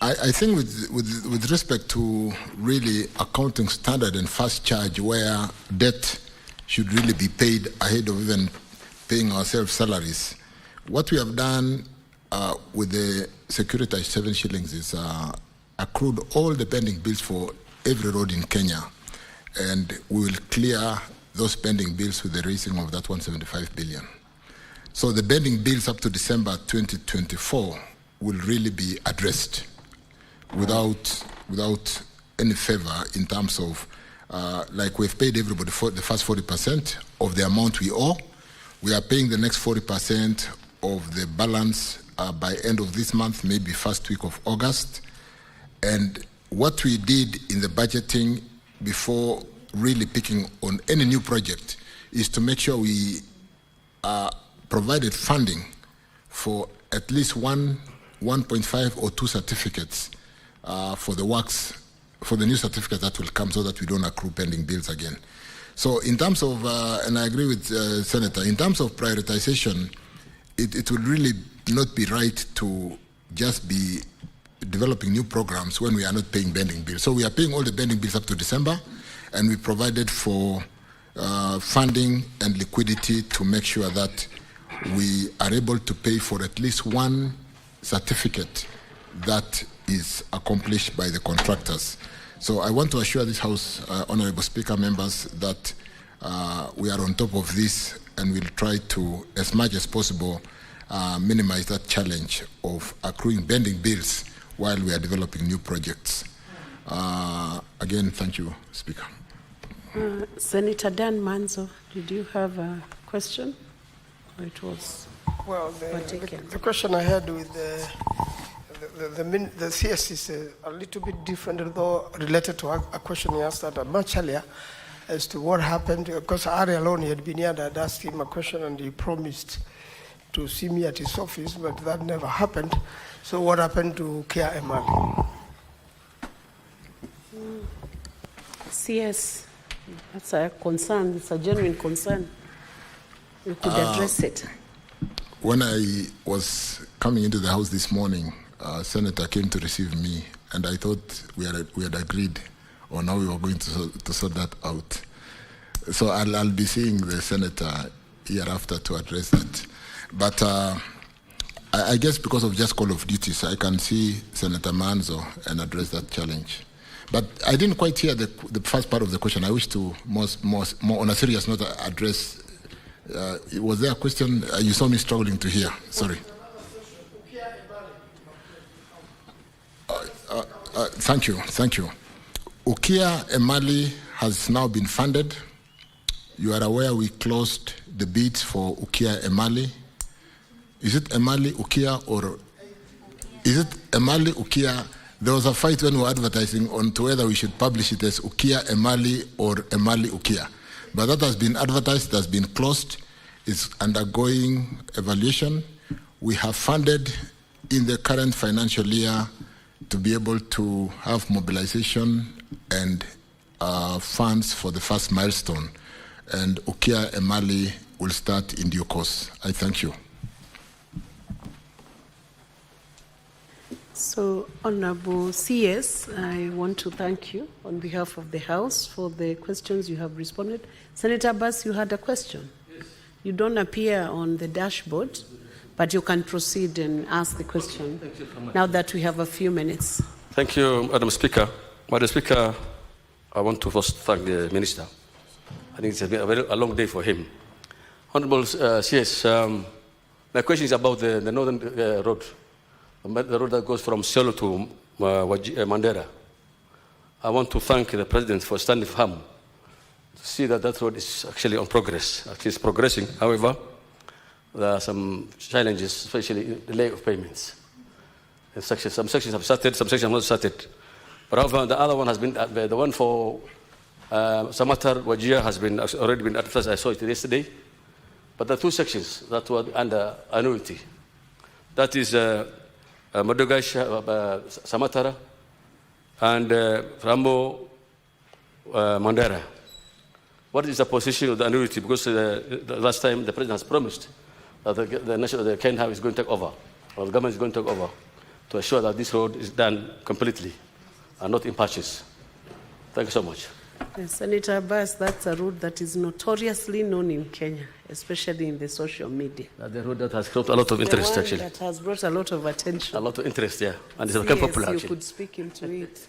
I think with respect to really accounting standard and fast charge, where debt should really be paid ahead of even paying ourselves salaries, what we have done with the securitized 7 shillings is accrued all the pending bills for every road in Kenya, and we will clear those pending bills with the raising of that 175 billion. So the pending bills up to December 2024 will really be addressed without any favor in terms of, like we've paid everybody for the first 40% of the amount we owe. We are paying the next 40% of the balance by end of this month, maybe first week of August. And what we did in the budgeting before really picking on any new project is to make sure we provided funding for at least 1.5 or 2 certificates for the works, for the new certificate that will come, so that we don't accrue pending bills again. So in terms of, and I agree with Senator, in terms of prioritization, it would really not be right to just be developing new programs when we are not paying pending bills. So we are paying all the pending bills up to December, and we provided for funding and liquidity to make sure that we are able to pay for at least 1 certificate that is accomplished by the contractors. So I want to assure this House, Honorable Speaker, members, that we are on top of this, and we'll try to, as much as possible, minimize that challenge of accruing pending bills while we are developing new projects. Again, thank you, Speaker. Senator Dan Manzo, did you have a question? Or it was the question I had with the CS is a little bit different, although related to a question you asked at much earlier. as to what happened, because Ari alone had been here and I'd asked him a question and he promised to see me at his office, but that never happened. So what happened to Kia Emali? CS, that's a concern, it's a genuine concern. You could address it. When I was coming into the House this morning, Senator came to receive me, and I thought we had agreed on how we were going to sort that out. So I'll be seeing the Senator hereafter to address that. But I guess because of just call of duties, I can see Senator Manzo and address that challenge. But I didn't quite hear the first part of the question. I wish to more on a serious note address. Was there a question? You saw me struggling to hear. Sorry. Thank you. Ukia Emali has now been funded. You are aware we closed the bids for Ukia Emali. Is it Emali Ukia or is it Emali Ukia? There was a fight when we were advertising on to whether we should publish it as Ukia Emali or Emali Ukia. But that has been advertised, has been closed, is undergoing evaluation. We have funded in the current financial year to be able to have mobilization and funds for the first milestone. And Ukia Emali will start in due course. I thank you. So, Honorable CS, I want to thank you on behalf of the House for the questions you have responded. Senator Bass, you had a question? Yes. You don't appear on the dashboard, but you can proceed and ask the question. Thank you so much. Now that we have a few minutes. Thank you, Madam Speaker. Madam Speaker, I want to first thank the Minister. I think it's been a long day for him. Honorable CS, my question is about the northern road. The road that goes from Siolo to Mandera. I want to thank the President for standing firm to see that that road is actually on progress. Actually, it's progressing. However, there are some challenges, especially delay of payments. Some sections have started, some sections have not started. But however, the other one has been, the one for Samatar Wajir has been already been advertised. I saw it yesterday. But the two sections that were under annuity, that is Madogash, Samatara, and Rambo Mandera. What is the position of the annuity? Because the last time the President has promised that the Kenya is going to take over, or the government is going to take over, to assure that this road is done completely and not in patches. Thank you so much. Senator Abbas, that's a road that is notoriously known in Kenya, especially in the social media. The road that has brought a lot of interest, actually. That has brought a lot of attention. A lot of interest, yeah. And it's become popular, you actually. could speak into it.